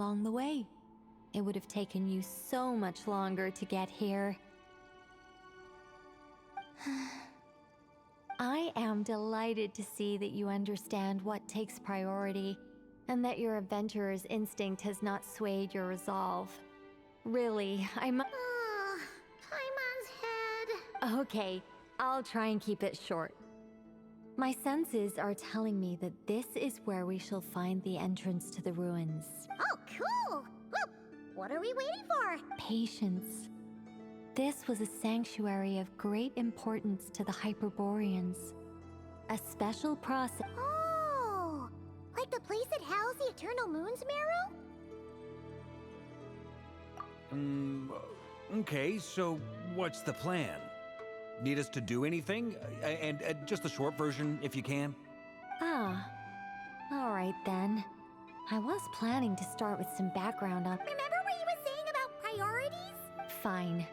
along the way. It would have taken you so much longer to get here. I am delighted to see that you understand what takes priority, and that your adventurer's instinct has not swayed your resolve. Really, Paimon's head. Okay, I'll try and keep it short. My senses are telling me that this is where we shall find the entrance to the ruins. Oh, cool! Well, what are we waiting for? Patience. This was a sanctuary of great importance to the Hyperboreans. A special process. Oh, like the place that housed the Eternal Moon's marrow? Okay, so what's the plan? Need us to do anything? And just the short version, if you can. Ah, all right then. I was planning to start with some background on... Remember what you were saying about priorities? Fine.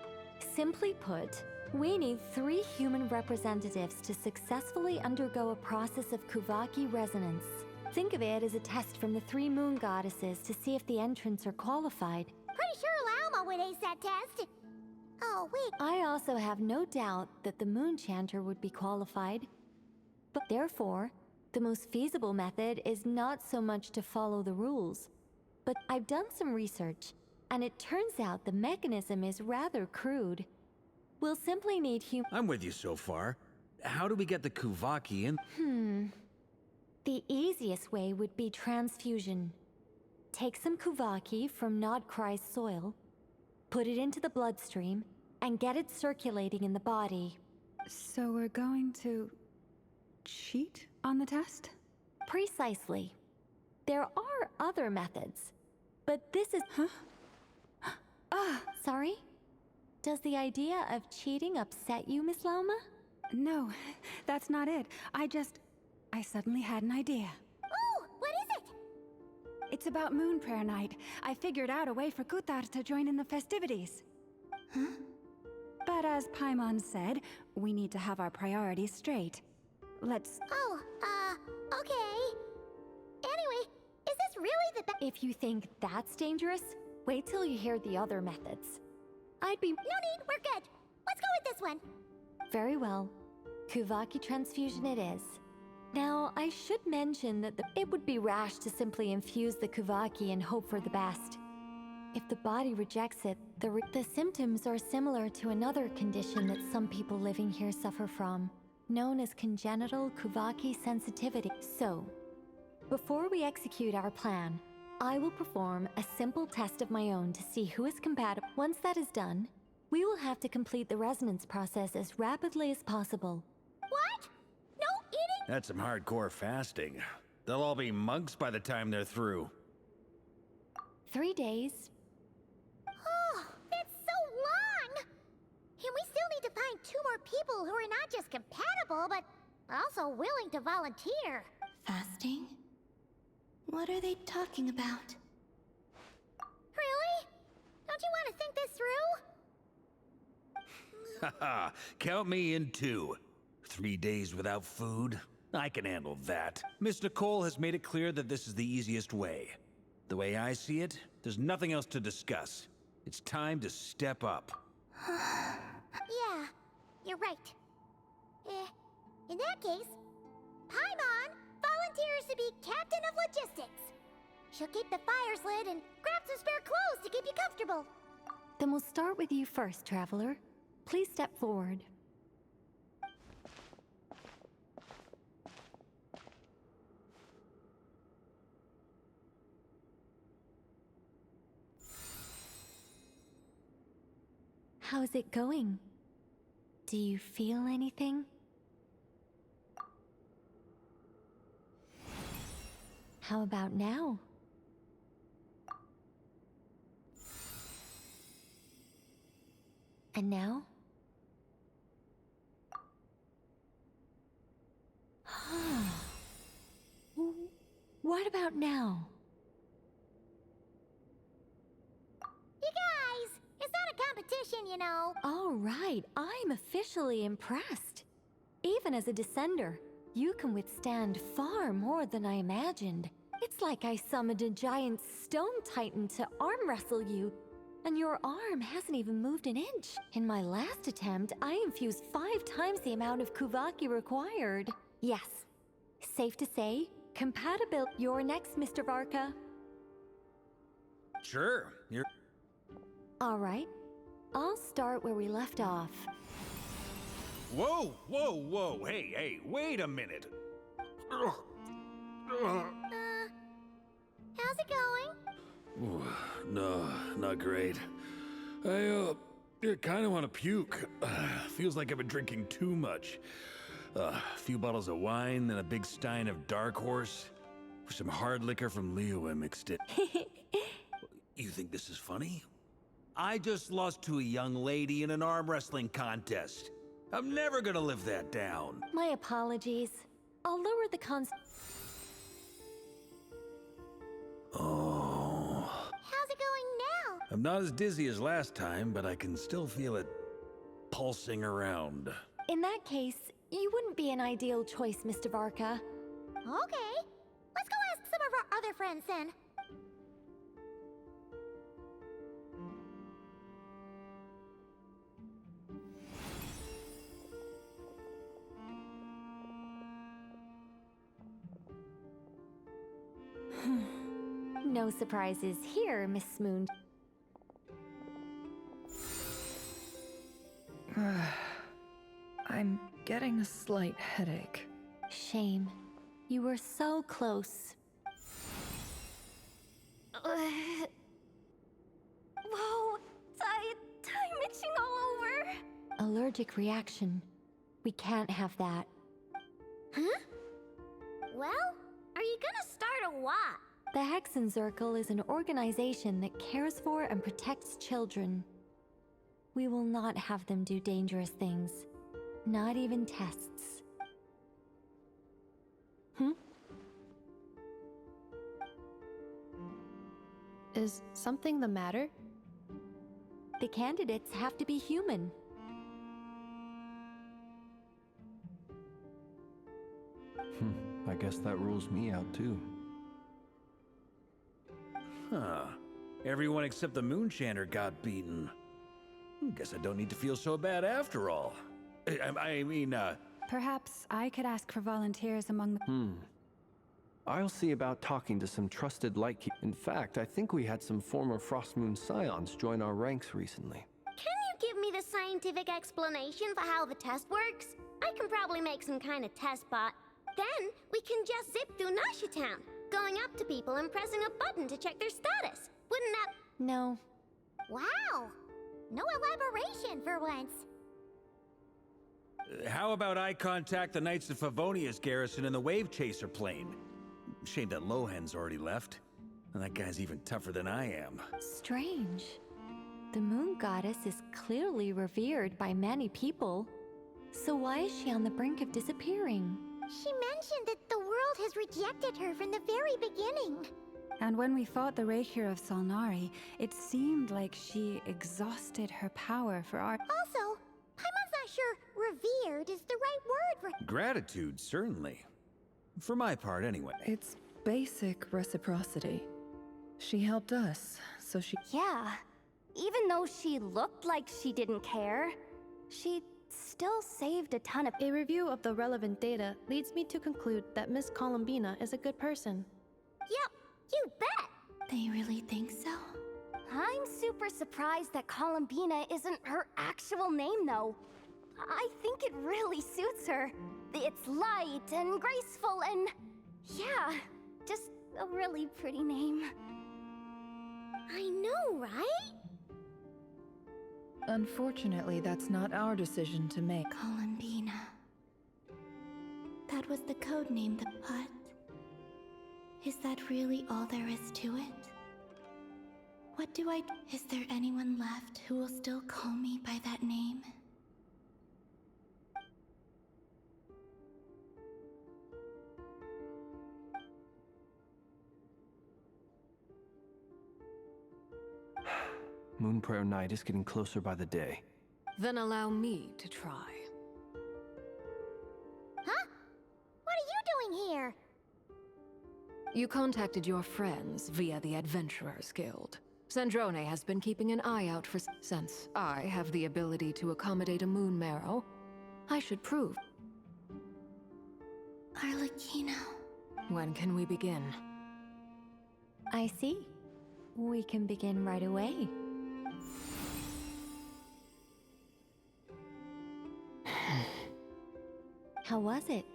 Simply put, we need 3 human representatives to successfully undergo a process of Kuvaki resonance. Think of it as a test from the 3 moon goddesses to see if the entrants are qualified. Pretty sure Lauma would ace that test. Oh, wait. I also have no doubt that the moon chanter would be qualified. But therefore, the most feasible method is not so much to follow the rules. But I've done some research, and it turns out the mechanism is rather crude. We'll simply need I'm with you so far. How do we get the Kuvaki in? The easiest way would be transfusion. Take some Kuvaki from Nodcry's soil, put it into the bloodstream, and get it circulating in the body. So we're going to cheat on the test? Precisely. There are other methods, but this is... Sorry? Does the idea of cheating upset you, Miss Lauma? No, that's not it. I suddenly had an idea. Oh, what is it? It's about Moon Prayer Night. I figured out a way for Kuthar to join in the festivities. But as Paimon said, we need to have our priorities straight. Let's... Oh, okay. Anyway, is this really the best? If you think that's dangerous, wait till you hear the other methods. I'd be... No need, we're good. Let's go with this one. Very well. Kuvaki transfusion it is. Now, I should mention that it would be rash to simply infuse the Kuvaki and hope for the best. If the body rejects it, the symptoms are similar to another condition that some people living here suffer from, known as congenital Kuvaki sensitivity. So, before we execute our plan, I will perform a simple test of my own to see who is compatible. Once that is done, we will have to complete the resonance process as rapidly as possible. What? No eating? That's some hardcore fasting. They'll all be monks by the time they're through. 3 days. Oh, that's so long! And we still need to find 2 more people who are not just compatible, but also willing to volunteer. Fasting? What are they talking about? Really? Don't you want to think this through? Haha, count me in too. 3 days without food? I can handle that. Miss Nicole has made it clear that this is the easiest way. The way I see it, there's nothing else to discuss. It's time to step up. Yeah, you're right. In that case, Paimon volunteers to be captain of logistics. She'll keep the fires lit and grab some spare clothes to keep you comfortable. Then we'll start with you first, Traveler. Please step forward. How's it going? Do you feel anything? How about now? And now? What about now? You guys, it's not a competition, you know. All right, I'm officially impressed. Even as a descender, you can withstand far more than I imagined. It's like I summoned a giant stone titan to arm wrestle you, and your arm hasn't even moved an inch. In my last attempt, I infused 5 times the amount of Kuvaki required. Yes, safe to say, compatible. You're next, Mr. Varka. Sure, you're... All right, I'll start where we left off. Whoa, whoa, whoa, hey, wait a minute. How's it going? Ooh, no, not great. I kind of want to puke. Feels like I've been drinking too much. A few bottles of wine, then a big stein of Dark Horse, with some hard liquor from Liyue mixed in. You think this is funny? I just lost to a young lady in an arm wrestling contest. I'm never gonna live that down. My apologies. I'll lower the Oh. How's it going now? I'm not as dizzy as last time, but I can still feel it pulsing around. In that case, you wouldn't be an ideal choice, Mr. Varka. Okay. Let's go ask some of our other friends then. No surprises here, Miss Moon. I'm getting a slight headache. Shame. You were so close. Whoa! I'm itching all over! Allergic reaction. We can't have that. Huh? Well, are you gonna start a what? The Hexenzirkel is an organization that cares for and protects children. We will not have them do dangerous things. Not even tests. Is something the matter? The candidates have to be human. I guess that rules me out too. Huh. Everyone except the Moonchanter got beaten. Guess I don't need to feel so bad after all. I mean, Perhaps I could ask for volunteers among the... I'll see about talking to some trusted Lightkeep. In fact, I think we had some former Frostmoon Scions join our ranks recently. Can you give me the scientific explanation for how the test works? I can probably make some kind of test bot. Then we can just zip through Nasha Town, going up to people and pressing a button to check their status. Wouldn't that... No. Wow! No elaboration for once. how about I contact the Knights of Favonia's garrison in the Wave Chaser plane? Shame that Lohan's already left. And that guy's even tougher than I am. Strange. The moon goddess is clearly revered by many people. So why is she on the brink of disappearing? She mentioned that the world has rejected her from the very beginning. And when we fought the Rakier of Solnari, it seemed like she exhausted her power for our... Also, Paimon's not sure revered is the right word for... Gratitude, certainly. For my part, anyway. It's basic reciprocity. She helped us, so she... Yeah, even though she looked like she didn't care, she still saved a ton of... A review of the relevant data leads me to conclude that Miss Columbina is a good person. Yep, you bet! They really think so? I'm super surprised that Columbina isn't her actual name, though. I think it really suits her. It's light and graceful and... yeah, just a really pretty name. I know, right? Unfortunately, that's not our decision to make. Columbina. That was the code name, the putt. Is that really all there is to it? What do I... Is there anyone left who will still call me by that name? Moonprayer night is getting closer by the day. Then allow me to try. Huh? What are you doing here? You contacted your friends via the Adventurers Guild. Sandrone has been keeping an eye out for... Since I have the ability to accommodate a moon marrow, I should prove. Arlecchino. When can we begin? I see. We can begin right away. How was it?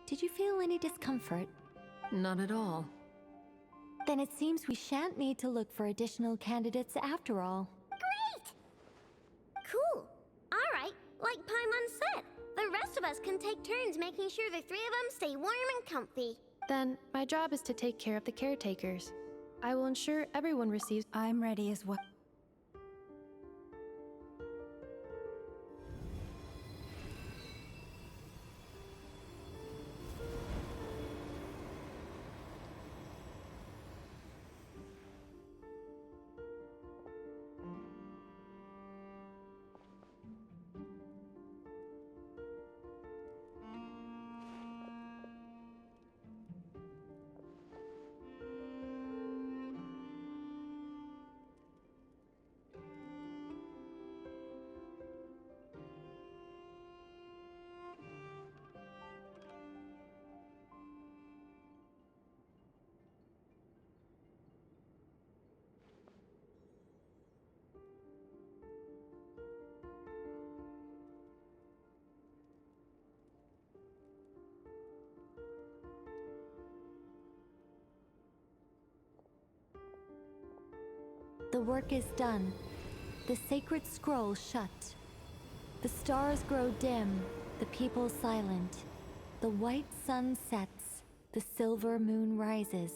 Did you feel any discomfort? Not at all. Then it seems we shan't need to look for additional candidates after all. Great! Cool. Alright, like Paimon said, the rest of us can take turns making sure the three of them stay warm and comfy. Then, my job is to take care of the caretakers. I will ensure everyone receives... I'm ready as well. The work is done. The sacred scroll shut. The stars grow dim, the people silent. The white sun sets, the silver moon rises.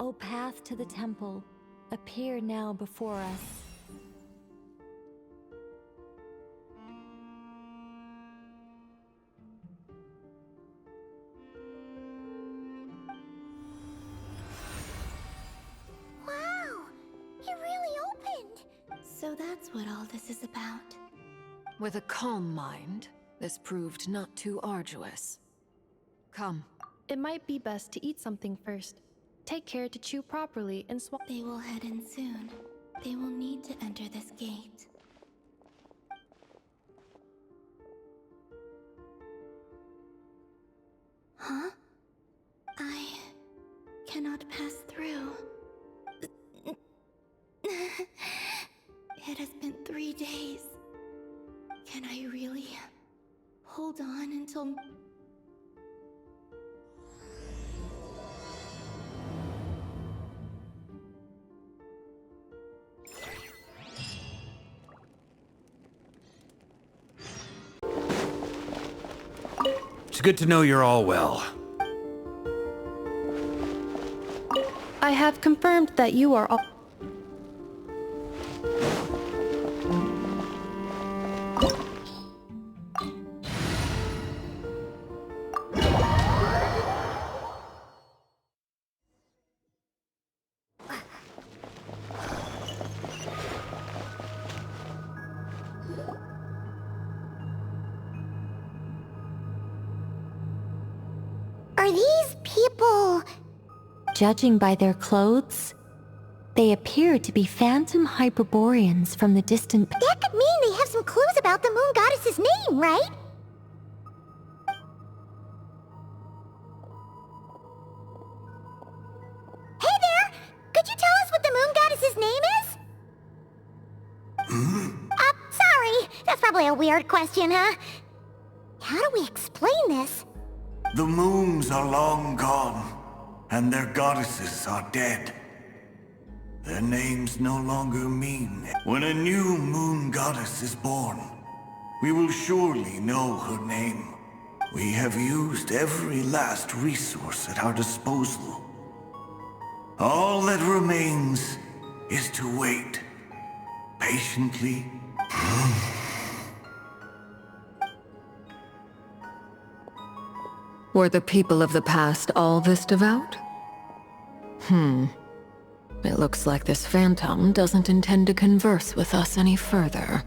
O path to the temple, appear now before us. Wow! It really opened! So that's what all this is about. With a calm mind, this proved not too arduous. Come. It might be best to eat something first. Take care to chew properly and swallow. They will head in soon. They will need to enter this gate. Huh? I cannot pass through. It has been 3 days. Can I really hold on until... It's good to know you're all well. I have confirmed that you are all... Are these people... Judging by their clothes, they appear to be phantom Hyperboreans from the distant... That could mean they have some clues about the moon goddess's name, right? Hey there! Could you tell us what the moon goddess's name is? Sorry. That's probably a weird question, huh? How do we explain this? The moons are long gone, and their goddesses are dead. Their names no longer mean... When a new moon goddess is born, we will surely know her name. We have used every last resource at our disposal. All that remains is to wait, patiently. Were the people of the past all this devout? It looks like this phantom doesn't intend to converse with us any further.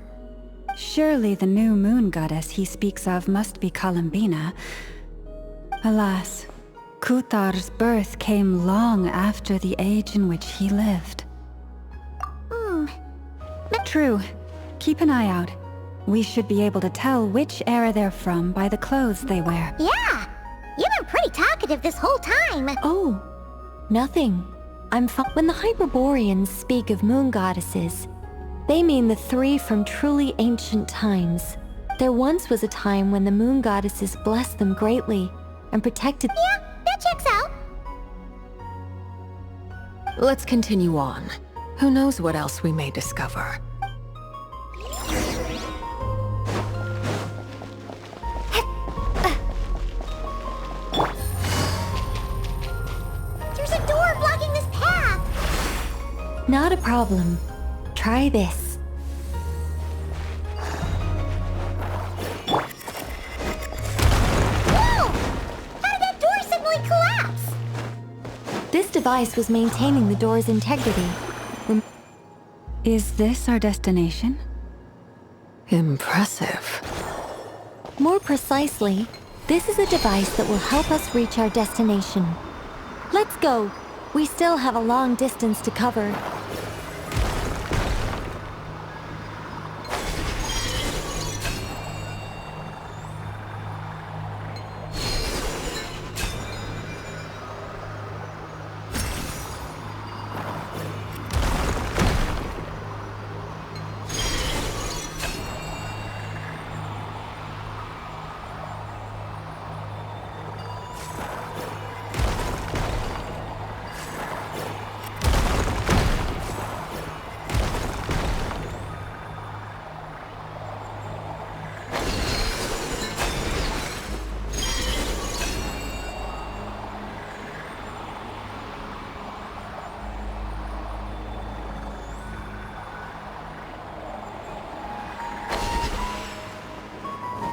Surely the new moon goddess he speaks of must be Columbina. Alas, Kuthar's birth came long after the age in which he lived. True. Keep an eye out. We should be able to tell which era they're from by the clothes they wear. Yeah! You've been pretty talkative this whole time. Oh, nothing. When the Hyperboreans speak of moon goddesses, they mean the three from truly ancient times. There once was a time when the moon goddesses blessed them greatly and protected. Yeah, that checks out. Let's continue on. Who knows what else we may discover? There's a door blocking this path. Not a problem. Try this. Whoa! How did that door suddenly collapse? This device was maintaining the door's integrity. Is this our destination? Impressive. More precisely, this is a device that will help us reach our destination. Let's go. We still have a long distance to cover.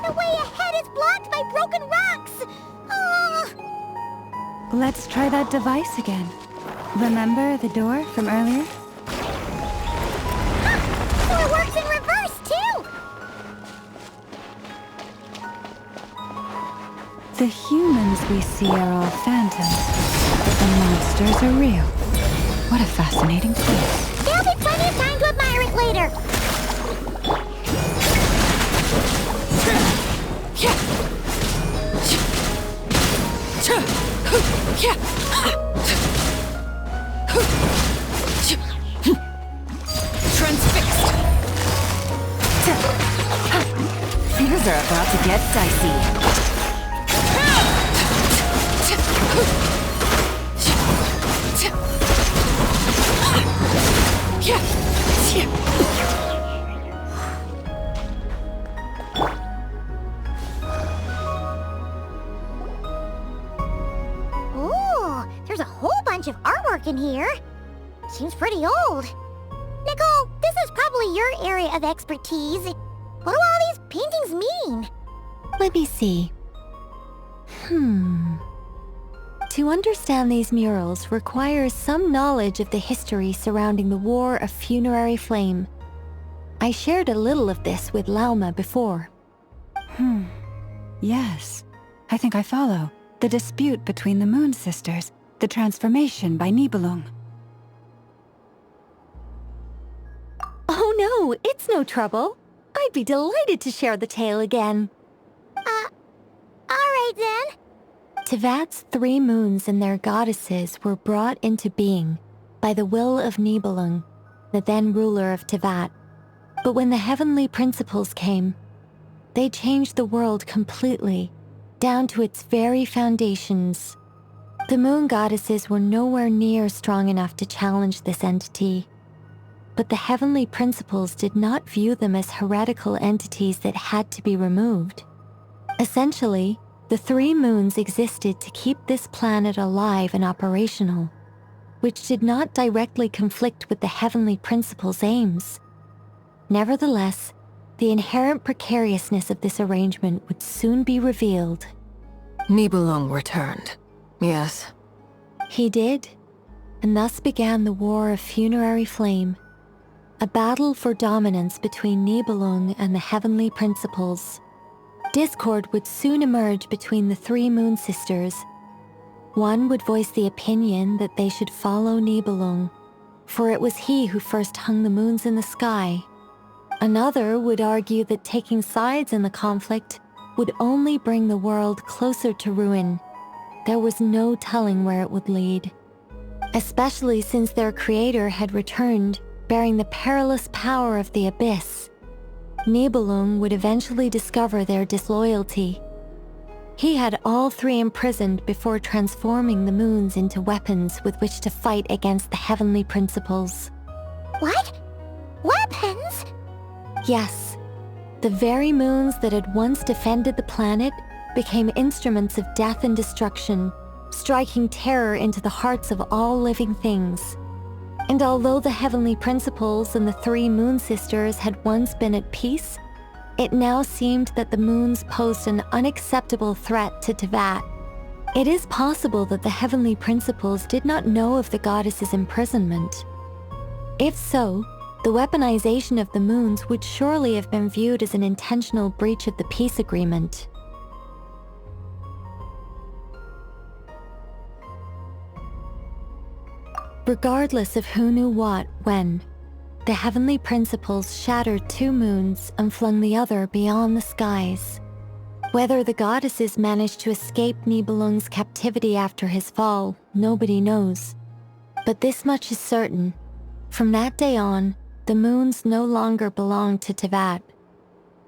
The way ahead is blocked by broken rocks! Oh. Let's try that device again. Remember the door from earlier? So it works in reverse, too! The humans we see are all phantoms, but the monsters are real. What a fascinating place. There'll be plenty of time to admire it later. Transfixed! Things are about to get dicey. Ooh, there's a whole bunch of artwork in here. Seems pretty old. Nicole, this is probably your area of expertise. What do all these paintings mean? Let me see. To understand these murals requires some knowledge of the history surrounding the War of Funerary Flame. I shared a little of this with Lauma before. Yes, I think I follow. The dispute between the Moon Sisters, the transformation by Nibelung. Oh no, it's no trouble. I'd be delighted to share the tale again. Alright then. Tevat's 3 moons and their goddesses were brought into being by the will of Nibelung, the then ruler of Tevat. But when the heavenly principles came, they changed the world completely, down to its very foundations. The moon goddesses were nowhere near strong enough to challenge this entity. But the heavenly principles did not view them as heretical entities that had to be removed. Essentially, the 3 moons existed to keep this planet alive and operational, which did not directly conflict with the heavenly principles' aims. Nevertheless, the inherent precariousness of this arrangement would soon be revealed. Nibelung returned. Yes. He did, and thus began the War of Funerary Flame, a battle for dominance between Nibelung and the heavenly principles. Discord would soon emerge between the 3 moon sisters, One would voice the opinion that they should follow Nibelung, for it was he who first hung the moons in the sky. Another would argue that taking sides in the conflict would only bring the world closer to ruin. There was no telling where it would lead, especially since their creator had returned, bearing the perilous power of the abyss. Nibelung would eventually discover their disloyalty. He had all three imprisoned before transforming the moons into weapons with which to fight against the heavenly principles. What? Weapons? Yes. The very moons that had once defended the planet became instruments of death and destruction, striking terror into the hearts of all living things. And although the heavenly principles and the three moon sisters had once been at peace, it now seemed that the moons posed an unacceptable threat to Teyvat. It is possible that the heavenly principles did not know of the goddess's imprisonment. If so, the weaponization of the moons would surely have been viewed as an intentional breach of the peace agreement. Regardless of who knew what, when, the heavenly principles shattered two moons and flung the other beyond the skies. Whether the goddesses managed to escape Nibelung's captivity after his fall, nobody knows. But this much is certain. From that day on, the moons no longer belonged to Teyvat.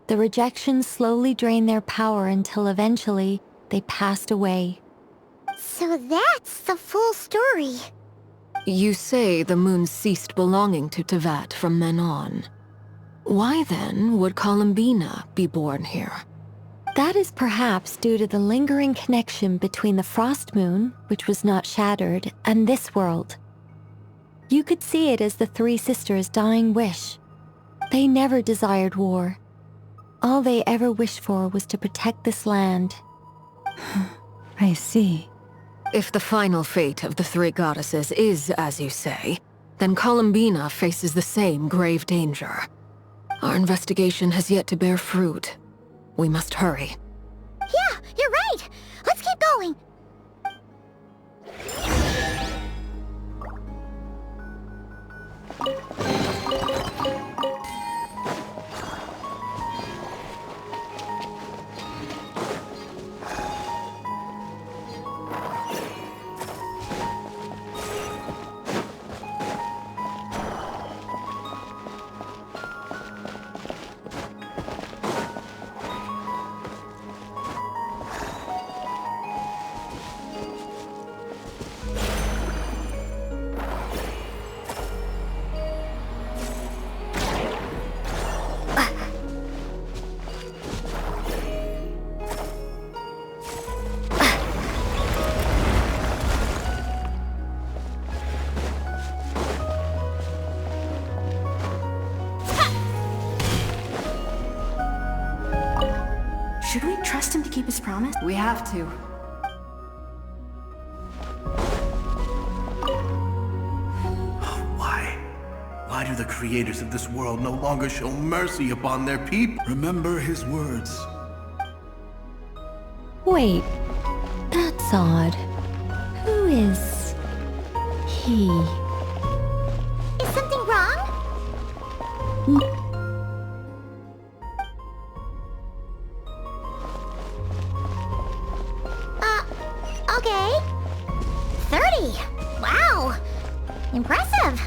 The rejections slowly drained their power until eventually they passed away. So that's the full story. You say the moon ceased belonging to Teyvat from then on. Why then would Columbina be born here? That is perhaps due to the lingering connection between the Frost Moon, which was not shattered, and this world. You could see it as the three sisters' dying wish. They never desired war. All they ever wished for was to protect this land. I see. If the final fate of the three goddesses is as you say, then Columbina faces the same grave danger. Our investigation has yet to bear fruit. We must hurry. Yeah, you're right! Let's keep going! Should we trust him to keep his promise? We have to. Why? Why do the creators of this world no longer show mercy upon their people? Remember his words. Wait, that's odd. Who is he? Is something wrong? Okay. 30! Wow! Impressive!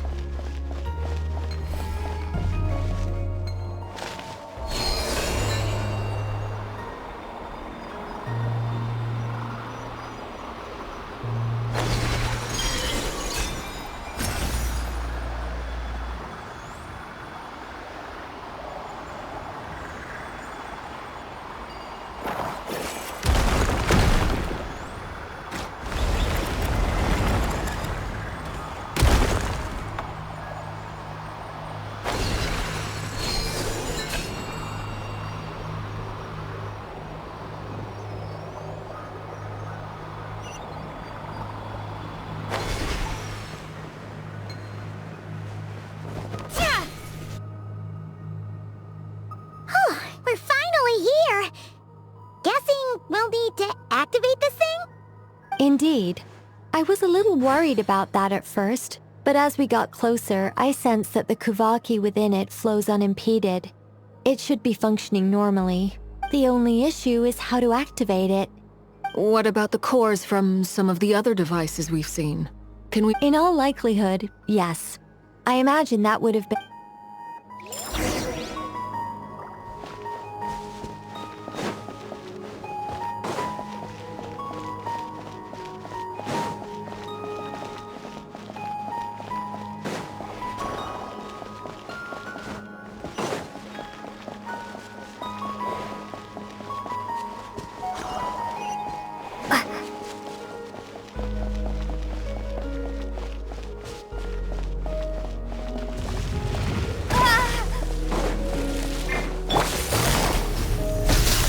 We're finally here! Guessing we'll need to activate this thing? Indeed. I was a little worried about that at first, but as we got closer, I sensed that the Kuvaki within it flows unimpeded. It should be functioning normally. The only issue is how to activate it. What about the cores from some of the other devices we've seen? Can we— In all likelihood, yes. I imagine that would have been—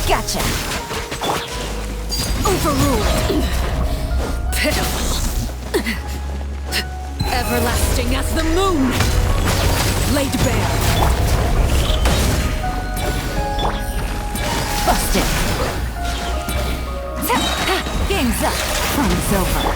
Gotcha! Overruled! pitiful? Everlasting as the moon! Laid bare. Busted! Game's up. Fun's over.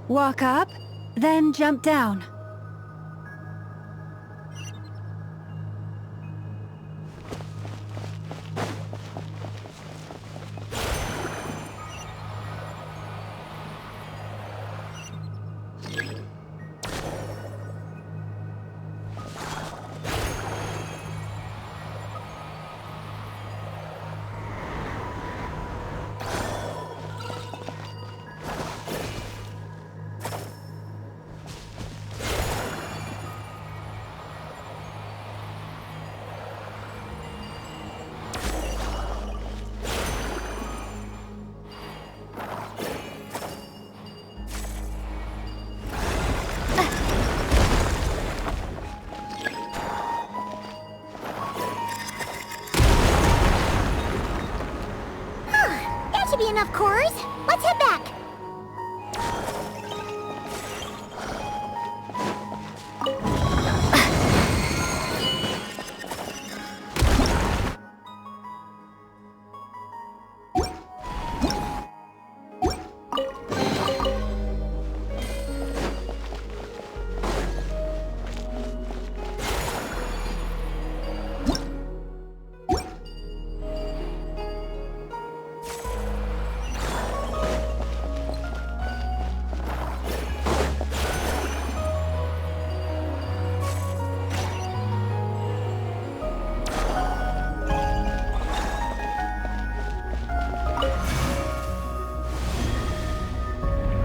Walk up, then jump down. Should be enough cores. Let's head back.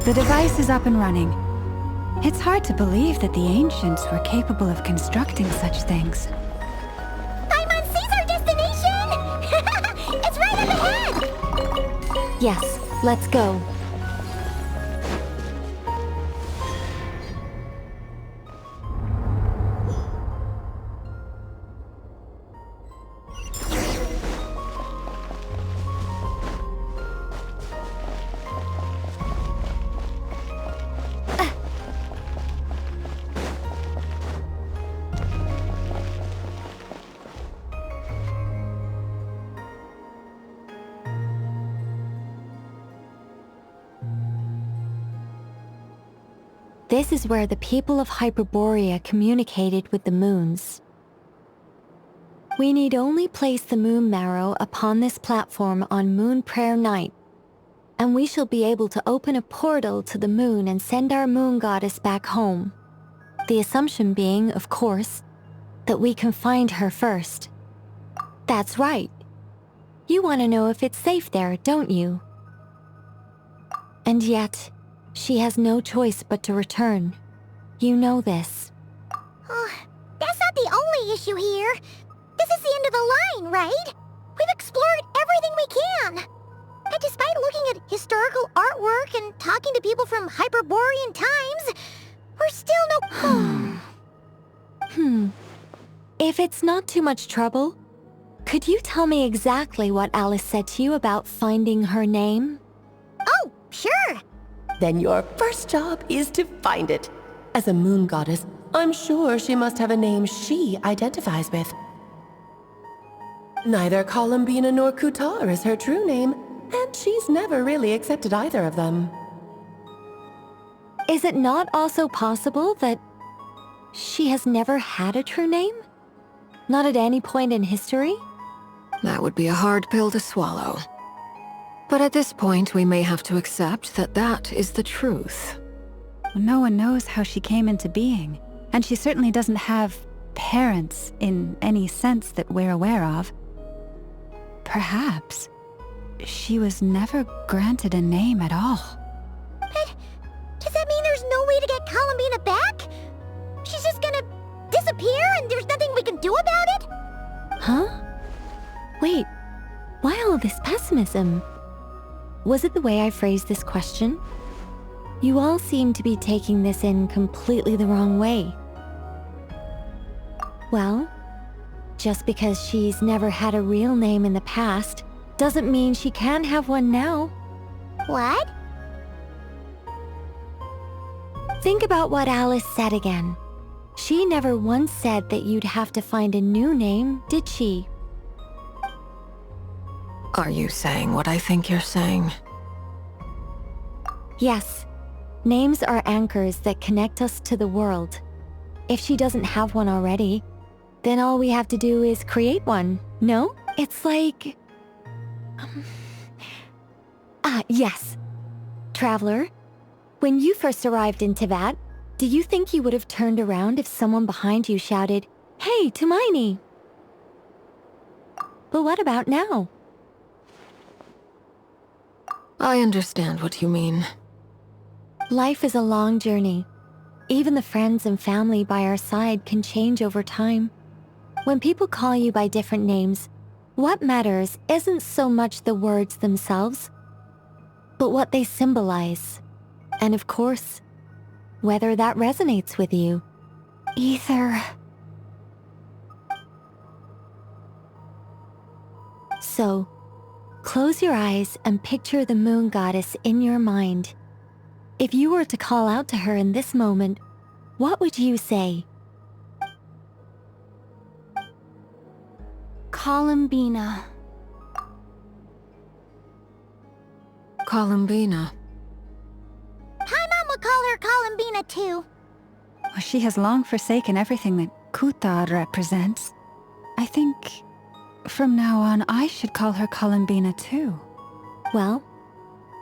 The device is up and running. It's hard to believe that the ancients were capable of constructing such things. Paimon sees our destination! It's right up ahead! Yes, let's go. This is where the people of Hyperborea communicated with the moons. We need only place the moon marrow upon this platform on Moon Prayer Night. and we shall be able to open a portal to the moon and send our moon goddess back home. The assumption being, of course, that we can find her first. That's right. You want to know if it's safe there, don't you? And yet, she has no choice but to return. You know this. That's not the only issue here. This is the end of the line, right? We've explored everything we can. And despite looking at historical artwork and talking to people from Hyperborean times, we're still no... If it's not too much trouble, could you tell me exactly what Alice said to you about finding her name? Oh, sure. Then your first job is to find it. As a moon goddess, I'm sure she must have a name she identifies with. Neither Columbina nor Kutar is her true name, and she's never really accepted either of them. Is it not also possible that she has never had a true name? Not at any point in history? That would be a hard pill to swallow. But at this point, we may have to accept that that is the truth. No one knows how she came into being, and she certainly doesn't have parents in any sense that we're aware of. Perhaps she was never granted a name at all. But does that mean there's no way to get Columbina back? She's just gonna disappear and there's nothing we can do about it? Huh? Wait, why all this pessimism? Was it the way I phrased this question? You all seem to be taking this in completely the wrong way. Well, just because she's never had a real name in the past doesn't mean she can't have one now. What? Think about what Alice said again. She never once said that you'd have to find a new name, did she? Are you saying what I think you're saying? Yes. Names are anchors that connect us to the world. If she doesn't have one already, then all we have to do is create one, no? It's like... yes. Traveler, when you first arrived in Teyvat, do you think you would have turned around if someone behind you shouted, "Hey, Tumaini"? But what about now? I understand what you mean. Life is a long journey. Even the friends and family by our side can change over time. When people call you by different names, what matters isn't so much the words themselves, but what they symbolize. And of course, whether that resonates with you. Ether. So, close your eyes and picture the moon goddess in your mind. If you were to call out to her in this moment, what would you say? Columbina. Columbina. Paimon would call her Columbina too. Well, she has long forsaken everything that Kutar represents. I think from now on I should call her Columbina too. Well,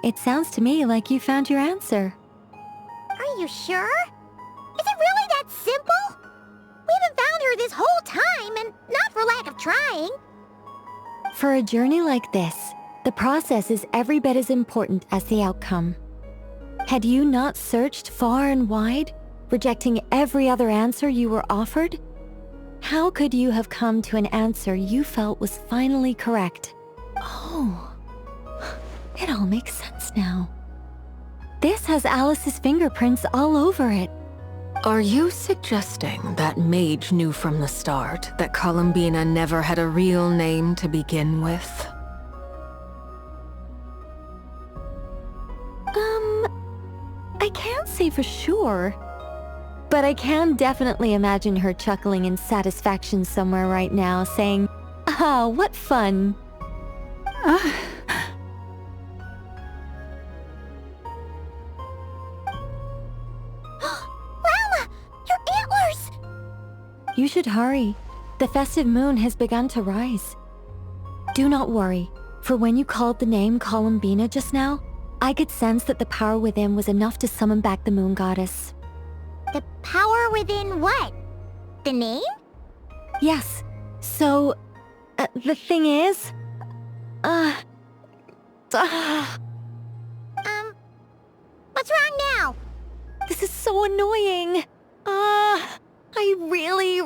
it sounds to me like you found your answer. Are you sure? Is it really that simple? We haven't found her this whole time, and not for lack of trying. For a journey like this, the process is every bit as important as the outcome. Had you not searched far and wide, rejecting every other answer you were offered, how could you have come to an answer you felt was finally correct? Oh, it all makes sense now. This has Alice's fingerprints all over it. Are you suggesting that Mage knew from the start that Columbina never had a real name to begin with? I can't say for sure, but I can definitely imagine her chuckling in satisfaction somewhere right now, saying, "Ah, what fun." Lala! Your antlers! You should hurry. The festive moon has begun to rise. Do not worry, for when you called the name Columbina just now, I could sense that the power within was enough to summon back the moon goddess. The power within what? The name? Yes. So, the thing is... What's wrong now? This is so annoying. I really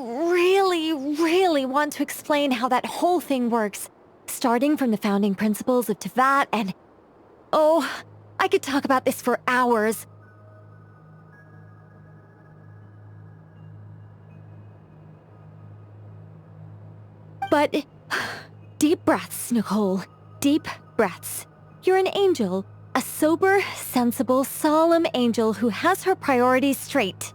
want to explain how that whole thing works. Starting from the founding principles of Teyvat and... Oh, I could talk about this for hours. But... deep breaths, Nicole. Deep breaths. You're an angel. A sober, sensible, solemn angel who has her priorities straight.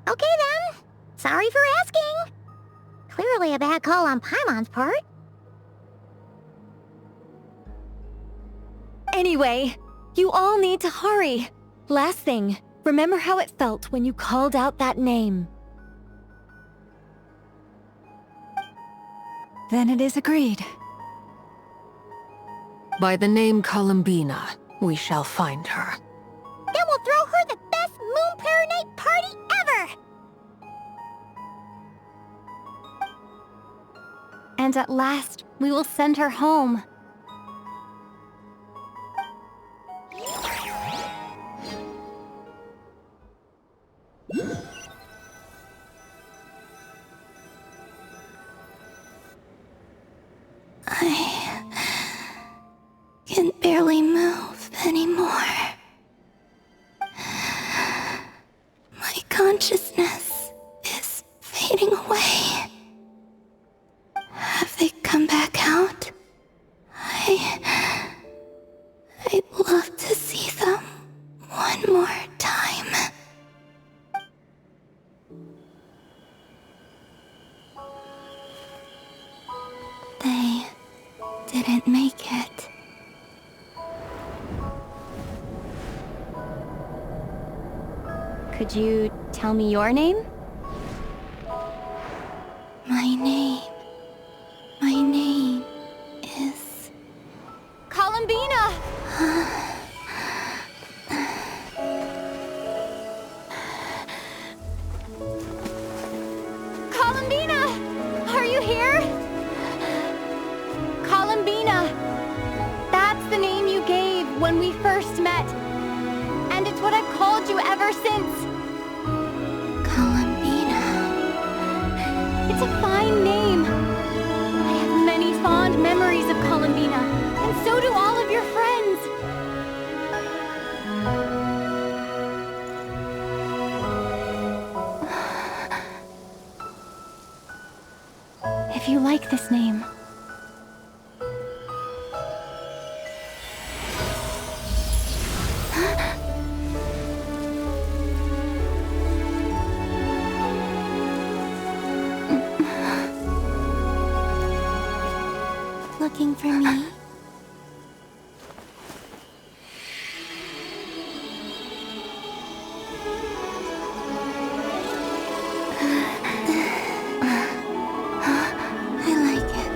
Okay then. Sorry for asking. Clearly a bad call on Paimon's part. Anyway, you all need to hurry. Last thing, remember how it felt when you called out that name. Then it is agreed. By the name Columbina, we shall find her. Then we'll throw her the best Moon Prayer Night party ever! And at last, we will send her home. I can barely move anymore. My consciousness is fading away. Have they come back out? I'd love to see them one more time. They didn't make it. Could you tell me your name? My name is... Columbina! Columbina! Are you here? Columbina! That's the name you gave when we first met. And it's what I've called you ever since. Columbina. It's a fine name. I have many fond memories of Columbina, and so do all of your friends. If you like this name. Looking for me? I like it.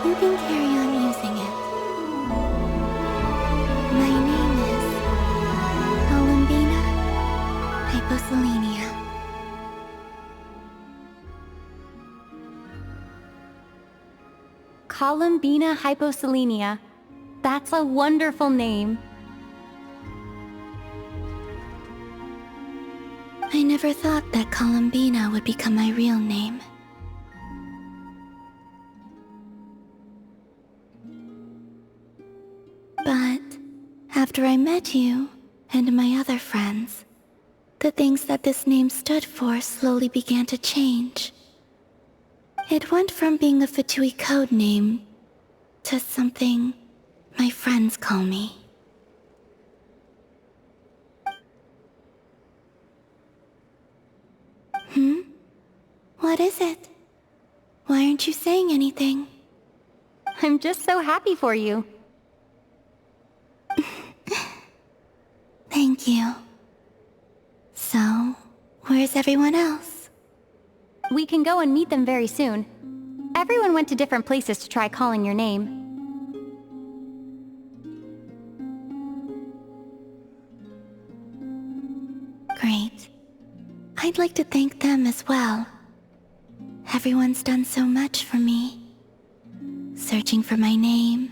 You can carry on using it. My name is Columbina Hyposelenia. Columbina Hyposelenia. That's a wonderful name. I never thought that Columbina would become my real name. But after I met you and my other friends, the things that this name stood for slowly began to change. It went from being a Fatui code name to something my friends call me. What is it? Why aren't you saying anything? I'm just so happy for you. Thank you. is everyone else? We can go and meet them very soon. Everyone went to different places to try calling your name. Great. I'd like to thank them as well. Everyone's done so much for me. Searching for my name,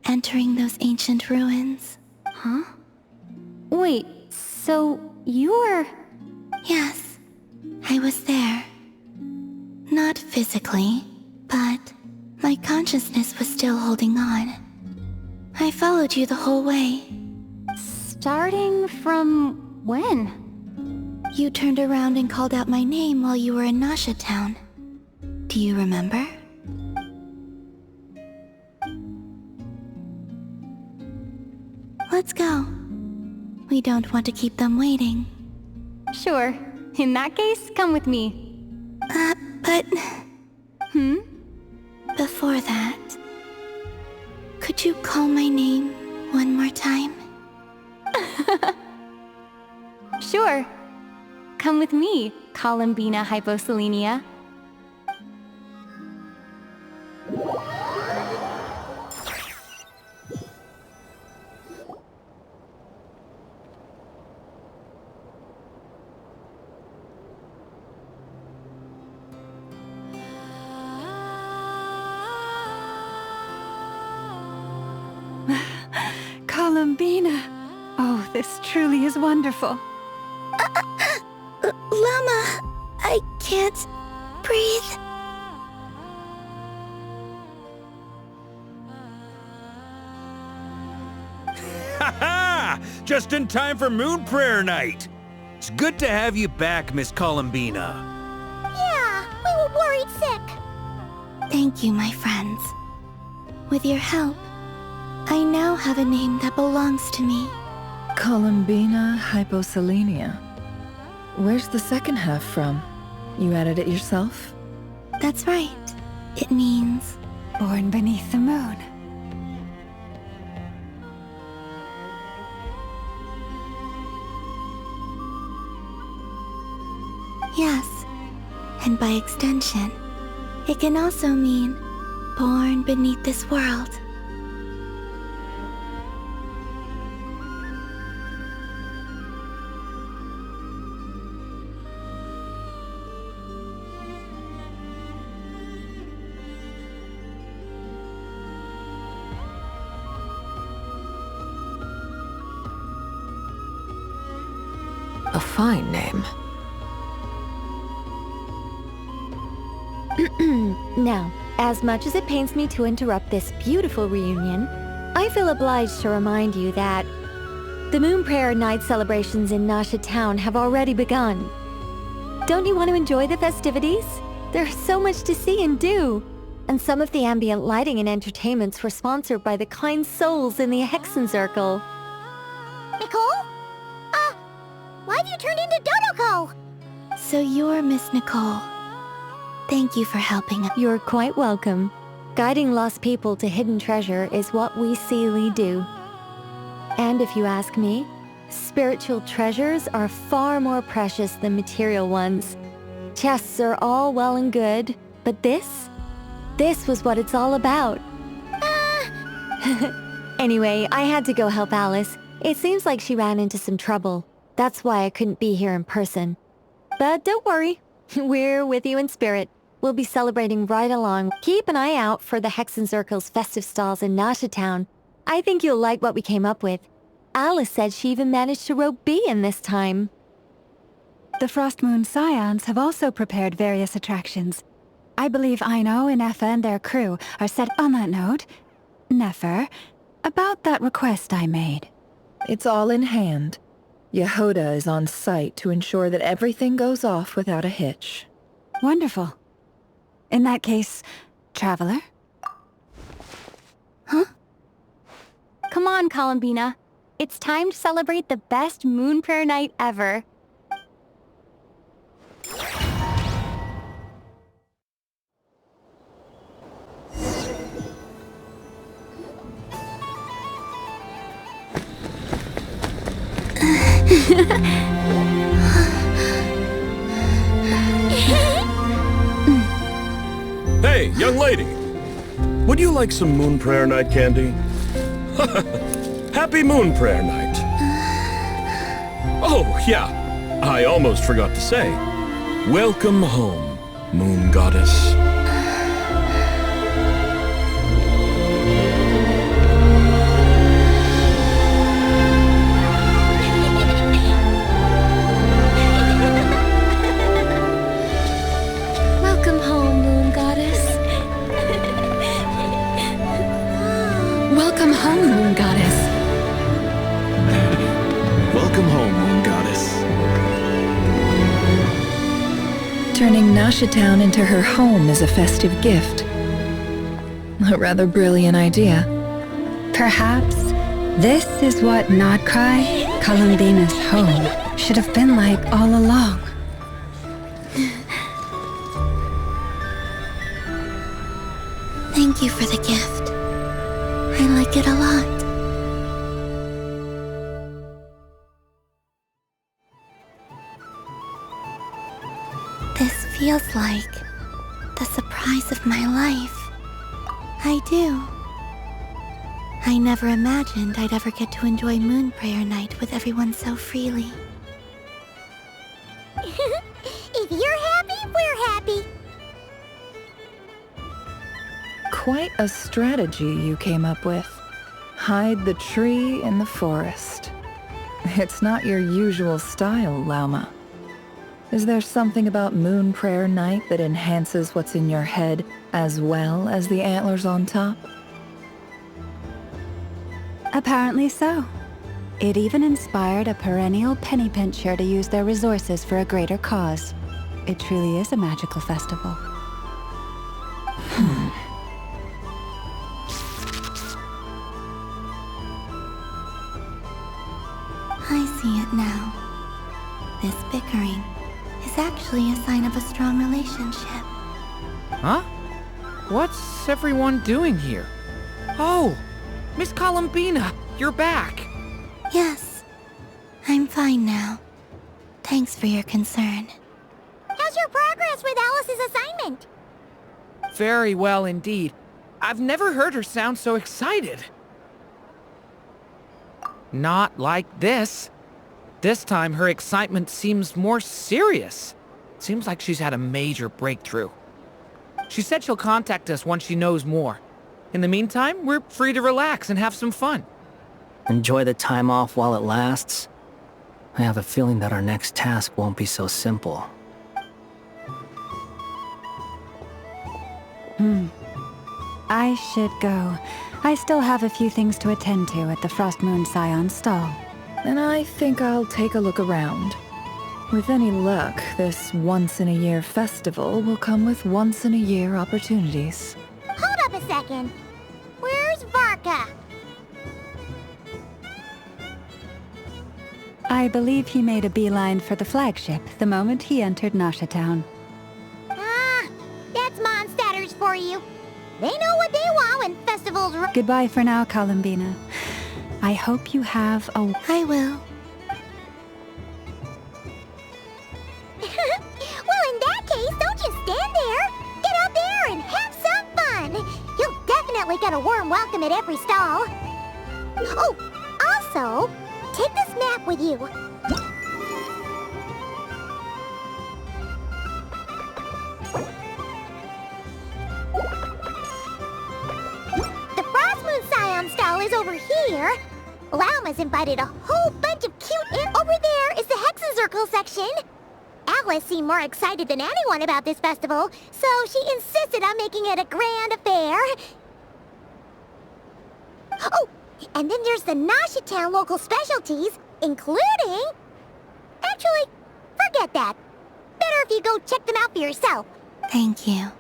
entering those ancient ruins. Huh? Wait, so you're... Yes, I was there. Not physically, but my consciousness was still holding on. I followed you the whole way. Starting from when? You turned around and called out my name while you were in Nasha Town. Do you remember? Let's go. We don't want to keep them waiting. Sure. In that case, come with me. But... Hmm? Before that... Could you call my name one more time? Sure. Come with me, Columbina Hyposelenia. Columbina! Oh, this truly is wonderful. Llama! I can't breathe. Ha-ha! Just in time for Moon Prayer Night! It's good to have you back, Miss Columbina. Yeah, we were worried sick. Thank you, my friends. With your help, I now have a name that belongs to me. Columbina Hyposelenia. Where's the second half from? You added it yourself? That's right. It means... Born beneath the moon. Yes. And by extension, it can also mean born beneath this world. A fine name. Now, as much as it pains me to interrupt this beautiful reunion, I feel obliged to remind you that the Moon Prayer Night celebrations in Nasha Town have already begun. Don't you want to enjoy the festivities? There's so much to see and do. And some of the ambient lighting and entertainments were sponsored by the kind souls in the Hexen Circle. Nicole? Why have you turned into Dodoko? So you're Miss Nicole. Thank you for helping us. You're quite welcome. Guiding lost people to hidden treasure is what we Seelie do. And if you ask me, spiritual treasures are far more precious than material ones. Chests are all well and good, but this was what it's all about. Anyway, I had to go help Alice. It seems like she ran into some trouble. That's why I couldn't be here in person. But don't worry, we're with you in spirit. We'll be celebrating right along. Keep an eye out for the Hexen Circle's festive stalls in Nasha Town. I think you'll like what we came up with. Alice said she even managed to rope B in this time. The Frost Moon Scions have also prepared various attractions. I believe Aino, Ineffa, and their crew are set on that note. Nefer, about that request I made. It's all in hand. Yehoda is on site to ensure that everything goes off without a hitch. Wonderful. In that case, Traveler? Huh? Come on, Columbina. It's time to celebrate the best Moon Prayer Night ever. Hey, young lady. Would you like some Moon Prayer Night candy? Happy Moon Prayer Night. Oh, yeah. I almost forgot to say. Welcome home, Moon Goddess. Welcome home, Moon Goddess. Welcome home, Moon Goddess. Welcome home, Moon Goddess. Turning Nashitown into her home is a festive gift. A rather brilliant idea. Perhaps this is what Nodcry, Columbina's home, should have been like all along. Thank you for the gift. I like it a lot. This feels like the surprise of my life. I do. I never imagined I'd ever get to enjoy Moon Prayer Night with everyone so freely. If you're happy, we're happy. Quite a strategy you came up with. Hide the tree in the forest. It's not your usual style, Lauma. Is there something about Moon Prayer Night that enhances what's in your head as well as the antlers on top? Apparently so. It even inspired a perennial penny pincher to use their resources for a greater cause. It truly is a magical festival. I see it now. This bickering is actually a sign of a strong relationship. Huh? What's everyone doing here? Oh, Miss Columbina, you're back. Yes, I'm fine now. Thanks for your concern. How's your progress with Alice's assignment? Very well indeed. I've never heard her sound so excited. Not like this. This time her excitement seems more serious. Seems like she's had a major breakthrough. She said she'll contact us once she knows more. In the meantime, we're free to relax and have some fun. Enjoy the time off while it lasts. I have a feeling that our next task won't be so simple. I should go. I still have a few things to attend to at the Frost Moon Scion's stall. And I think I'll take a look around. With any luck, this once-in-a-year festival will come with once-in-a-year opportunities. Hold up a second. Where's Varka? I believe he made a beeline for the flagship the moment he entered Nashitown. Ah, that's Mondstadters for you. They know what they want when festivals... Goodbye for now, Columbina. I hope you have a... I will. Well, in that case, don't just stand there. Get out there and have some fun. You'll definitely get a warm welcome at every stall. Oh, also, take this map with you. The Frost Moon Scion stall is over here. Lauma's invited a whole bunch of cute... Over there is the Hexen section. Alice seemed more excited than anyone about this festival, so she insisted on making it a grand affair. Oh, and then there's the Nashitown local specialties, including... Actually, forget that. Better if you go check them out for yourself. Thank you.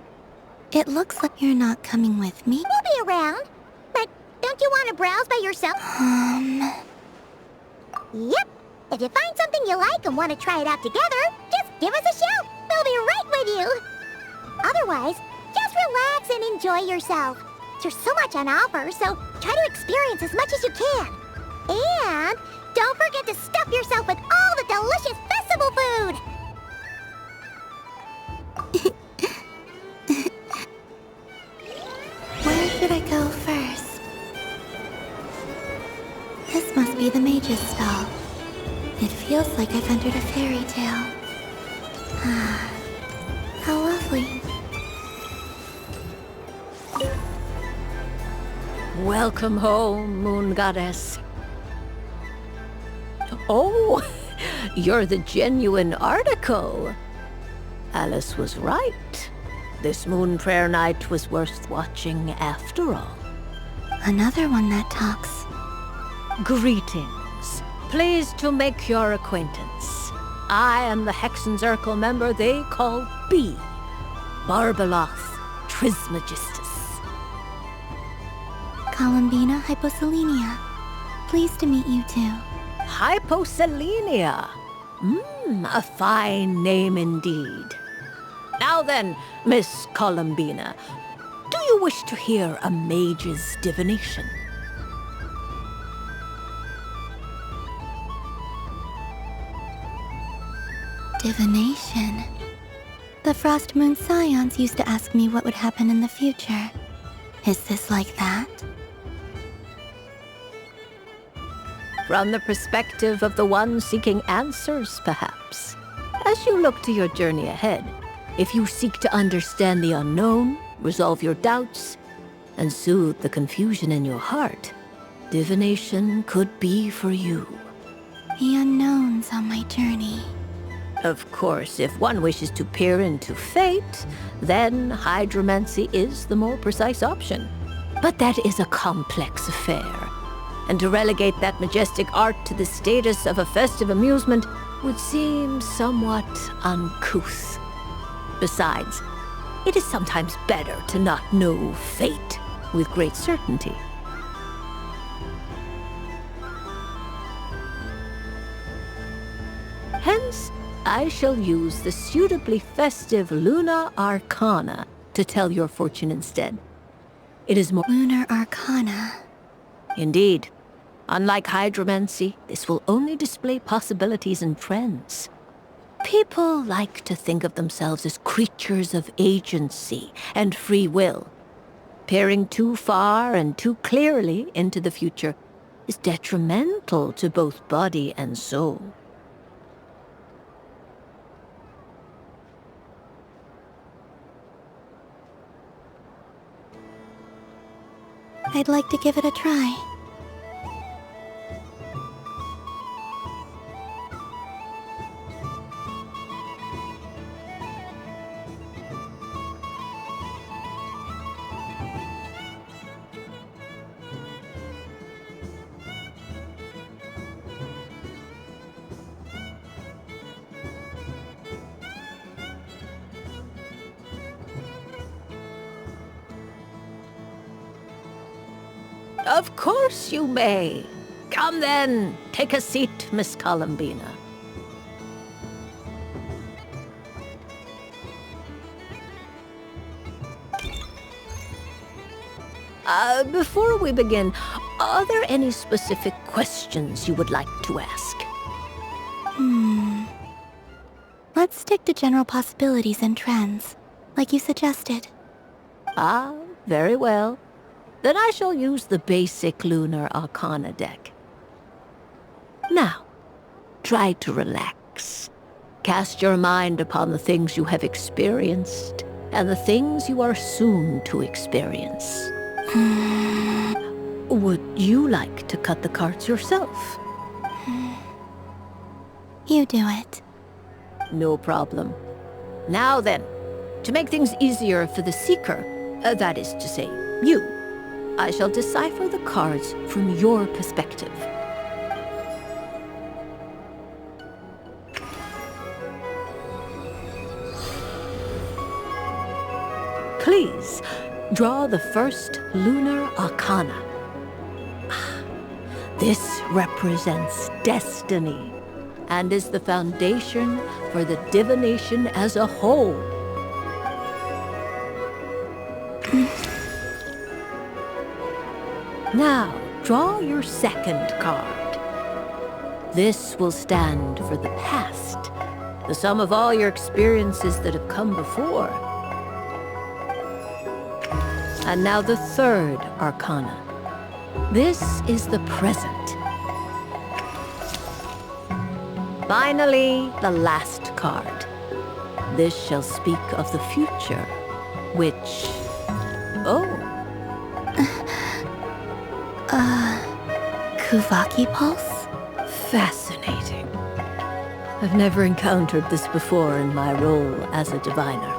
It looks like you're not coming with me. We'll be around. But don't you want to browse by yourself? Yep. If you find something you like and want to try it out together, just give us a shout. We'll be right with you. Otherwise, just relax and enjoy yourself. There's so much on offer, so try to experience as much as you can. And don't forget to stuff yourself with all the delicious festival food. the mage's stall. It feels like I've entered a fairy tale. Ah, how lovely. Welcome home, Moon Goddess. Oh, you're the genuine article. Alice was right. This moon prayer night was worth watching after all. Another one that talks. Greetings. Pleased to make your acquaintance. I am the Hexenzirkel member they call B. Barbeloth Trismegistus. Columbina Hyposelenia. Pleased to meet you too. Hyposelenia. A fine name indeed. Now then, Miss Columbina, do you wish to hear a mage's divination? Divination? The Frost Moon Scions used to ask me what would happen in the future. Is this like that? From the perspective of the one seeking answers, perhaps. As you look to your journey ahead, if you seek to understand the unknown, resolve your doubts, and soothe the confusion in your heart, divination could be for you. The unknowns on my journey. Of course, if one wishes to peer into fate, then hydromancy is the more precise option. But that is a complex affair, and to relegate that majestic art to the status of a festive amusement would seem somewhat uncouth. Besides, it is sometimes better to not know fate with great certainty. Hence, I shall use the suitably festive Luna Arcana to tell your fortune instead. It is more... Lunar Arcana. Indeed. Unlike hydromancy, this will only display possibilities and trends. People like to think of themselves as creatures of agency and free will. Peering too far and too clearly into the future is detrimental to both body and soul. I'd like to give it a try. Of course you may. Come then, take a seat, Miss Columbina. Before we begin, are there any specific questions you would like to ask? Let's stick to general possibilities and trends, like you suggested. Ah, very well. Then I shall use the basic Lunar Arcana deck. Now, try to relax. Cast your mind upon the things you have experienced and the things you are soon to experience. Would you like to cut the cards yourself? You do it. No problem. Now then, to make things easier for the seeker, that is to say, you, I shall decipher the cards from your perspective. Please, draw the first Lunar Arcana. This represents destiny and is the foundation for the divination as a whole. Now, draw your second card. This will stand for the past, the sum of all your experiences that have come before. And now the third Arcana. This is the present. Finally, the last card. This shall speak of the future, which... Oh. Kuvaki Pulse? Fascinating. I've never encountered this before in my role as a diviner.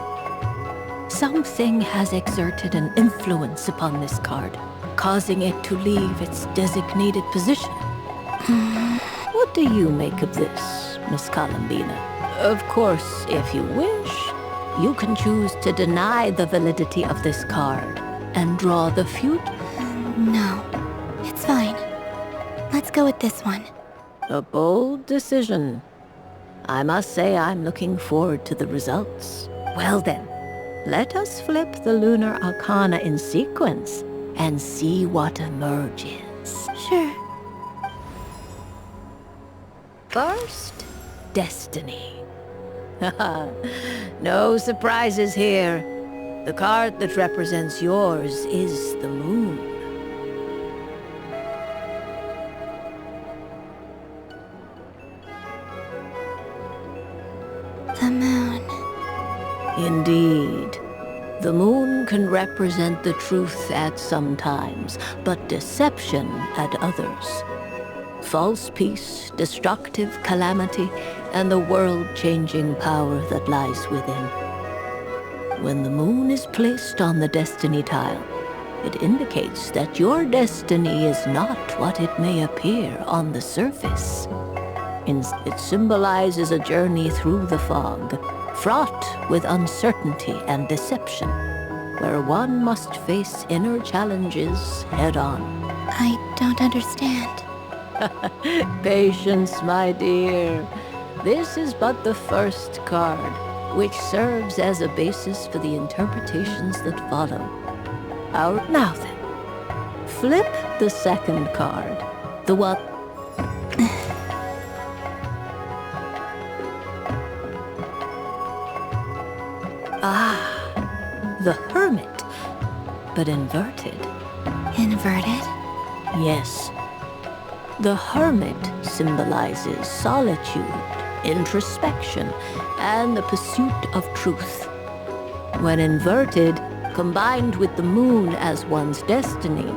Something has exerted an influence upon this card, causing it to leave its designated position. What do you make of this, Miss Columbina? Of course, if you wish, you can choose to deny the validity of this card and draw the future. No, it's fine. Let's go with this one. A bold decision. I must say I'm looking forward to the results. Well then, let us flip the Lunar Arcana in sequence and see what emerges. Sure. First, Destiny. No surprises here. The card that represents yours is the Moon. The Moon. Indeed. The Moon can represent the truth at some times, but deception at others. False peace, destructive calamity, and the world-changing power that lies within. When the Moon is placed on the Destiny tile, it indicates that your destiny is not what it may appear on the surface. It symbolizes a journey through the fog, fraught with uncertainty and deception, where one must face inner challenges head-on. I don't understand. Patience, my dear. This is but the first card, which serves as a basis for the interpretations that follow. Now then, flip the second card, the one... The Hermit, but inverted. Inverted? Yes. The Hermit symbolizes solitude, introspection, and the pursuit of truth. When inverted, combined with the Moon as one's destiny,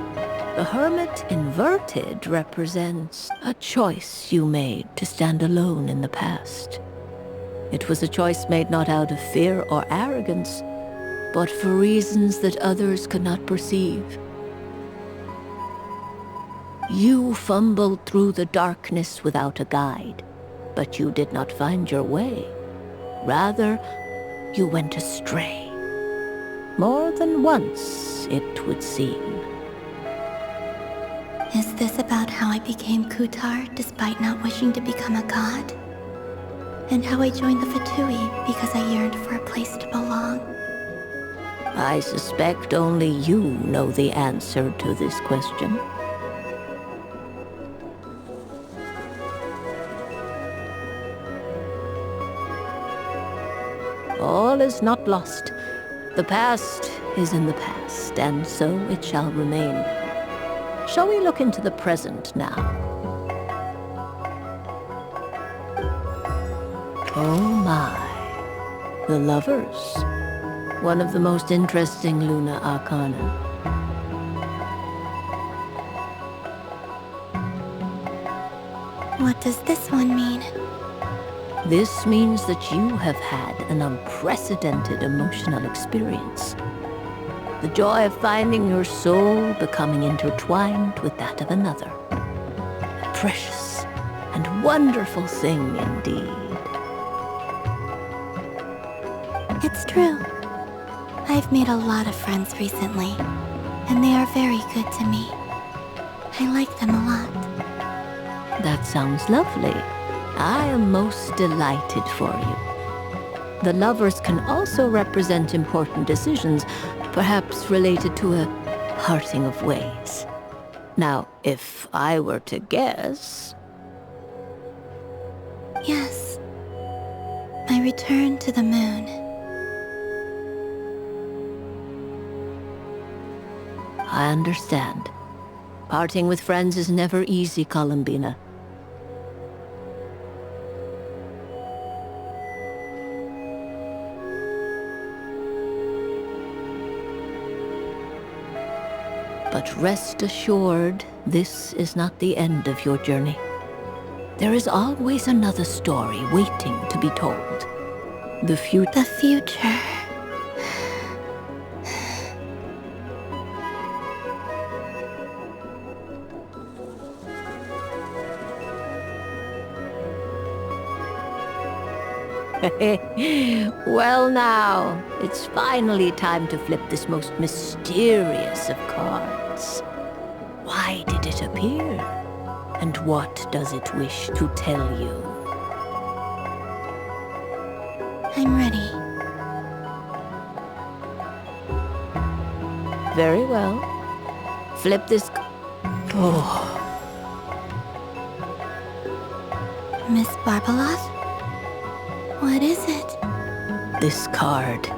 the Hermit inverted represents a choice you made to stand alone in the past. It was a choice made not out of fear or arrogance, but for reasons that others could not perceive. You fumbled through the darkness without a guide, but you did not find your way. Rather, you went astray. More than once, it would seem. Is this about how I became Kutar despite not wishing to become a god? And how I joined the Fatui because I yearned for a place to belong? I suspect only you know the answer to this question. All is not lost. The past is in the past, and so it shall remain. Shall we look into the present now? Oh my. The Lovers. One of the most interesting Lunar Arcana. What does this one mean? This means that you have had an unprecedented emotional experience. The joy of finding your soul becoming intertwined with that of another. A precious and wonderful thing indeed. It's true. I've made a lot of friends recently, and they are very good to me. I like them a lot. That sounds lovely. I am most delighted for you. The Lovers can also represent important decisions, perhaps related to a parting of ways. Now, if I were to guess... Yes. My return to the Moon. I understand. Parting with friends is never easy, Columbina. But rest assured, this is not the end of your journey. There is always another story waiting to be told. The future. The future. Well now, it's finally time to flip this most mysterious of cards. Why did it appear? And what does it wish to tell you? I'm ready. Very well. Flip this. Oh. Miss Barbeloth? What is it? This card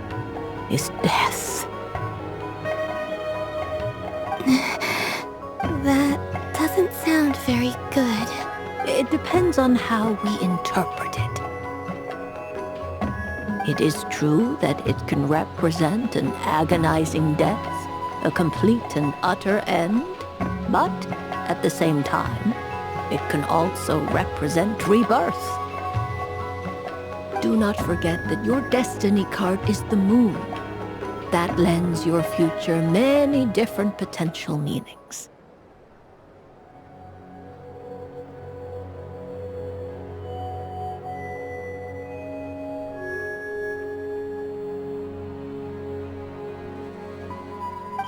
is death. That doesn't sound very good. It depends on how we interpret it. It is true that it can represent an agonizing death, a complete and utter end, but at the same time, it can also represent rebirth. Do not forget that your destiny card is the moon. That lends your future many different potential meanings.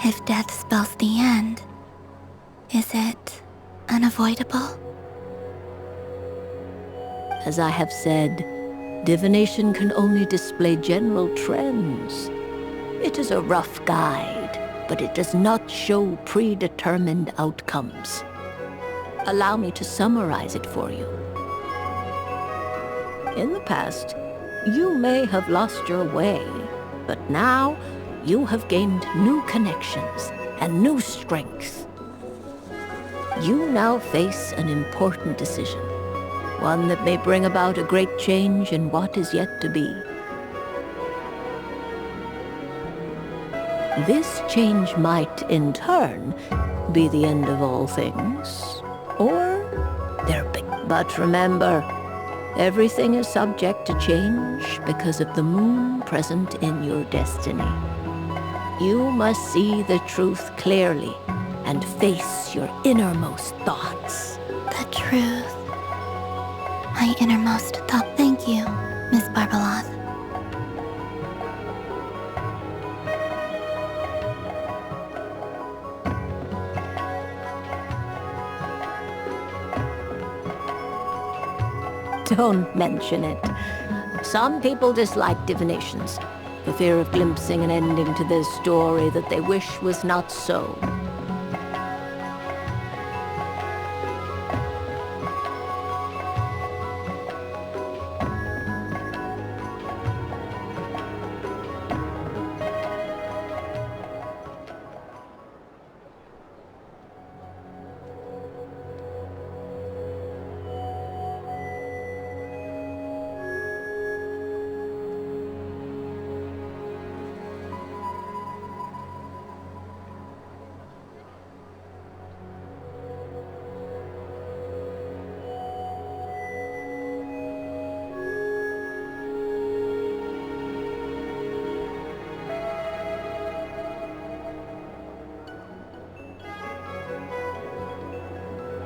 If death spells the end, is it unavoidable? As I have said, divination can only display general trends. It is a rough guide, but it does not show predetermined outcomes. Allow me to summarize it for you. In the past, you may have lost your way, but now you have gained new connections and new strength. You now face an important decision. One that may bring about a great change in what is yet to be. This change might, in turn, be the end of all things, or their big. But remember, everything is subject to change because of the moon present in your destiny. You must see the truth clearly and face your innermost thoughts. The truth. My innermost thought. Thank you, Miss Barbeloth. Don't mention it. Some people dislike divinations, for fear of glimpsing an ending to their story that they wish was not so.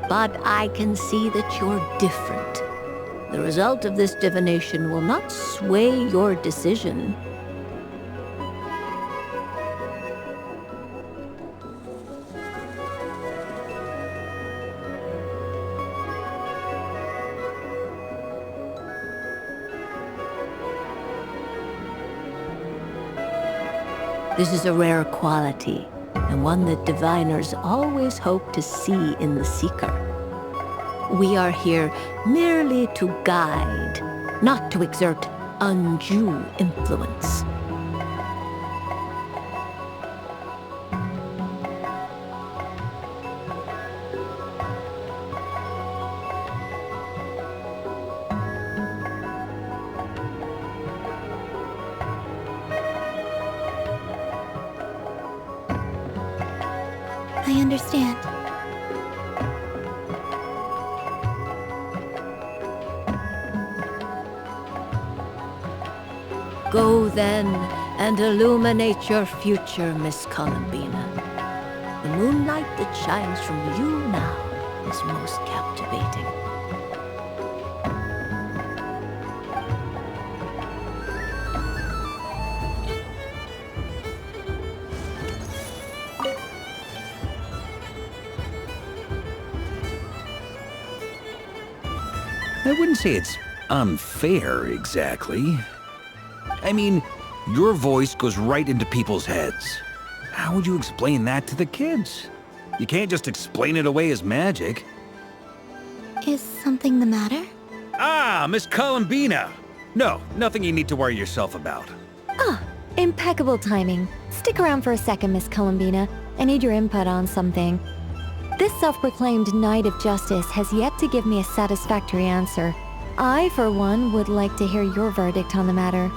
But I can see that you're different. The result of this divination will not sway your decision. This is a rare quality, and one that diviners always hope to see in the seeker. We are here merely to guide, not to exert undue influence. I understand. Go then and illuminate your future, Miss Columbina. The moonlight that shines from you now is most captivating. I wouldn't say it's unfair, exactly. I mean, your voice goes right into people's heads. How would you explain that to the kids? You can't just explain it away as magic. Is something the matter? Ah, Miss Columbina! No, nothing you need to worry yourself about. Ah, impeccable timing. Stick around for a second, Miss Columbina. I need your input on something. This self-proclaimed Knight of Justice has yet to give me a satisfactory answer. I, for one, would like to hear your verdict on the matter.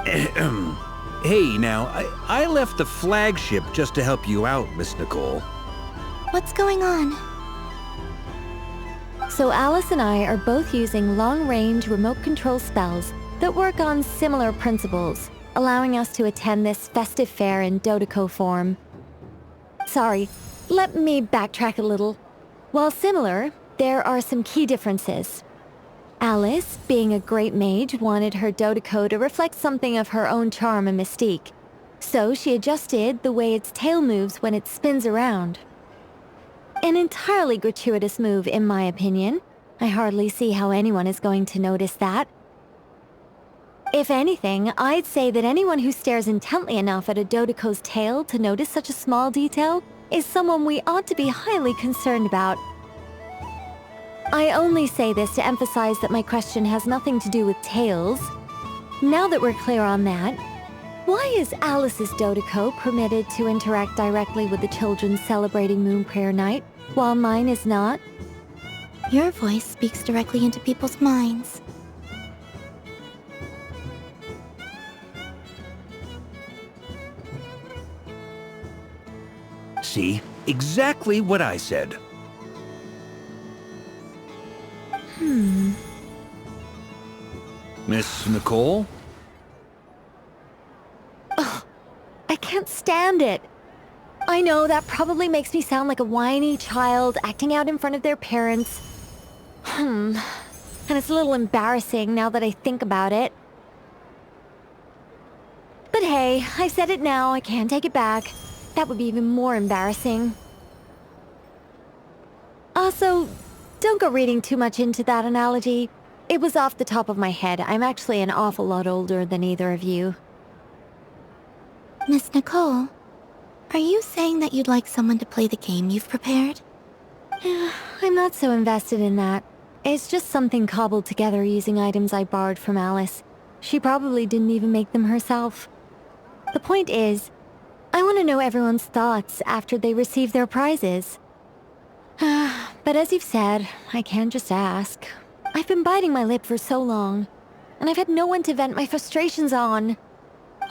Hey, now, I left the flagship just to help you out, Miss Nicole. What's going on? So Alice and I are both using long-range remote control spells that work on similar principles, allowing us to attend this festive fair in Dodeco form. Sorry, let me backtrack a little. While similar, there are some key differences. Alice, being a great mage, wanted her Dodeco to reflect something of her own charm and mystique. So she adjusted the way its tail moves when it spins around. An entirely gratuitous move, in my opinion. I hardly see how anyone is going to notice that. If anything, I'd say that anyone who stares intently enough at a Dodeco's tail to notice such a small detail is someone we ought to be highly concerned about. I only say this to emphasize that my question has nothing to do with tails. Now that we're clear on that, why is Alice's Dodeco permitted to interact directly with the children celebrating Moon Prayer Night, while mine is not? Your voice speaks directly into people's minds. See? Exactly what I said. Miss Nicole? Ugh, I can't stand it. I know that probably makes me sound like a whiny child acting out in front of their parents. And it's a little embarrassing now that I think about it. But hey, I said it now, I can't take it back. That would be even more embarrassing. Also, don't go reading too much into that analogy. It was off the top of my head. I'm actually an awful lot older than either of you. Miss Nicole, are you saying that you'd like someone to play the game you've prepared? I'm not so invested in that. It's just something cobbled together using items I borrowed from Alice. She probably didn't even make them herself. The point is, I want to know everyone's thoughts after they receive their prizes. But as you've said, I can't just ask. I've been biting my lip for so long, and I've had no one to vent my frustrations on.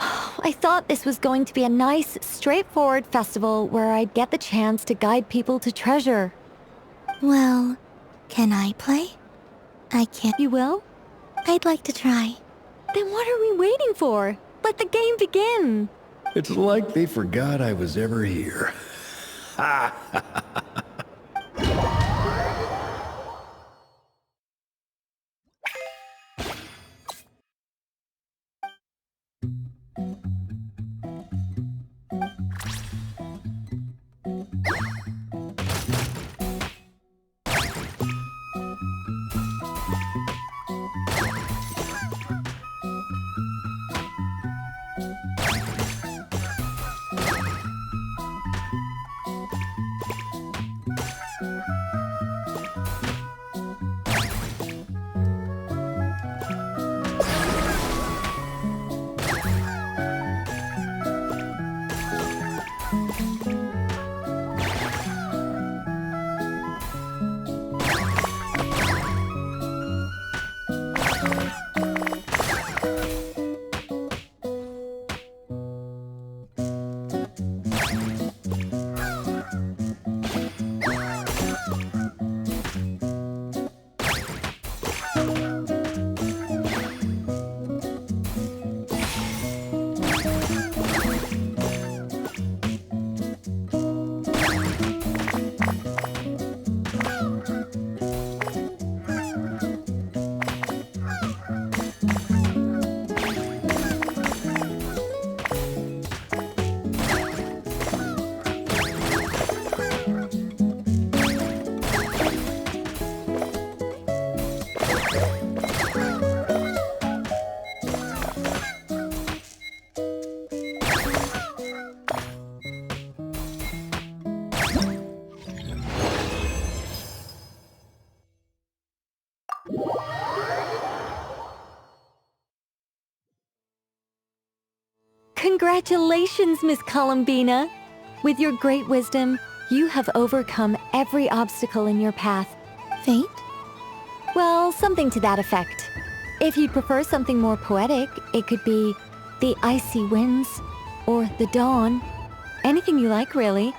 I thought this was going to be a nice, straightforward festival where I'd get the chance to guide people to treasure. Well, can I play? I can't. You will? I'd like to try. Then what are we waiting for? Let the game begin! It's like they forgot I was ever here. Ha ha ha ha. Congratulations, Miss Columbina! With your great wisdom, you have overcome every obstacle in your path. Fate? Well, something to that effect. If you'd prefer something more poetic, it could be the icy winds, or the dawn. Anything you like, really.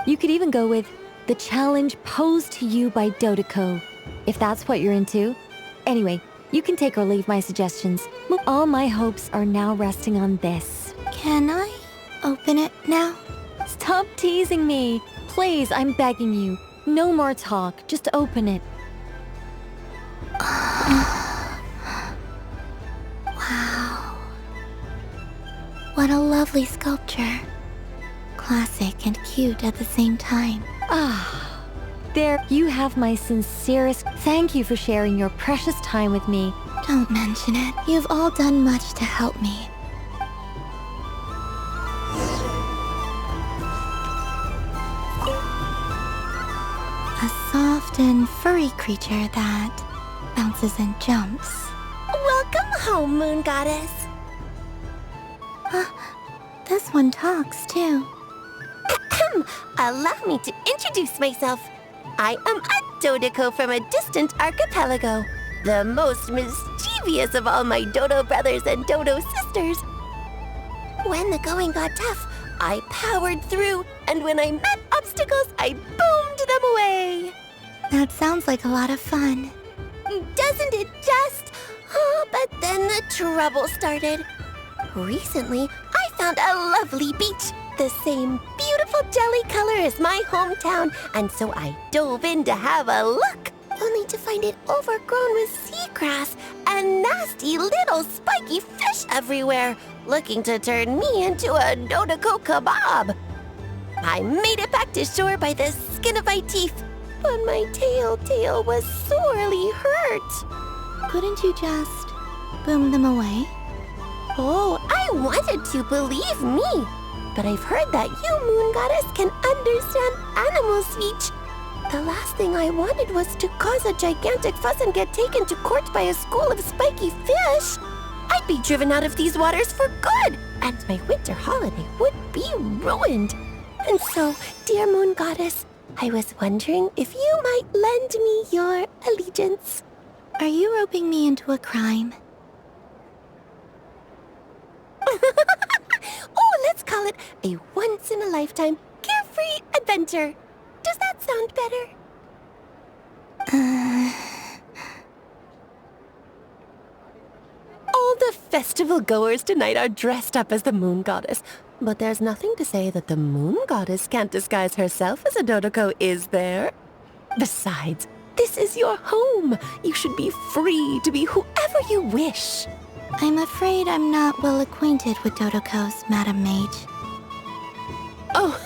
You could even go with the challenge posed to you by Dodoko, if that's what you're into. Anyway, you can take or leave my suggestions. All my hopes are now resting on this. Can I open it now? Stop teasing me. Please, I'm begging you. No more talk. Just open it. Wow. What a lovely sculpture. Classic and cute at the same time. Ah, there you have my sincerest thank you for sharing your precious time with me. Don't mention it. You've all done much to help me. A soft and furry creature that bounces and jumps. Welcome home, Moon Goddess. This one talks too. Allow me to introduce myself. I am a Dodoko from a distant archipelago, the most mischievous of all my Dodo brothers and Dodo sisters. When the going got tough, I powered through, and when I met obstacles, I boomed them away. That sounds like a lot of fun. Doesn't it just? Oh, but then the trouble started. Recently, I found a lovely beach, the same beautiful jelly color as my hometown, and so I dove in to have a look, only to find it overgrown with seagrass and nasty little spiky fish everywhere, looking to turn me into a Dodoko kebab. I made it back to shore by the skin of my teeth, but my tail was sorely hurt. Couldn't you just boom them away? Oh, I wanted to, believe me. But I've heard that you, Moon Goddess, can understand animal speech. The last thing I wanted was to cause a gigantic fuss and get taken to court by a school of spiky fish. I'd be driven out of these waters for good, and my winter holiday would be ruined. And so, dear Moon Goddess, I was wondering if you might lend me your allegiance. Are you roping me into a crime? Oh, let's call it a once-in-a-lifetime carefree adventure. Does that sound better? All the festival goers tonight are dressed up as the Moon Goddess, but there's nothing to say that the Moon Goddess can't disguise herself as a Dodoko, is there? Besides, this is your home. You should be free to be whoever you wish. I'm afraid I'm not well acquainted with Dodokos, Madam Mage. Oh,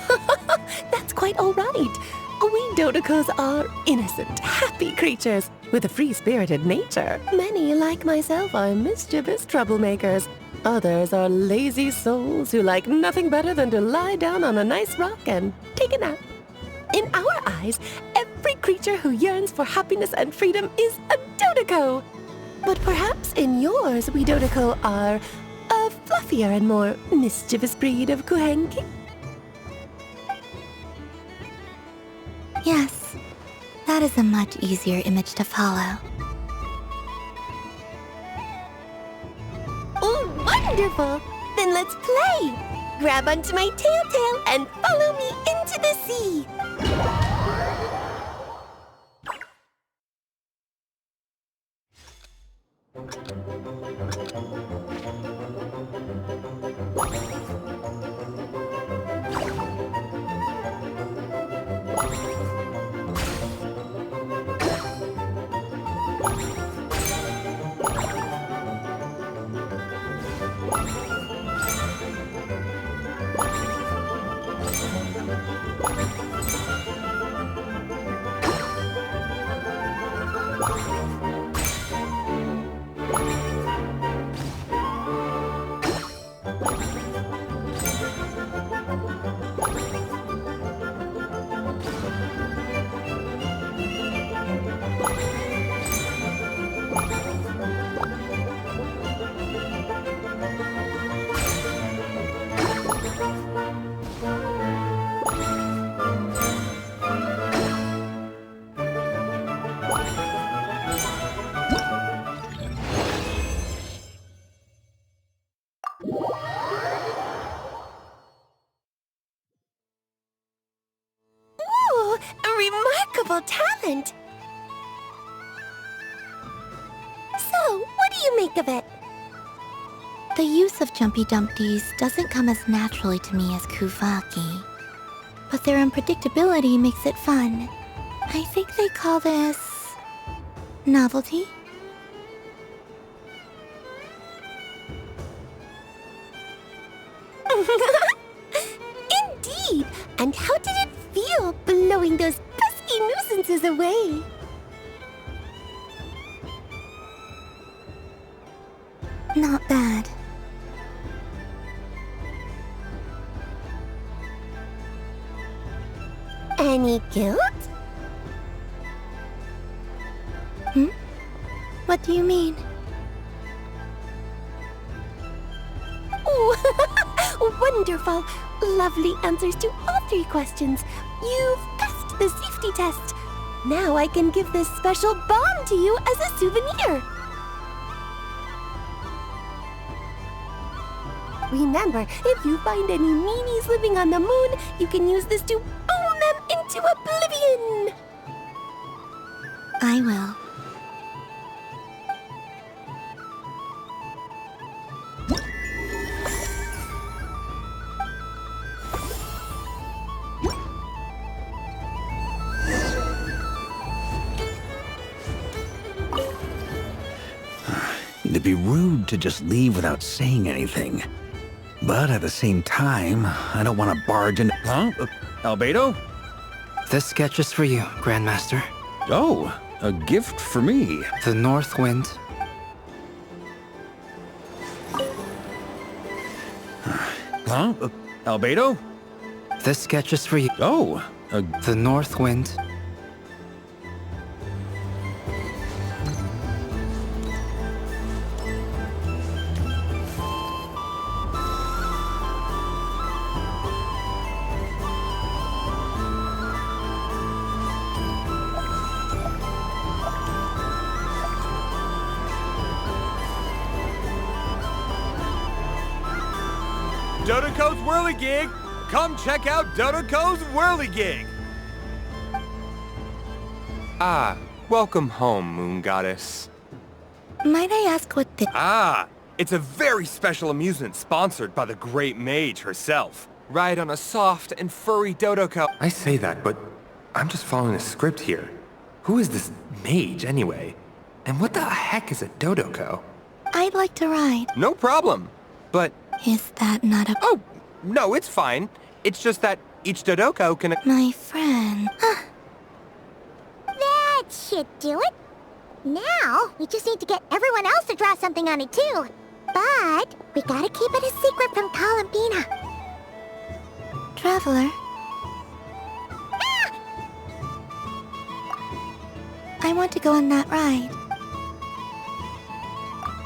that's quite all right. We Dodokos are innocent, happy creatures with a free-spirited nature. Many, like myself, are mischievous troublemakers. Others are lazy souls who like nothing better than to lie down on a nice rock and take a nap. In our eyes, every creature who yearns for happiness and freedom is a Dodoko. But perhaps in yours, we Dodoko are a fluffier and more mischievous breed of Kuhenki? Yes, that is a much easier image to follow. Oh, wonderful! Then let's play! Grab onto my tail and follow me into the sea! remarkable talent. So, what do you make of it? The use of Jumpy Dumpties doesn't come as naturally to me as Kuvaki, but their unpredictability makes it fun. I think they call this... novelty? Indeed! And how did it feel blowing those pesky nuisances away? Not bad. Any guilt? What do you mean? Oh, wonderful! Lovely answers to all 3 questions. You've passed the safety test. Now I can give this special bomb to you as a souvenir. Remember, if you find any meanies living on the moon, you can use this to boom them into oblivion. I will. It'd be rude to just leave without saying anything. But at the same time, I don't want to barge in. Huh? Albedo? This sketch is for you, Grandmaster. Oh, a gift for me. The North Wind. Huh? Albedo? This sketch is for you. Oh, the North Wind. Dodoko's Whirligig! Come check out Dodoko's Whirligig! Ah, welcome home, Moon Goddess. Might I ask what the... Ah, it's a very special amusement sponsored by the great mage herself. Ride on a soft and furry Dodoko. I say that, but I'm just following a script here. Who is this mage, anyway? And what the heck is a Dodoko? I'd like to ride. No problem, but... Is that not a... Oh, no, it's fine. It's just that each Dodoko can... My friend... That should do it. Now, we just need to get everyone else to draw something on it too. But, we gotta keep it a secret from Columbina. Traveler? Ah! I want to go on that ride.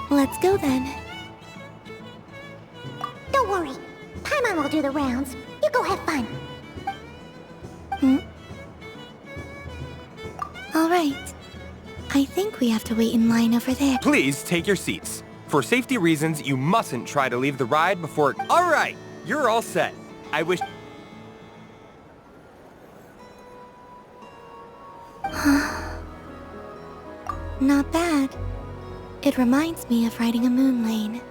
Let's go then. Don't worry. Paimon will do the rounds. You go have fun. All right. I think we have to wait in line over there. Please take your seats. For safety reasons, you mustn't try to leave the ride before... All right, you're all set. I wish... Not bad. It reminds me of riding a moon lane.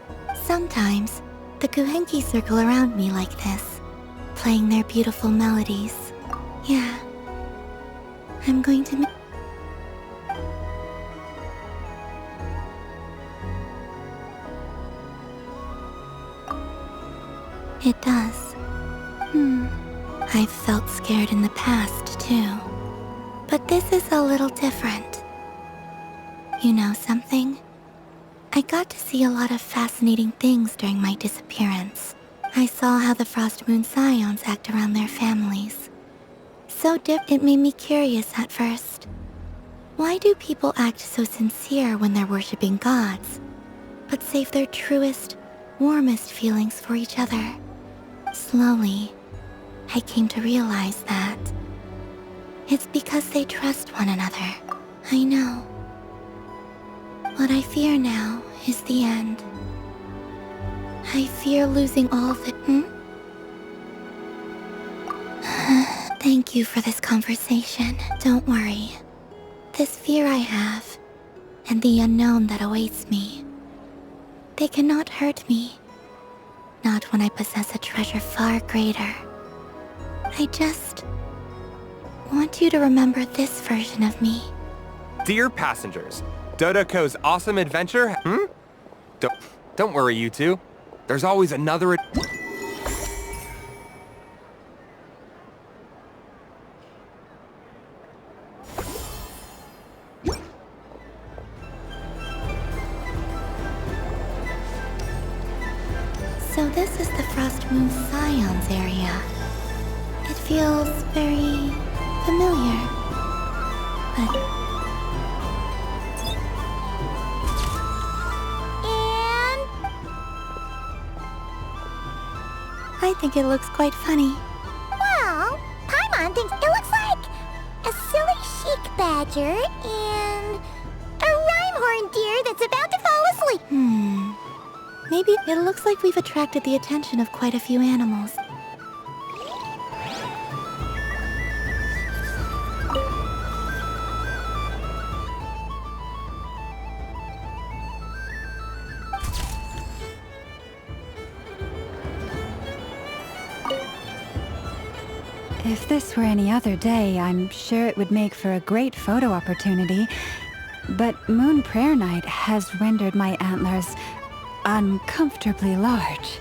Sometimes, the Kuhenki circle around me like this, playing their beautiful melodies. Yeah. I'm going to... It does. I've felt scared in the past, too. But this is a little different. You know something? I got to see a lot of fascinating things during my disappearance. I saw how the Frost Moon Scions act around their families. So it made me curious at first. Why do people act so sincere when they're worshipping gods, but save their truest, warmest feelings for each other? Slowly, I came to realize that it's because they trust one another. I know. What I fear now is the end. I fear losing all the... Thank you for this conversation. Don't worry. This fear I have, and the unknown that awaits me, they cannot hurt me. Not when I possess a treasure far greater. I just want you to remember this version of me. Dear passengers, Dodoko's awesome adventure, Don't worry, you two. There's always another... So this is the Frost Moon Scions area. It feels very familiar. But... And... I think it looks quite funny. Well, Paimon thinks it looks like a silly chic badger and a rhyme-horn deer that's about to fall asleep. Maybe it looks like we've attracted the attention of quite a few animals. If this were any other day, I'm sure it would make for a great photo opportunity. But Moon Prayer Night has rendered my antlers uncomfortably large.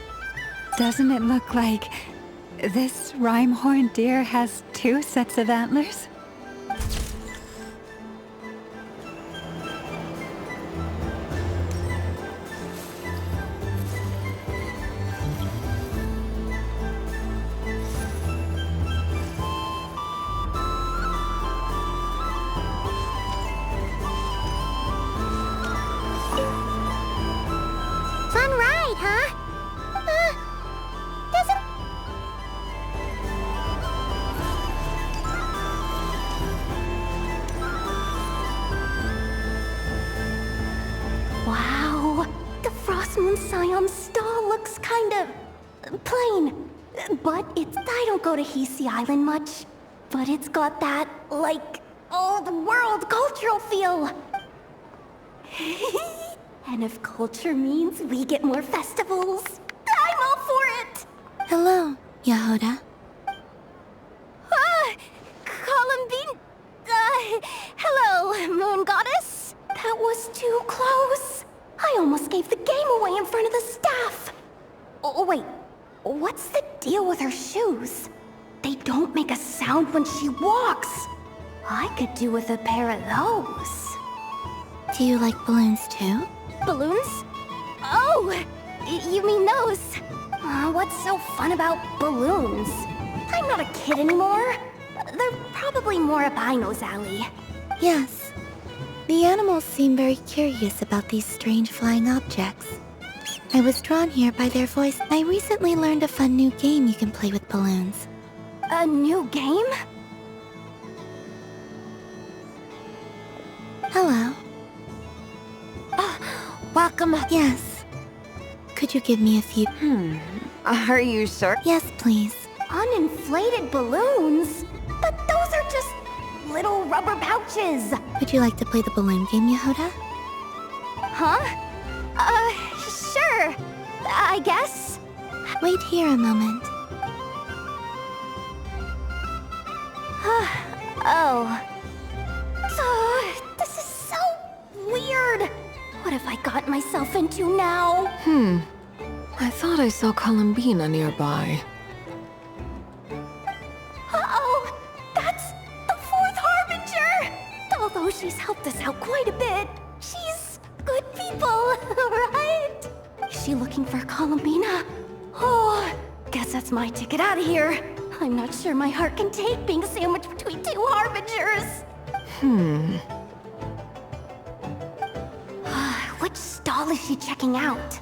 Doesn't it look like this rhyme-horned deer has 2 sets of antlers? Fun ride, huh? Doesn't... Wow, the Frost Moon Scion stall looks kind of plain. But I don't go to Hisi Island much. But it's got that, like, old world cultural feel. And if culture means we get more festivals, I'm all for it! Hello, Yahoda. Columbine... hello, Moon Goddess? That was too close. I almost gave the game away in front of the staff. Oh, wait. What's the deal with her shoes? They don't make a sound when she walks. I could do with a pair of those. Do you like balloons too? Balloons? Oh! You mean those? What's so fun about balloons? I'm not a kid anymore. They're probably more up Aino's alley. Yes. The animals seem very curious about these strange flying objects. I was drawn here by their voice. I recently learned a fun new game you can play with balloons. A new game? Hello. Welcome. Yes. Could you give me a few... Are you sure? Yes, please. Uninflated balloons? But those are just little rubber pouches. Would you like to play the balloon game, Yahoda? Huh? Sure. I guess. Wait here a moment. Oh. This is so weird. What have I got myself into now? I thought I saw Columbina nearby. Uh-oh! That's the 4th Harbinger! Although she's helped us out quite a bit, she's good people, right? Is she looking for Columbina? Oh, guess that's my ticket out of here. I'm not sure my heart can take being sandwiched between 2 Harbingers. Which stall is she checking out?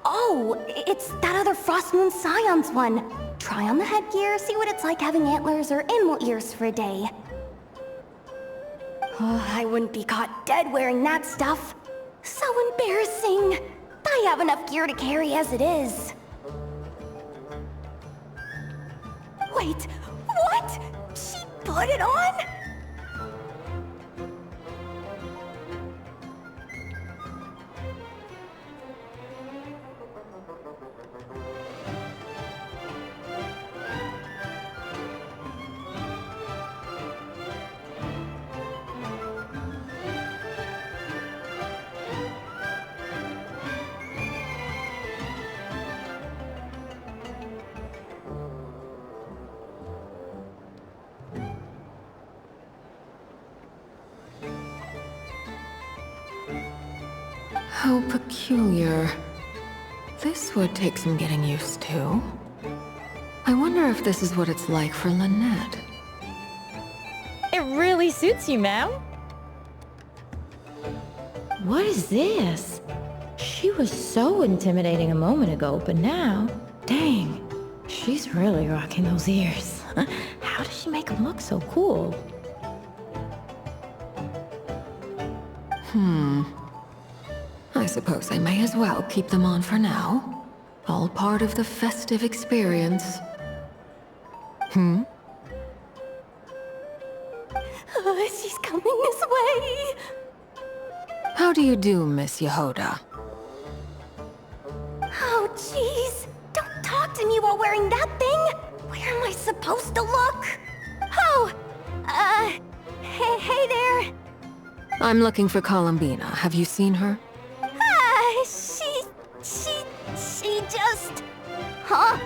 Oh, it's that other Frost Moon Scions one. Try on the headgear, see what it's like having antlers or animal ears for a day. I wouldn't be caught dead wearing that stuff. So embarrassing. I have enough gear to carry as it is. Wait, what? put it on? How peculiar. This would take some getting used to. I wonder if this is what it's like for Lynette. It really suits you, ma'am. What is this? She was so intimidating a moment ago, but now, dang, she's really rocking those ears. How does she make them look so cool? I suppose I may as well keep them on for now. All part of the festive experience. She's coming this way. How do you do, Miss Yehoda? Oh, jeez. Don't talk to me while wearing that thing. Where am I supposed to look? Oh, hey there. I'm looking for Columbina. Have you seen her? She just... Huh?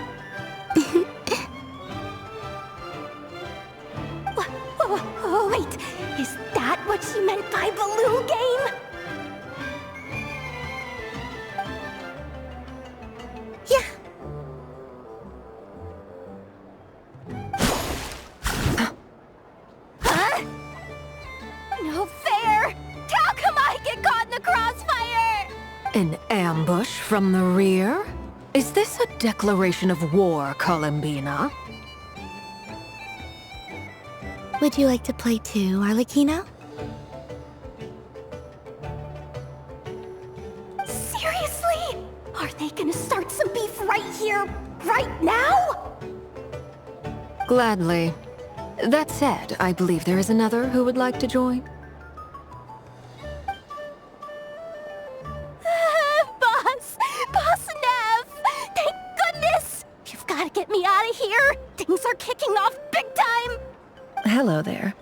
Wait, is that what she meant by balloon game? Yeah. Huh? No fair! How come I get caught in the crossfire? An ambush from the rear? Is this a declaration of war, Columbina? Would you like to play too, Arlecchino? Seriously? Are they gonna start some beef right here, right now? Gladly. That said, I believe there is another who would like to join. Boss Nev! Thank goodness! You've gotta get me out of here! Things are kicking off big time! Hello there.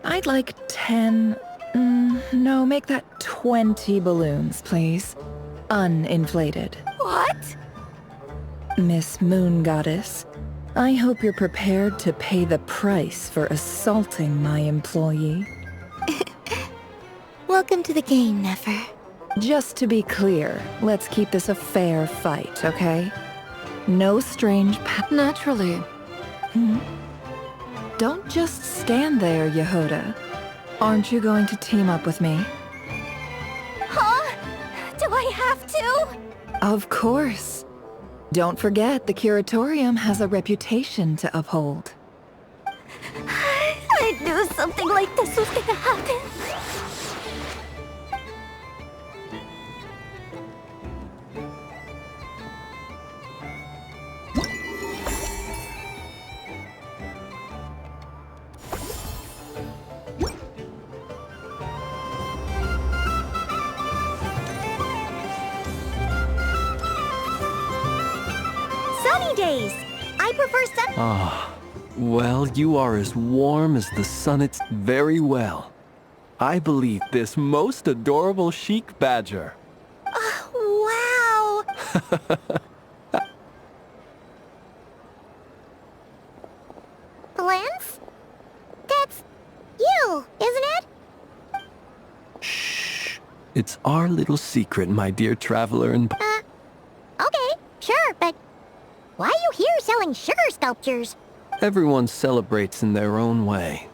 I'd like 10... no, make that 20 balloons, please. Uninflated. What? Miss Moon Goddess, I hope you're prepared to pay the price for assaulting my employee. Welcome to the game, Nefer. Just to be clear, let's keep this a fair fight, okay? No strange Naturally. Don't just stand there, Yehoda. Aren't you going to team up with me? Huh? Do I have to? Of course. Don't forget, the Curatorium has a reputation to uphold. I knew something like this was gonna happen. Sunny days! I prefer sun- Ah, well, you are as warm as the sun. It's very well. I believe this most adorable chic badger. Wow! Lance? That's you, isn't it? Shh. It's our little secret, my dear traveler and... Okay, sure, but why are you here selling sugar sculptures? Everyone celebrates in their own way.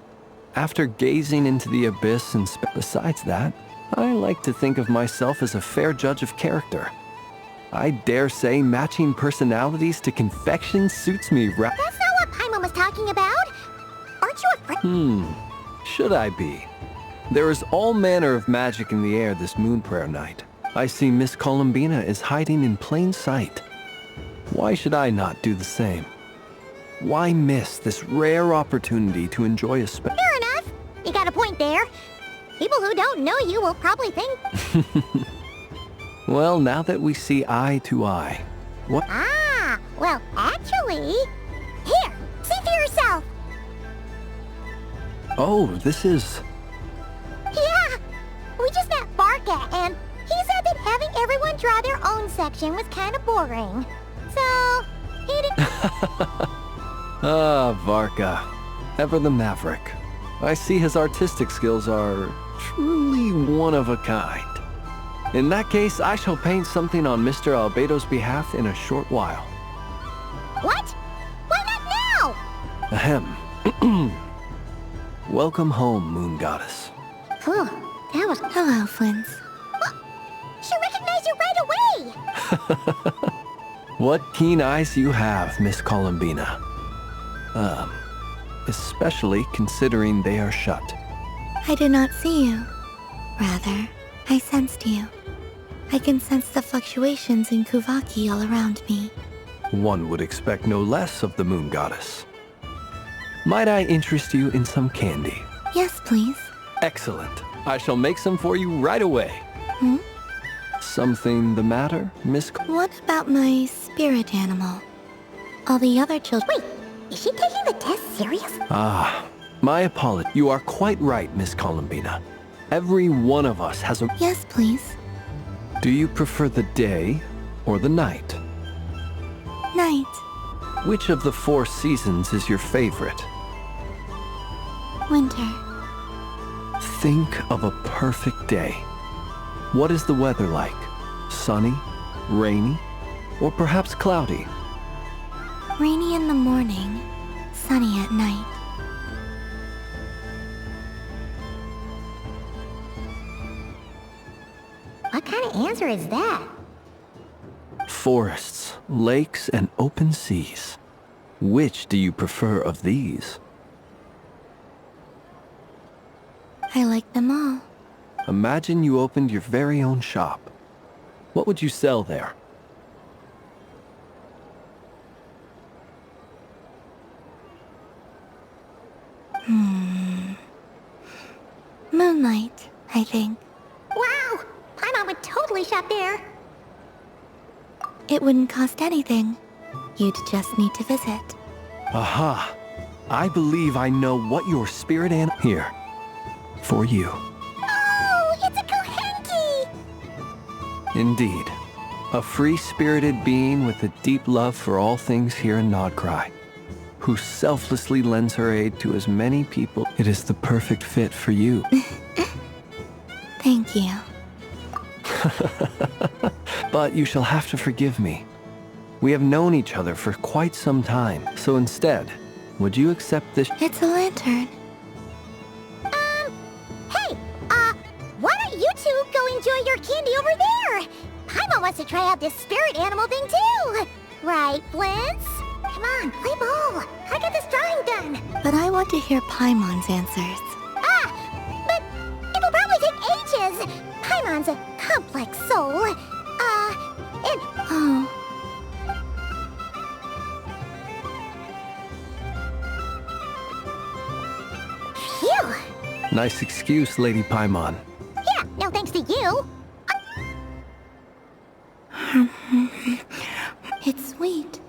After gazing into the abyss and besides that, I like to think of myself as a fair judge of character. I dare say matching personalities to confection suits me That's not what Paimon was talking about. Aren't you afraid? Should I be? There is all manner of magic in the air this moon prayer night. I see Miss Columbina is hiding in plain sight. Why should I not do the same? Why miss this rare opportunity to enjoy a Fair enough. You got a point there. People who don't know you will probably think... Well, now that we see eye to eye, what? Ah, well, actually... Here, see for yourself. Oh, this is... Yeah, we just met Barca, and he said that having everyone draw their own section was kind of boring. So, he didn't... Ah, Varka. Ever the maverick. I see his artistic skills are truly one of a kind. In that case, I shall paint something on Mr. Albedo's behalf in a short while. What? Why not now? Ahem. Welcome home, Moon Goddess. Phew, that was... Hello, Flins. She recognized you right away! What keen eyes you have, Miss Columbina. Especially considering they are shut. I did not see you. Rather, I sensed you. I can sense the fluctuations in Kuvaki all around me. One would expect no less of the Moon Goddess. Might I interest you in some candy? Yes, please. Excellent. I shall make some for you right away. Hmm? Something the matter, Miss... What about my spirit animal? All the other children... Wait, is she taking the test serious? Ah, my apology. You are quite right, Miss Columbina. Every one of us has a... Yes, please. Do you prefer the day or the night? Night. Which of the 4 seasons is your favorite? Winter. Think of a perfect day. What is the weather like? Sunny, rainy, or perhaps cloudy? Rainy in the morning, sunny at night. What kind of answer is that? Forests, lakes, and open seas. Which do you prefer of these? I like them all. Imagine you opened your very own shop. What would you sell there? Moonlight, I think. Wow! Paimon would totally shop there. It wouldn't cost anything. You'd just need to visit. Aha! I believe I know what your spirit animal... Here. For you. Oh, it's a Kohenki! Indeed. A free-spirited being with a deep love for all things here in Nodcry, who selflessly lends her aid to as many people. It is the perfect fit for you. Thank you. But you shall have to forgive me. We have known each other for quite some time, so instead, would you accept this? It's a lantern. Hey, why don't you two go enjoy your candy over there? Paimon wants to try out this spirit animal thing too. Right, Blintz? Come on, play ball. I got this drawing done. But I want to hear Paimon's answers. Ah, but it'll probably take ages. Paimon's a complex soul. And... Oh. Phew. Nice excuse, Lady Paimon. Yeah, no thanks to you. It's sweet.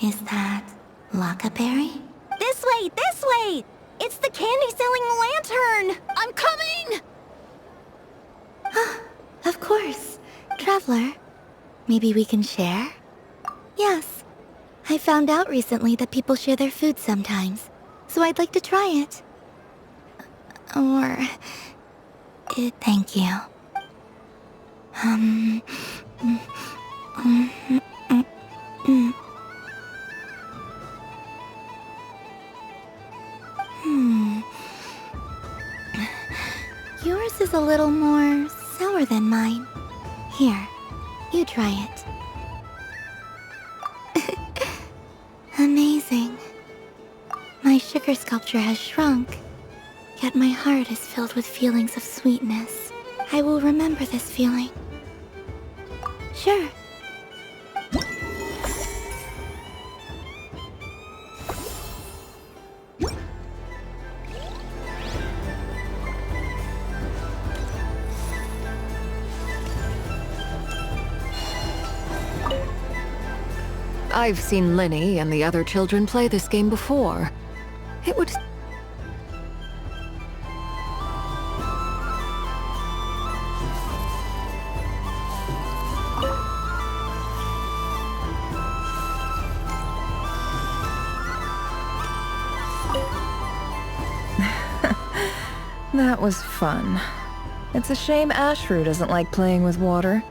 Is that Lockaberry? This way, this way! It's the candy-selling lantern! I'm coming! Of course. Traveler, maybe we can share? Yes. I found out recently that people share their food sometimes, so I'd like to try it. Or... thank you. Yours is a little more sour than mine. Here, you try it. Amazing. My sugar sculpture has shrunk, yet my heart is filled with feelings of sweetness. I will remember this feeling. Sure. I've seen Linny and the other children play this game before. It would... That was fun. It's a shame Ashru doesn't like playing with water.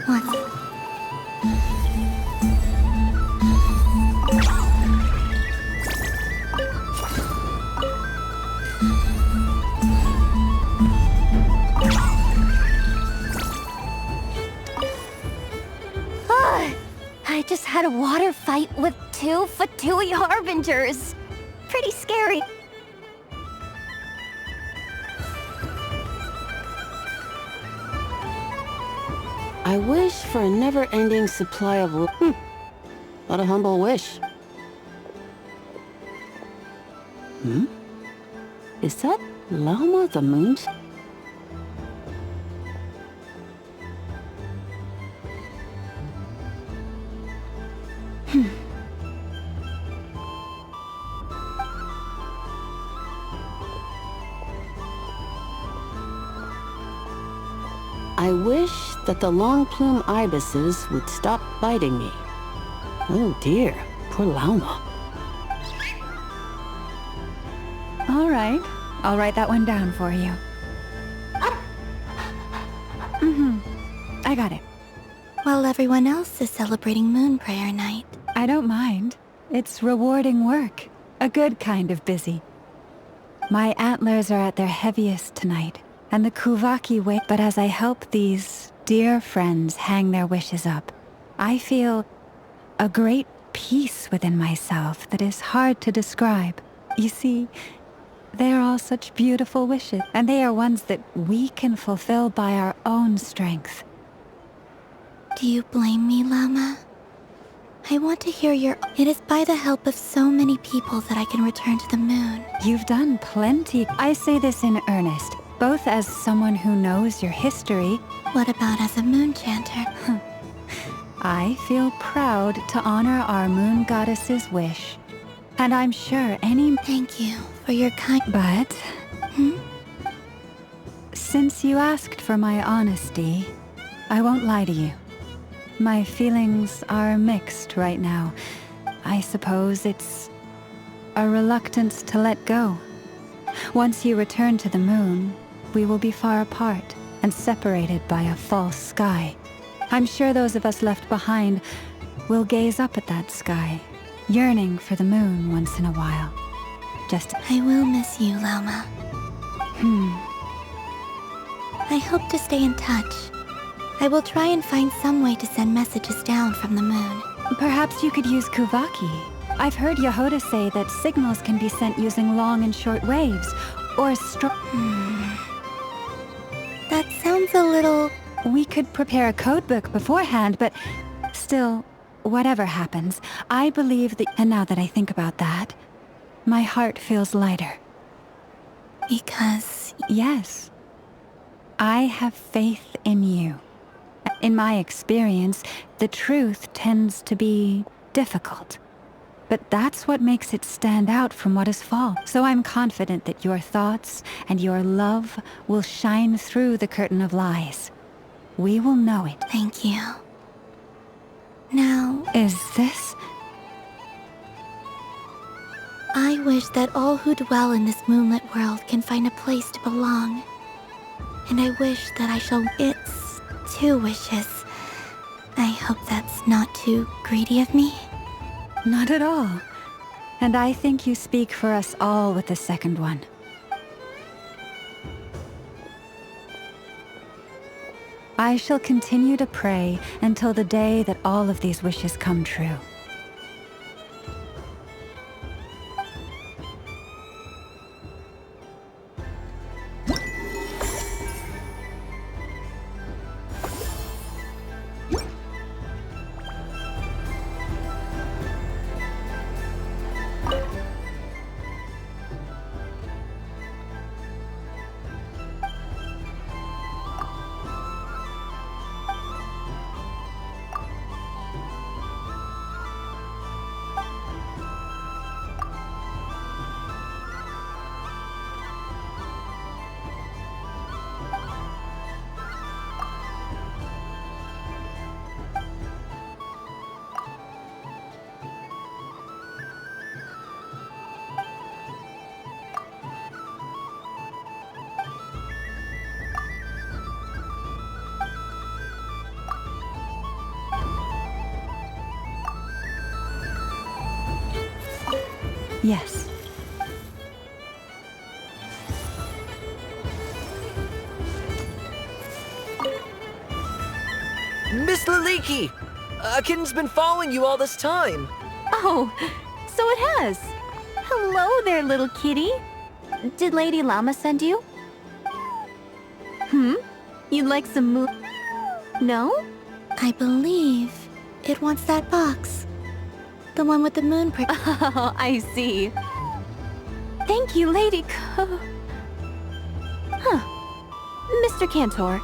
What? I just had a water fight with 2 Fatui Harbingers. Pretty scary. I wish for a never-ending supply of... What a humble wish. Is that Lauma the Moon's? I wish that the long plume ibises would stop biting me. Oh dear, poor Lauma. All right, I'll write that one down for you. I got it. While everyone else is celebrating Moon Prayer Night. I don't mind. It's rewarding work. A good kind of busy. My antlers are at their heaviest tonight, and the Kuvaki wait. But as I help these dear friends hang their wishes up, I feel a great peace within myself that is hard to describe. You see, they are all such beautiful wishes, and they are ones that we can fulfill by our own strength. Do you blame me, Llama? I want to hear your... It is by the help of so many people that I can return to the moon. You've done plenty. I say this in earnest, both as someone who knows your history. What about as a moon chanter? I feel proud to honor our moon goddess's wish. And I'm sure any... Thank you for your kind... But... Since you asked for my honesty, I won't lie to you. My feelings are mixed right now. I suppose it's a reluctance to let go. Once you return to the moon, we will be far apart and separated by a false sky. I'm sure those of us left behind will gaze up at that sky, yearning for the moon once in a while. Just... I will miss you, Llama. I hope to stay in touch. I will try and find some way to send messages down from the moon. Perhaps you could use Kuvaki. I've heard Yehoda say that signals can be sent using long and short waves, or That sounds a little... We could prepare a codebook beforehand, but still, whatever happens, I believe that... And now that I think about that, my heart feels lighter. Because... Yes. I have faith in you. In my experience, the truth tends to be difficult. But that's what makes it stand out from what is false. So I'm confident that your thoughts and your love will shine through the curtain of lies. We will know it. Thank you. Now... Is this... I wish that all who dwell in this moonlit world can find a place to belong. And I wish that I shall... It's 2 wishes. I hope that's not too greedy of me. Not at all. And I think you speak for us all with the second one. I shall continue to pray until the day that all of these wishes come true. Yes. Miss Liliki! Akin's been following you all this time. Oh, so it has. Hello there, little kitty. Did Lady Llama send you? You'd like some No? I believe it wants that box. The one with the moon print. Oh, I see. Thank you, Lady Mr. Cantor,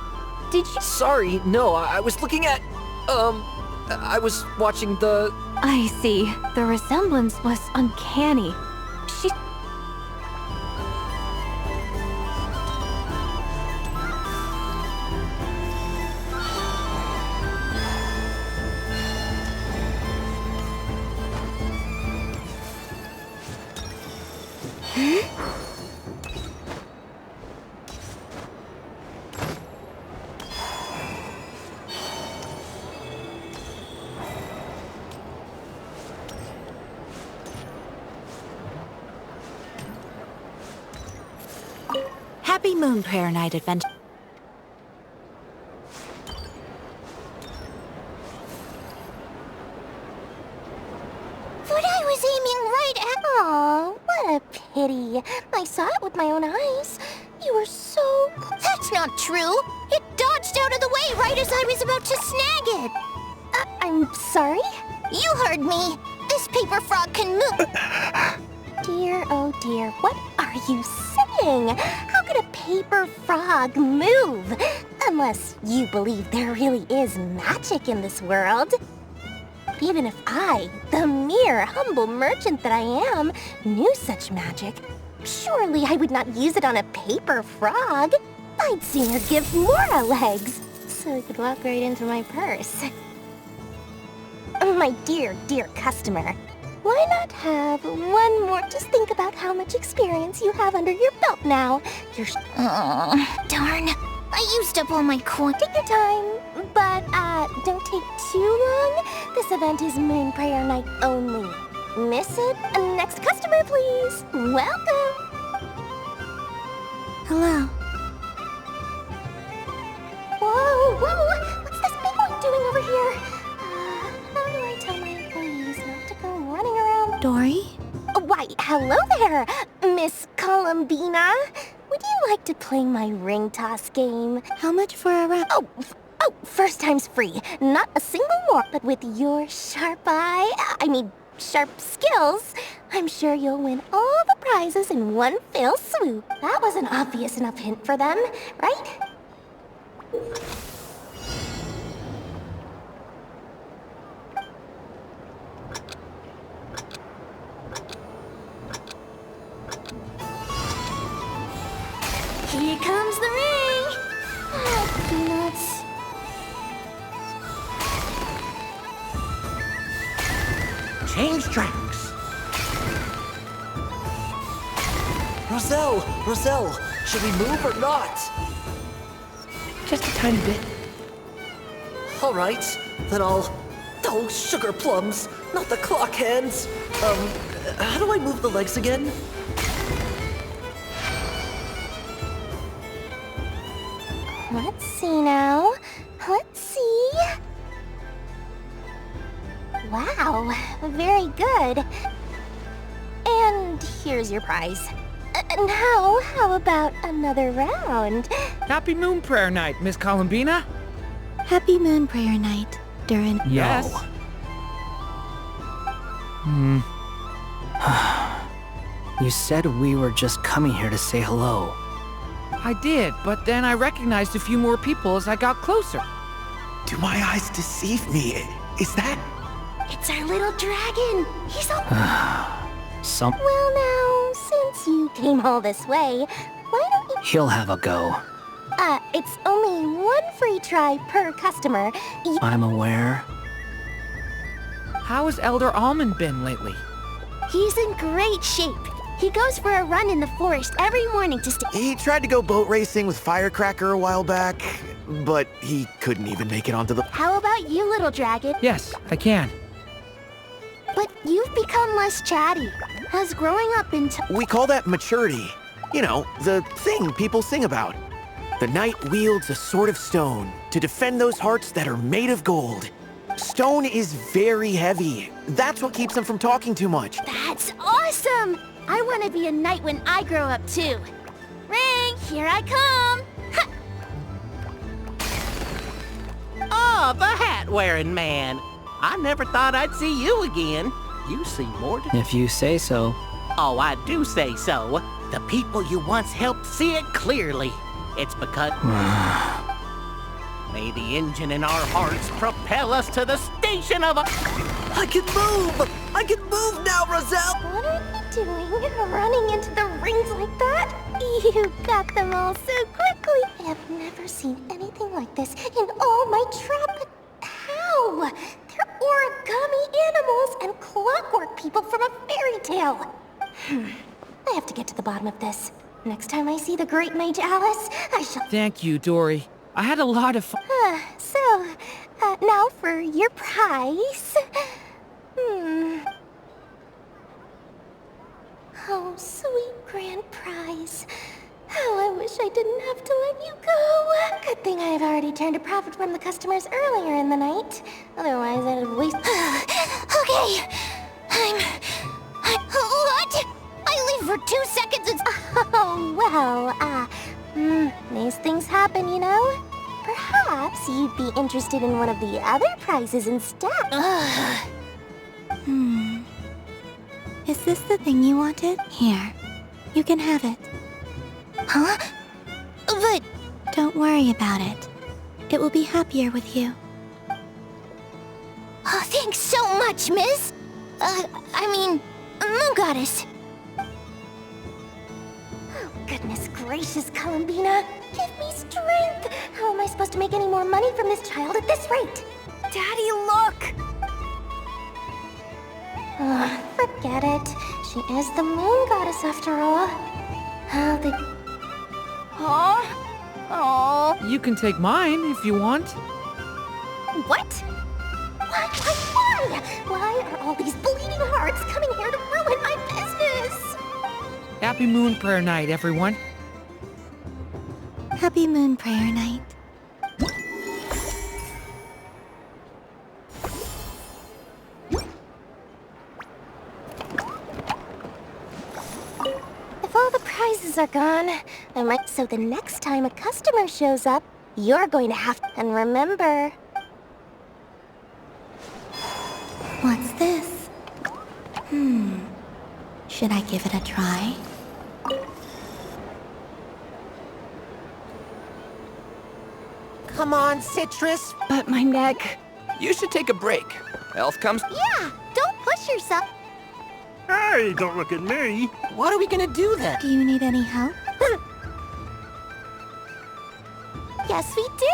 did you— Sorry, no, I was looking at... I was watching the... I see. The resemblance was uncanny. She— Happy Moon Prayer Night adventure. But I was aiming right at— Aw, what a pity. I saw it with my own eyes. You were so— That's not true! It dodged out of the way right as I was about to snag it! I'm sorry? You heard me! This paper frog can move— Dear, oh dear, what are you saying? How could a paper frog move? Unless you believe there really is magic in this world. Even if I, the mere humble merchant that I am, knew such magic, surely I would not use it on a paper frog. I'd sooner give Mora legs, so it could walk right into my purse. My dear, dear customer, why not have one more— Just think about how much experience you have under your belt now. You're— darn. I used up all my coin. Take your time, but, don't take too long. This event is Moon Prayer Night only. Miss it? Next customer, please. Welcome. Hello. Whoa, whoa! What's this big one doing over here? How do I tell my employees not to go running around? Dory? Why, hello there, Miss Columbina. Would you like to play my ring toss game? How much for a round? Oh, first time's free. Not a single more. But with your sharp eye, sharp skills, I'm sure you'll win all the prizes in one fell swoop. That was an obvious enough hint for them, right? Here comes the ring! Oh, peanuts. Change tracks! Roselle, should we move or not? Just a tiny bit. All right, then I'll... Oh, sugar plums, not the clock hands. How do I move the legs again? Let's see now. Let's see. Wow, very good. And here's your prize. Now, how about another round? Happy Moon Prayer Night, Miss Columbina. Happy Moon Prayer Night, Durin. Yes. You said we were just coming here to say hello. I did, but then I recognized a few more people as I got closer. Do my eyes deceive me? Is that... It's our little dragon. He's all... Well now, since you came all this way, why don't you... He'll have a go. It's only one free try per customer. I'm aware. How has Elder Almond been lately? He's in great shape. He goes for a run in the forest every morning to stay... He tried to go boat racing with Firecracker a while back, but he couldn't even make it onto the... How about you, little dragon? Yes, I can. But you've become less chatty. Has growing up into... We call that maturity. You know, the thing people sing about. The knight wields a sword of stone to defend those hearts that are made of gold. Stone is very heavy. That's what keeps them from talking too much. That's awesome! I want to be a knight when I grow up, too. Ring, here I come! Ha! Oh, the hat-wearing man. I never thought I'd see you again. You seem more to... If you say so. Oh, I do say so. The people you once helped see it clearly. It's because... May the engine in our hearts propel us to the station of a... I can move! I can move now, Roselle! What are you doing? Running into the rings like that? You got them all so quickly. I have never seen anything like this in all my travel. How? They're origami animals and clockwork people from a fairy tale. I have to get to the bottom of this. Next time I see the great mage Alice, I shall... Thank you, Dory. I had a lot of fun. Now for your prize. Oh, sweet grand prize. How I wish I didn't have to let you go. Good thing I have already turned a profit from the customers earlier in the night. Otherwise, I'd have wasted... Okay. What? I leave for 2 seconds and... Oh, well, these things happen, you know? Perhaps you'd be interested in one of the other prizes instead. Is this the thing you wanted? Here. You can have it. Huh? But... Don't worry about it. It will be happier with you. Oh, thanks so much, miss. Moon Goddess. Oh, goodness gracious, Columbina. Give me strength. How am I supposed to make any more money from this child at this rate? Daddy, look! Forget it. She is the Moon Goddess after all. Oh. You can take mine if you want. What? Why? Why are all these bleeding hearts coming here to ruin my business? Happy Moon Prayer Night, everyone. Happy Moon Prayer Night. If all the prizes are gone, I might... So the next time a customer shows up, you're going to have... And remember... What's this? Should I give it a try? Come on, Citrus. But my neck... You should take a break. Elf comes... Yeah, don't push yourself. Hey, don't look at me. What are we gonna do then? Do you need any help? Yes, we do.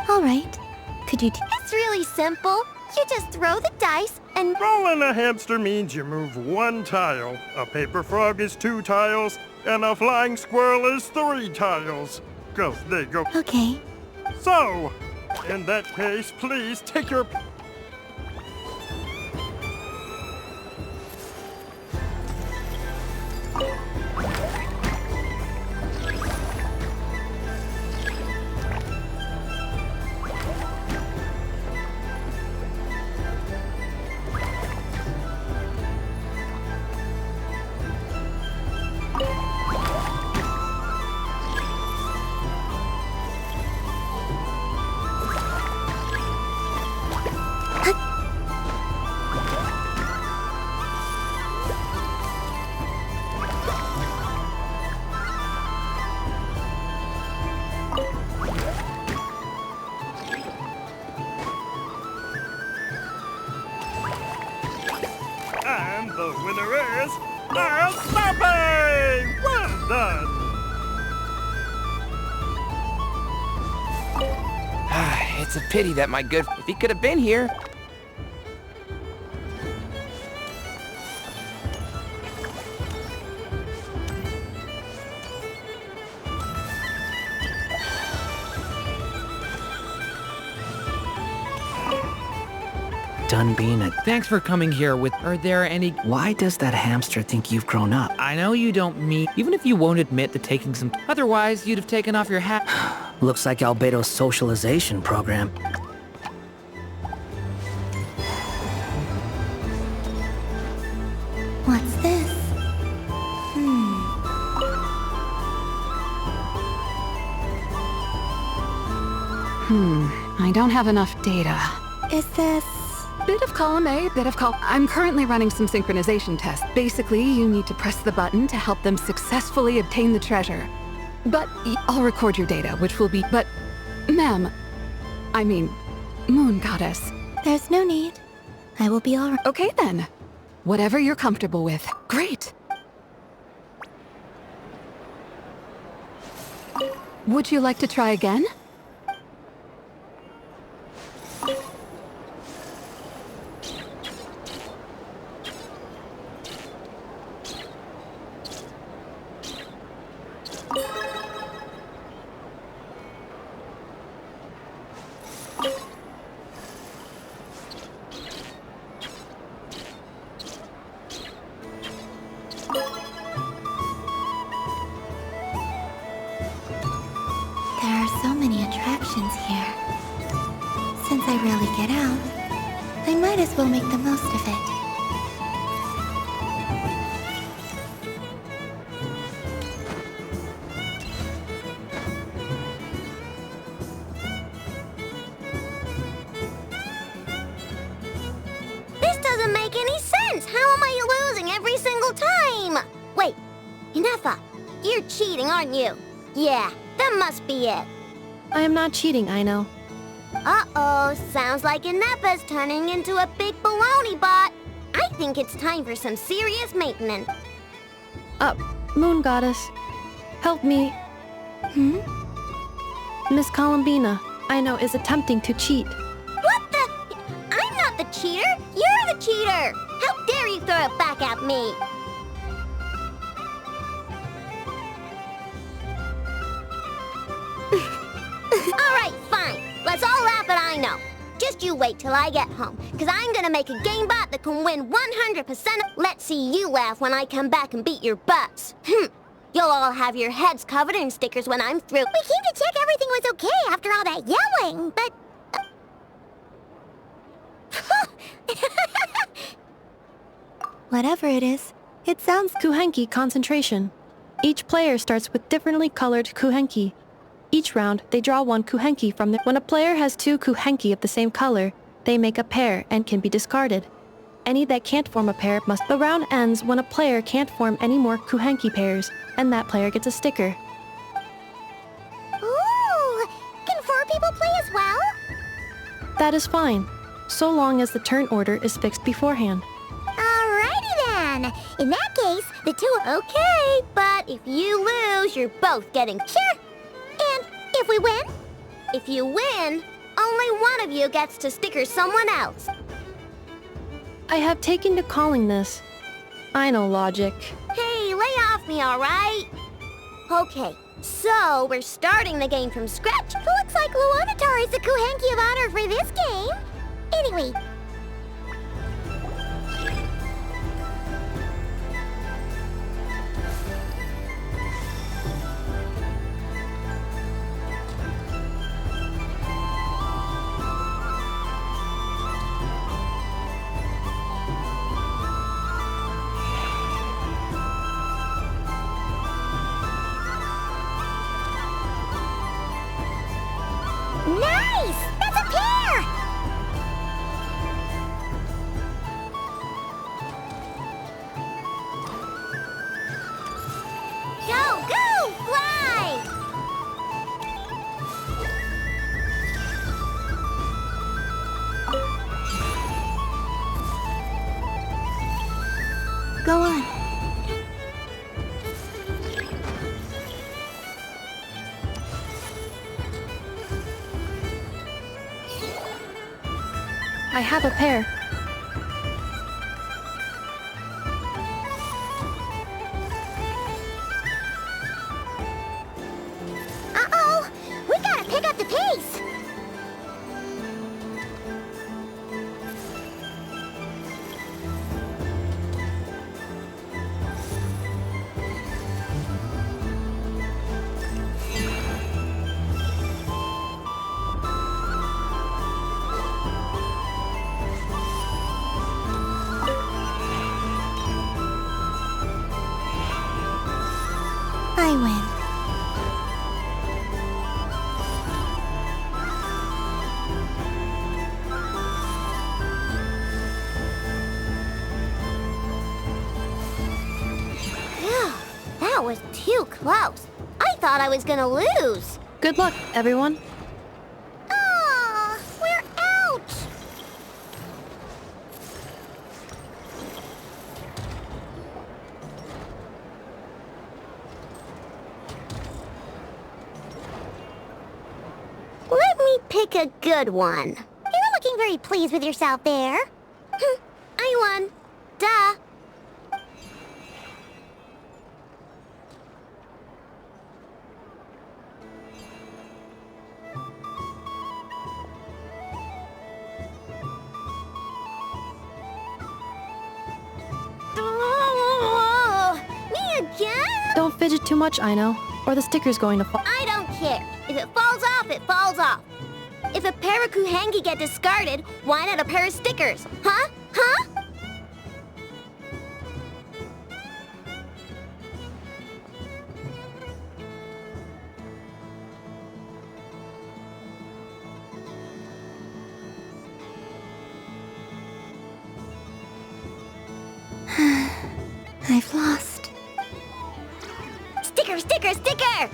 All right. Could you... It's really simple. You just throw the dice and... Rolling a hamster means you move 1 tile. A paper frog is 2 tiles, and a flying squirrel is 3 tiles. Go, there you go. Okay. So, in that case, please take your... And the winner is... Snappy! Well done! It's a pity that my good... If he could have been here... done being a... Thanks for coming here with... Are there any... Why does that hamster think you've grown up? I know you don't mean... Even if you won't admit to taking some... Otherwise, you'd have taken off your hat. Looks like Albedo's socialization program. What's this? I don't have enough data. Is this... Bit of column A, bit of column... I'm currently running some synchronization tests. Basically, you need to press the button to help them successfully obtain the treasure. But I'll record your data, which will be... But, ma'am... I mean, Moon Goddess. There's no need. I will be alright. Okay then. Whatever you're comfortable with. Great. Would you like to try again? There are so many attractions here. Since I rarely get out, I might as well make the most of it. This doesn't make any sense! How am I losing every single time? Wait, Inefa, you're cheating, aren't you? Yeah, that must be it. I am not cheating, Aino. Uh-oh, sounds like Inefa's turning into a big baloney bot. I think it's time for some serious maintenance. Moon Goddess. Help me. Miss Columbina, Aino is attempting to cheat. What the? I'm not the cheater! You're the cheater! How dare you throw it back at me? Alright, fine. Let's all laugh at Aino. Just you wait till I get home, because I'm gonna make a game bot that can win 100%. Let's see you laugh when I come back and beat your butts. You'll all have your heads covered in stickers when I'm through. We came to check everything was okay after all that yelling, but... Whatever it is, it sounds Kuhenki concentration. Each player starts with differently colored Kuhenki. Each round, they draw one Kuhenki from the... When a player has two Kuhenki of the same color, they make a pair and can be discarded. Any that can't form a pair must... The round ends when a player can't form any more Kuhenki pairs, and that player gets a sticker. Ooh! Can 4 people play as well? That is fine, so long as the turn order is fixed beforehand. Alrighty then! In that case, the two... Okay, but if you lose, you're both getting... Sure! And if we win? If you win, only one of you gets to sticker someone else. I have taken to calling this. I know logic. Hey, lay off me, alright? Okay, so we're starting the game from scratch. Looks like Luonatar is the Kuhenki of honor for this game. Anyway... Nice! That's a pair! Go, go, fly! Go on. I have a pair. Uh-oh! We gotta pick up the pace! I win. Phew, that was too close. I thought I was gonna lose. Good luck, everyone. Ah, we're out! Let me pick a good one. You're not looking very pleased with yourself there. I won. Duh. Me again? Don't fidget too much, Ino, or the sticker's going to fall. I don't care. If it falls off, it falls off. If a pair of Kuhengi get discarded, why not a pair of stickers? Huh? Huh? I've lost. Sticker, sticker, sticker!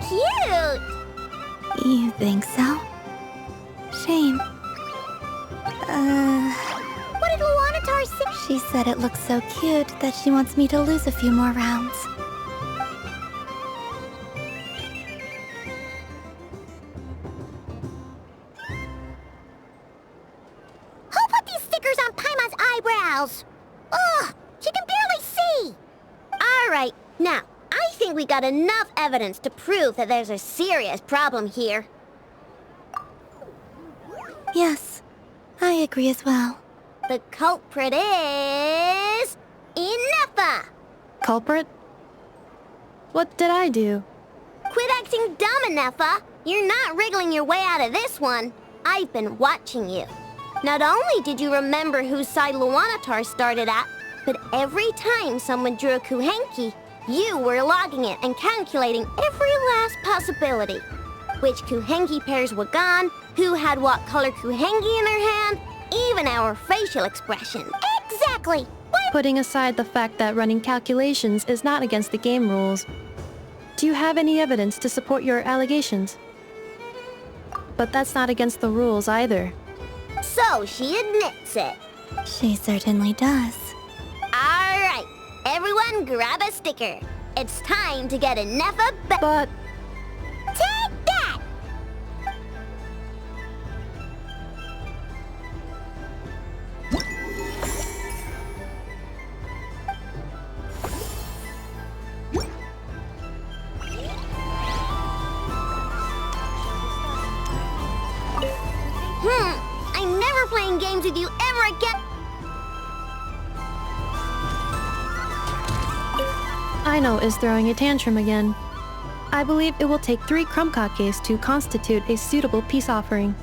Cute! You think so? Shame. What did Luanatar say? She said it looks so cute that she wants me to lose a few more rounds. Who put these stickers on Paimon's eyebrows? Ugh, she can barely see! Alright, now, I think we got enough evidence to prove that there's a serious problem here. Yes, I agree as well. The culprit is... Inefa! Culprit? What did I do? Quit acting dumb, Inefa! You're not wriggling your way out of this one. I've been watching you. Not only did you remember whose side Luanatar started at, but every time someone drew a Kuhenki, you were logging it and calculating every last possibility. Which Kuhenki pairs were gone, who had what color Kuhenki in their hand, even our facial expression. Exactly! What? Putting aside the fact that running calculations is not against the game rules, do you have any evidence to support your allegations? But that's not against the rules either. So she admits it. She certainly does. Alright, everyone grab a sticker. It's time to get Inefa back. But... Take that! I'm never playing games with you ever again. Ino is throwing a tantrum again. I believe it will take 3 Krumkakes to constitute a suitable peace offering.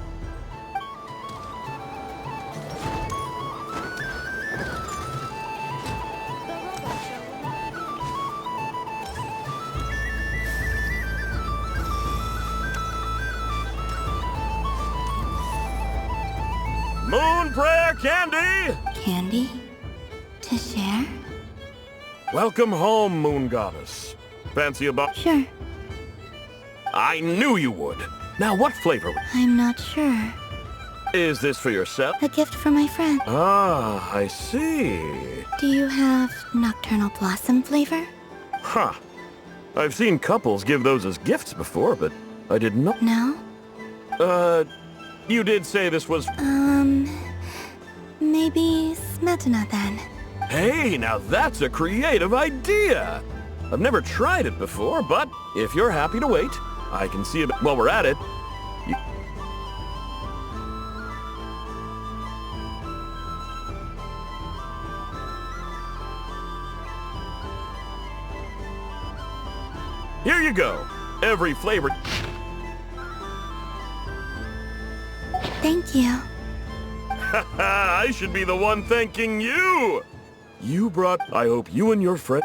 Moon Prayer Candy! Candy? To share? Welcome home, Moon Goddess. Fancy a box? Sure. I knew you would. Now, what flavor? I'm not sure. Is this for yourself? A gift for my friend. Ah, I see. Do you have Nocturnal Blossom flavor? Huh. I've seen couples give those as gifts before, but I did not... No? You did say this was... Maybe Smetana then. Hey, now that's a creative idea! I've never tried it before, but if you're happy to wait, I can see it while we're at it. Here you go. Every flavor... Thank you. I should be the one thanking you! You brought... I hope you and your friend...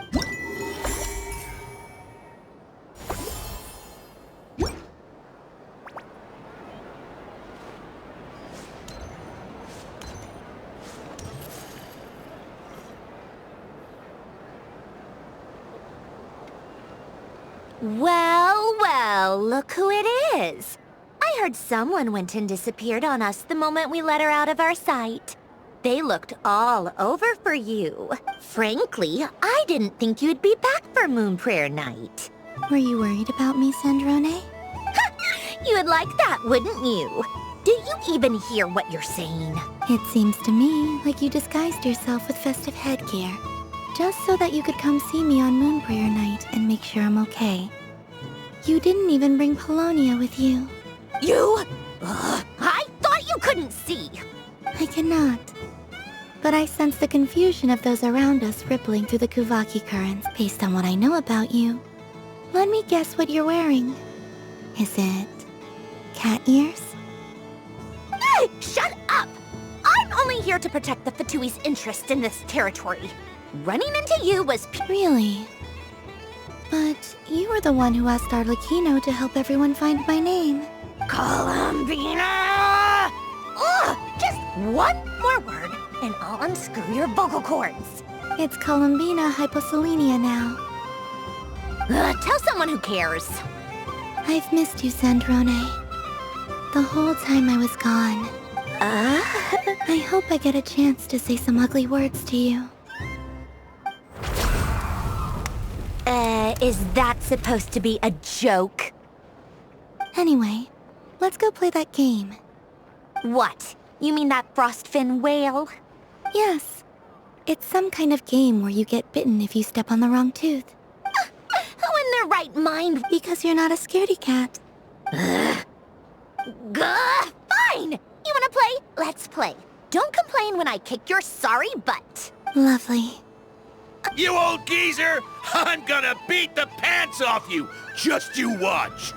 Well, well, look who it is. I heard someone went and disappeared on us the moment we let her out of our sight. They looked all over for you. Frankly, I didn't think you'd be back for Moon Prayer Night. Were you worried about me, Sandrone? You would like that, wouldn't you? Do you even hear what you're saying? It seems to me like you disguised yourself with festive headgear, just so that you could come see me on Moon Prayer Night and make sure I'm okay. You didn't even bring Polonia with you. You? I thought you couldn't see. I cannot. But I sense the confusion of those around us rippling through the Kuvaki currents based on what I know about you. Let me guess what you're wearing. Is it cat ears? Hey, shut up! I'm only here to protect the Fatui's interest in this territory. Running into you was Really? But you were the one who asked Arlecchino to help everyone find my name. Columbina! Ugh! Just one more word, and I'll unscrew your vocal cords. It's Columbina hyposelenia now. Tell someone who cares. I've missed you, Sandrone. The whole time I was gone. I hope I get a chance to say some ugly words to you. Is that supposed to be a joke? Anyway, let's go play that game. What? You mean that frostfin whale? Yes. It's some kind of game where you get bitten if you step on the wrong tooth. Who in their right mind? Because you're not a scaredy cat. Fine! You wanna play? Let's play. Don't complain when I kick your sorry butt. Lovely. You old geezer! I'm gonna beat the pants off you! Just you watch!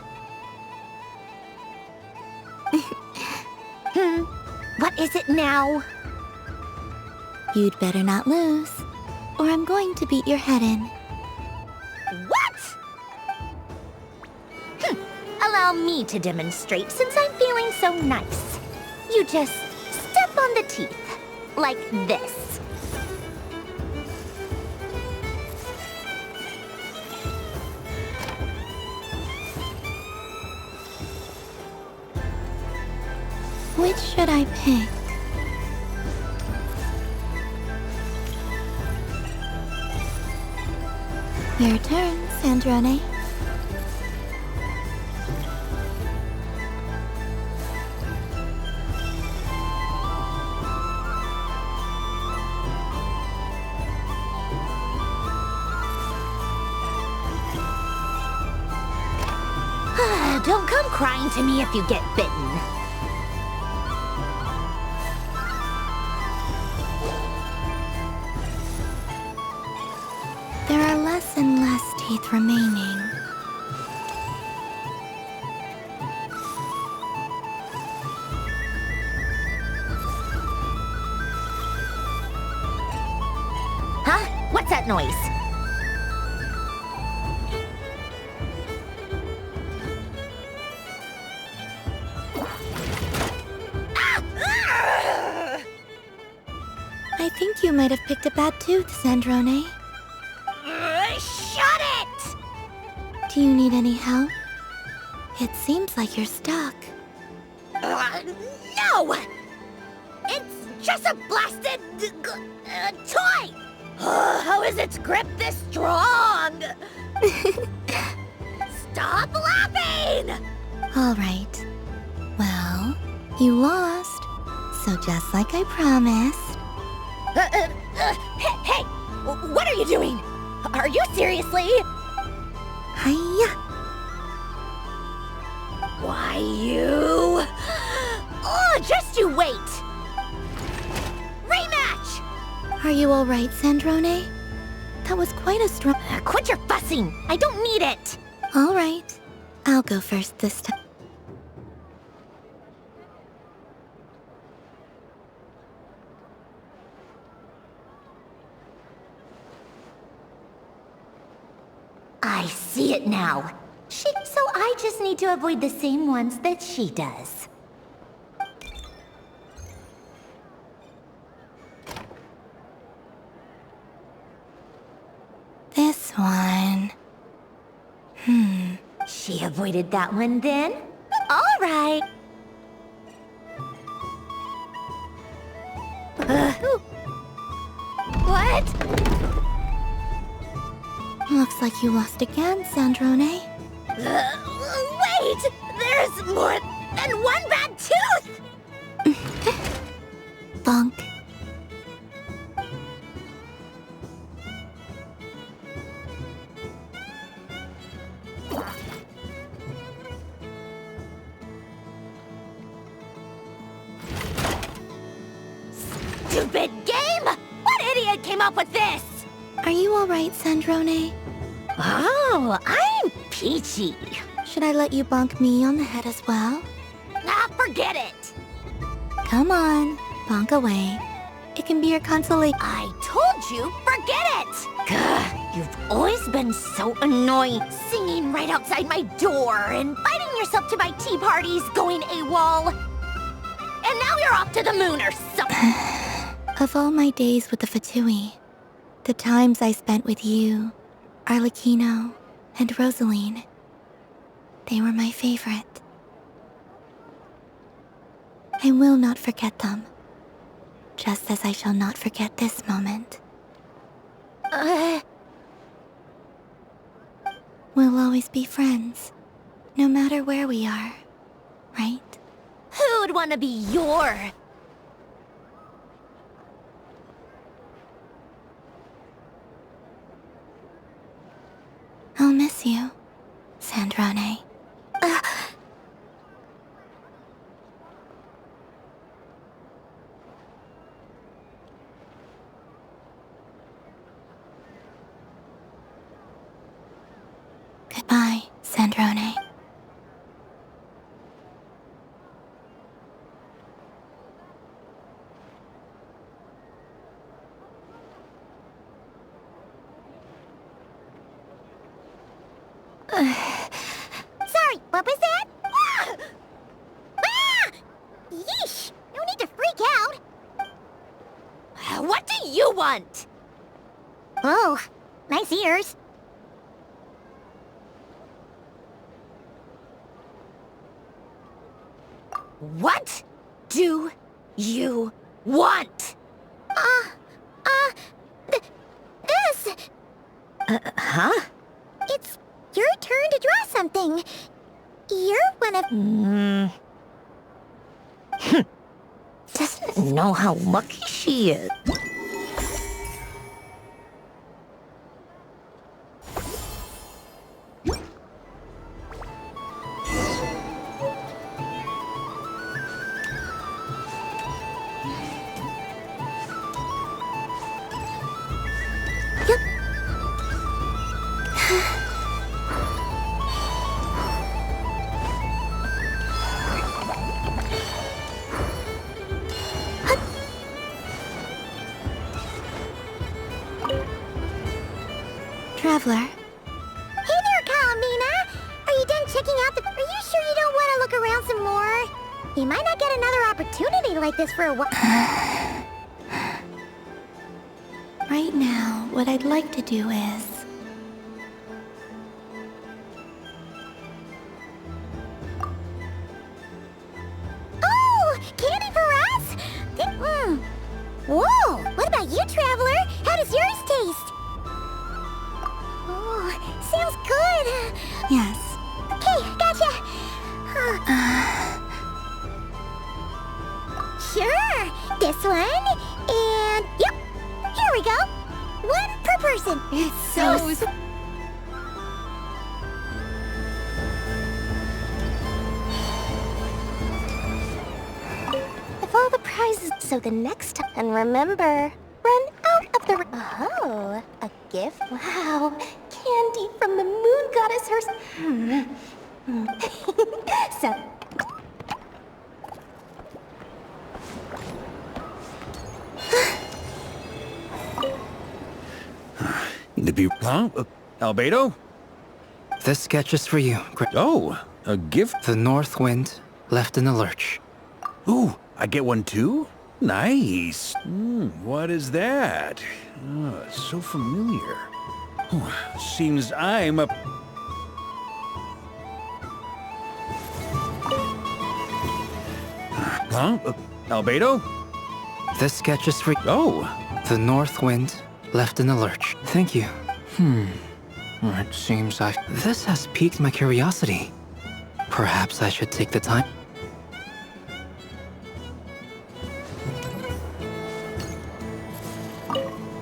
What is it now? You'd better not lose, or I'm going to beat your head in. What? Allow me to demonstrate since I'm feeling so nice. You just step on the teeth, like this. Which should I pick? Your turn, Sandrone. Don't come crying to me if you get bitten. There are less and less teeth remaining. Huh? What's that noise? I think you might have picked a bad tooth, Sandrone. Shut it! Do you need any help? It seems like you're stuck. No! It's just a blasted toy! How is its grip this strong? Stop laughing! All right. Well, you lost. So just like I promised. Hey! What are you doing? Are you seriously? Hiya! Why, you... Oh, just you wait! Rematch! Are you all right, Sandrone? That was quite a strong... Quit your fussing! I don't need it! All right. I'll go first this time. I see it now. So I just need to avoid the same ones that she does. This one. She avoided that one then? All right. What? Looks like you lost again, Sandrone. Wait! There's more than one bad tooth! Bonk. Stupid game! What idiot came up with this? Are you alright, Sandrone? Oh, I'm peachy. Should I let you bonk me on the head as well? Ah, forget it! Come on, bonk away. It can be your consolation. I told you, forget it! Gah, you've always been so annoying, singing right outside my door, inviting yourself to my tea parties, going AWOL. And now you're off to the moon or something. Of all my days with the Fatui, the times I spent with you, Arlecchino, and Rosaline, they were my favorite. I will not forget them, just as I shall not forget this moment. We'll always be friends, no matter where we are, right? Who'd want to be your... I'll miss you, Sandrone. Goodbye, Sandrone. Sorry, what was that? Ah! Ah! Yeesh! No need to freak out. What do you want? Oh, nice ears. What do you want? This. Huh? It's your turn to draw something. You're one of... Doesn't know how lucky she is. Traveler. Hey there, Calamina! Are you done checking out the... Are you sure you don't want to look around some more? You might not get another opportunity like this for a while. Right now, what I'd like to do is... Oh! Candy for us? Whoa! What about you, Traveler? How does yours taste? Oh, sounds good. Yes. Okay, gotcha. Sure. This one, and yep. Here we go. One per person. It's so... If all the prizes, so the next time, and remember, run out of the... Oh, a gift? Wow, candy from the moon goddess herself. So... Need to be... Huh? Albedo? This sketch is for you. Oh, a gift? The north wind left in the lurch. Ooh, I get one too? Nice. What is that? Oh, it's so familiar. Seems I'm a... Huh? Albedo? This sketch is for... Oh. The north wind left in the lurch. Thank you. It seems This has piqued my curiosity. Perhaps I should take the time...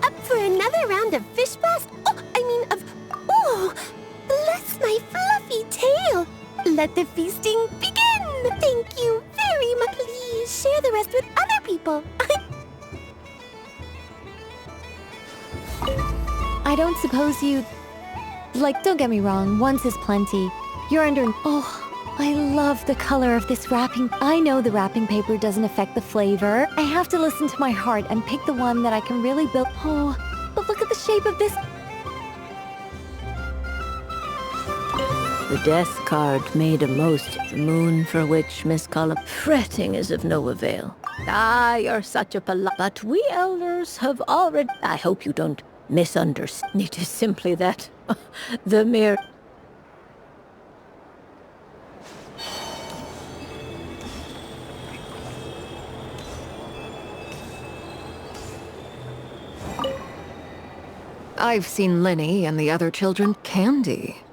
Up for another round of fish blast? Oh, bless my fluffy tail! Let the feasting begin! Thank you very much. Please share the rest with other people. I don't suppose you... Like, don't get me wrong, once is plenty. You're under... Oh, I love the color of this wrapping. I know the wrapping paper doesn't affect the flavor. I have to listen to my heart and pick the one that I can really build... Oh, but look at the shape of this... The death card made a most moon for which Miss Column fretting is of no avail. Ah, you're such a polite... But we elders have already... I hope you don't misunderstand. It is simply that the mere... I've seen Linny and the other children. Candy.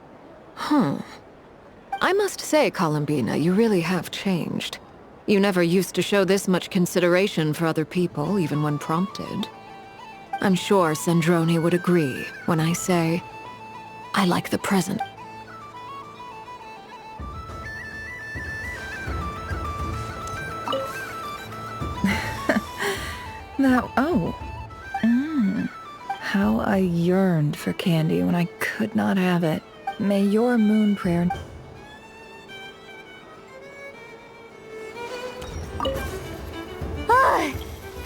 I must say, Columbina, you really have changed. You never used to show this much consideration for other people, even when prompted. I'm sure Sandrone would agree when I say, I like the present. How I yearned for candy when I could not have it. May your moon prayer...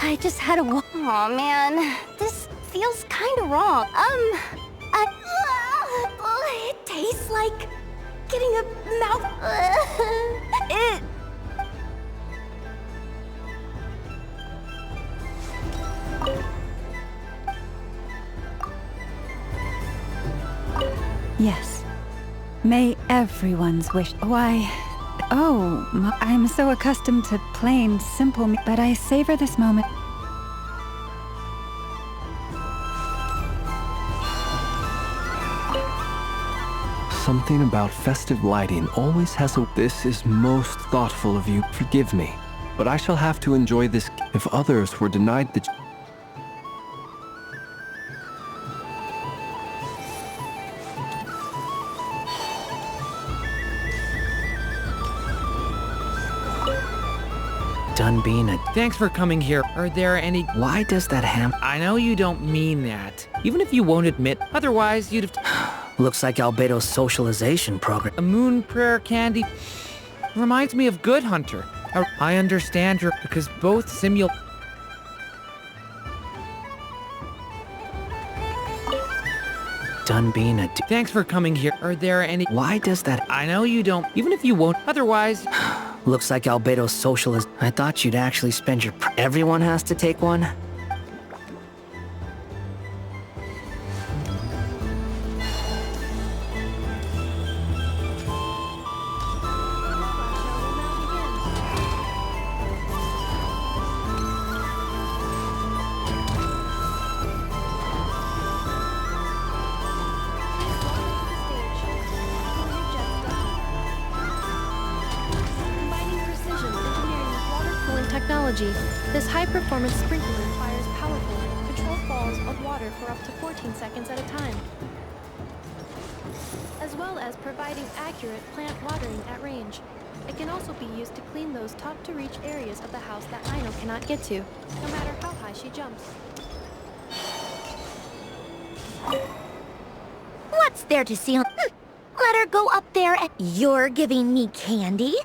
I just had a walk. Aw, man. This feels kinda wrong. It tastes like getting a mouth... It... Yes. May everyone's wish... Why... Oh, I'm so accustomed to plain, simple... But I savor this moment... Something about festive lighting always has a... This is most thoughtful of you. Forgive me, but I shall have to enjoy this if others were denied the... Dunbina. Thanks for coming here. Are there any... Why does that ham... I know you don't mean that. Even if you won't admit, otherwise you'd have... Looks like Albedo's socialization program. A moon prayer candy reminds me of Good Hunter. I understand your... because both Dunbina. Thanks for coming here. Are there any... Why does that... I know you don't... Even if you won't, otherwise... Looks like Albedo's socialist... I thought you'd actually spend your... Everyone has to take one? This high-performance sprinkler fires powerful, controlled balls of water for up to 14 seconds at a time, as well as providing accurate plant watering at range. It can also be used to clean those top-to-reach areas of the house that Aino cannot get to, no matter how high she jumps. What's there to see? Let her go up there and... You're giving me candy?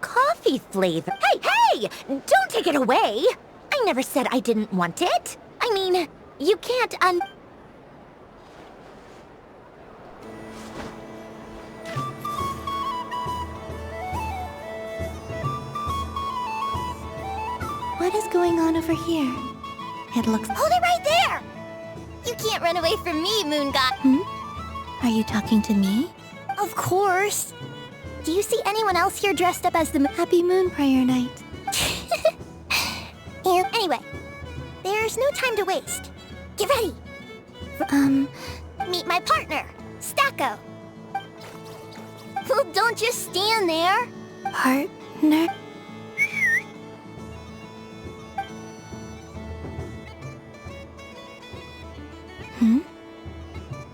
Coffee flavor. Hey! Don't take it away! I never said I didn't want it. I mean, you can't What is going on over here? It looks... Hold it right there! You can't run away from me, Moon God. Are you talking to me? Of course. Do you see anyone else here dressed up as the Happy Moon Prayer Night. And anyway, there's no time to waste. Get ready. Meet my partner, Stacko. Well, don't just stand there. Partner?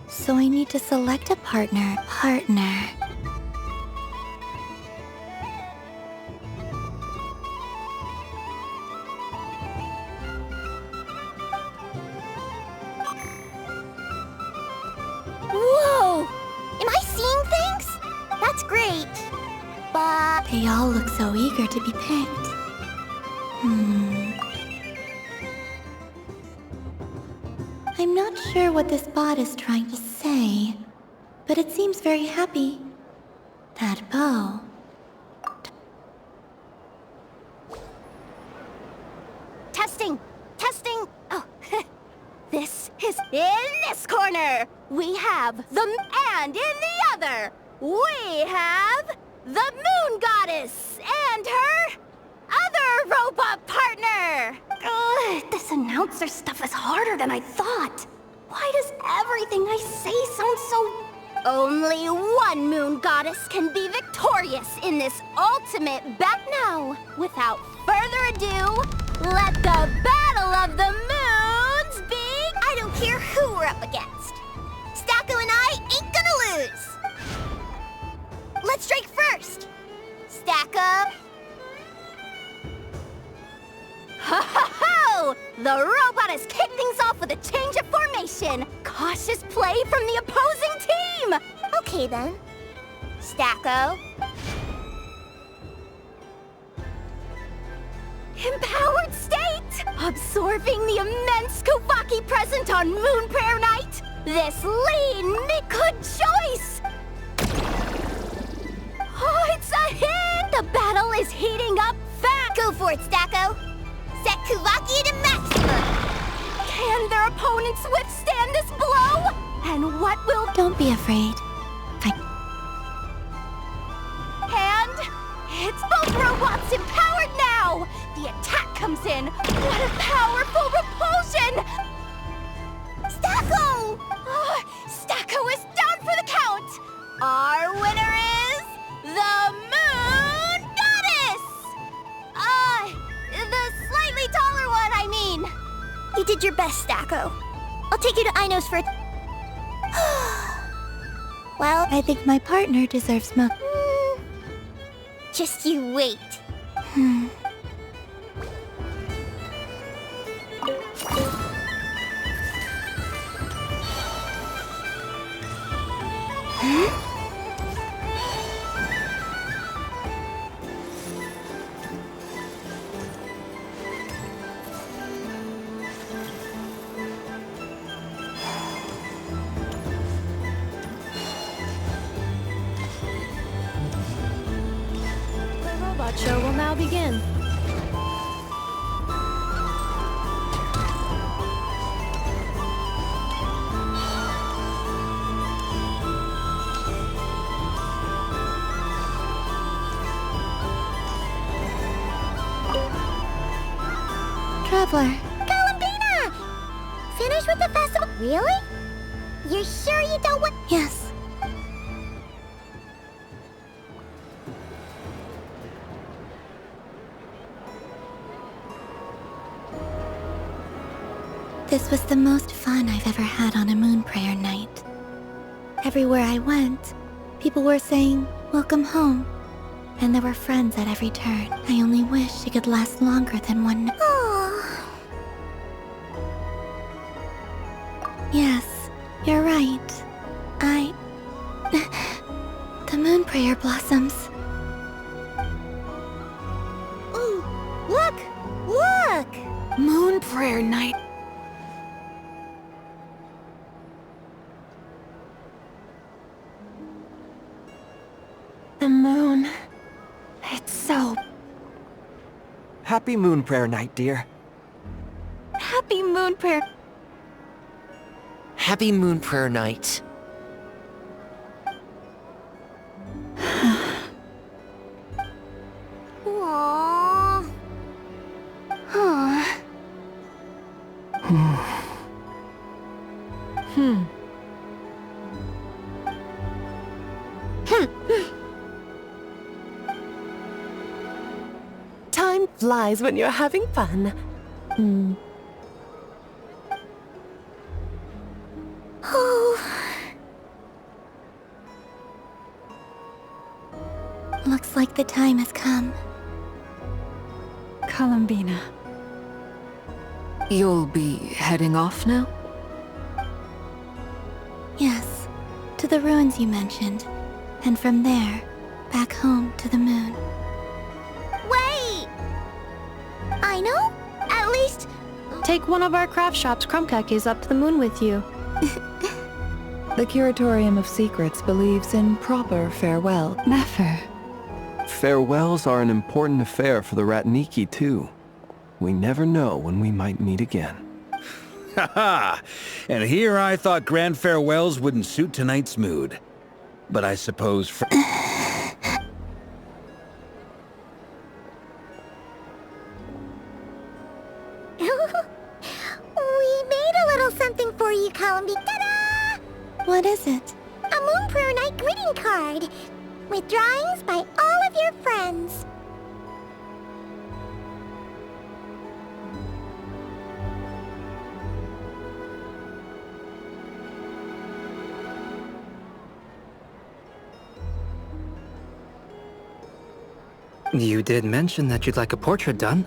So I need to select a partner. Whoa! Am I seeing things? That's great. But... They all look so eager to be picked. I'm not sure what this bot is trying to say, but it seems very happy. That bow. Testing! Oh, this is in this corner! We have the... and in the other, we have the Moon Goddess and her other robot partner! Ugh, this announcer stuff is harder than I thought. Why does everything I say sound so... Only one Moon Goddess can be victorious in this ultimate now. Without further ado, let the Battle of the Moons be... I don't care who we're up against. Stacko and I ain't gonna lose. Let's strike first. Stacko. Ho ho ho! The robot has kicked things off with a change of formation. Cautious play from the opposing team! Okay then. Stacko. Empowered state! Absorbing the immense Kuvaki present on Moon Prayer Night! This lean good choice! Oh, it's a hit! The battle is heating up fast! Go for it, Stacko! Set Kuvaki to maximum! Can their opponents withstand this blow? And what will... Don't be afraid. And it's both robots empowered now! The attack comes in! What a powerful repulsion! Stacko! Oh, Stacko is down for the count! Our winner is... the Moon Goddess! The slightly taller one, I mean. You did your best, Stacko. I'll take you to Ainos for... Well... I think my partner deserves milk. Just you wait. The robot show will now begin. Traveler. Columbina! Finish with the festival? Really? You're sure you don't want... Yes. This was the most fun I've ever had on a Moon Prayer Night. Everywhere I went, people were saying, "Welcome home." And there were friends at every turn. I only wish it could last longer than one night. Yes, you're right. The Moon Prayer blossoms. Ooh, look! Look! Moon Prayer Night. The moon. It's so Happy Moon Prayer Night, dear. Happy Moon Prayer. Happy Moon Prayer Night. Aww. Huh. Time flies when you're having fun. Oh. Looks like the time has come. Columbina. You'll be heading off now? Yes, to the ruins you mentioned. And from there, back home to the moon. Wait! I know? At least... Take one of our craft shops Krumkakis up to the moon with you. The Curatorium of Secrets believes in proper farewell. Never. Farewells are an important affair for the Ratniki, too. We never know when we might meet again. Haha! And here I thought grand farewells wouldn't suit tonight's mood. But I suppose We made a little something for you, Columby. Ta-da! What is it? A Moon Prayer Night greeting card with drawings by all of your friends. You did mention that you'd like a portrait done,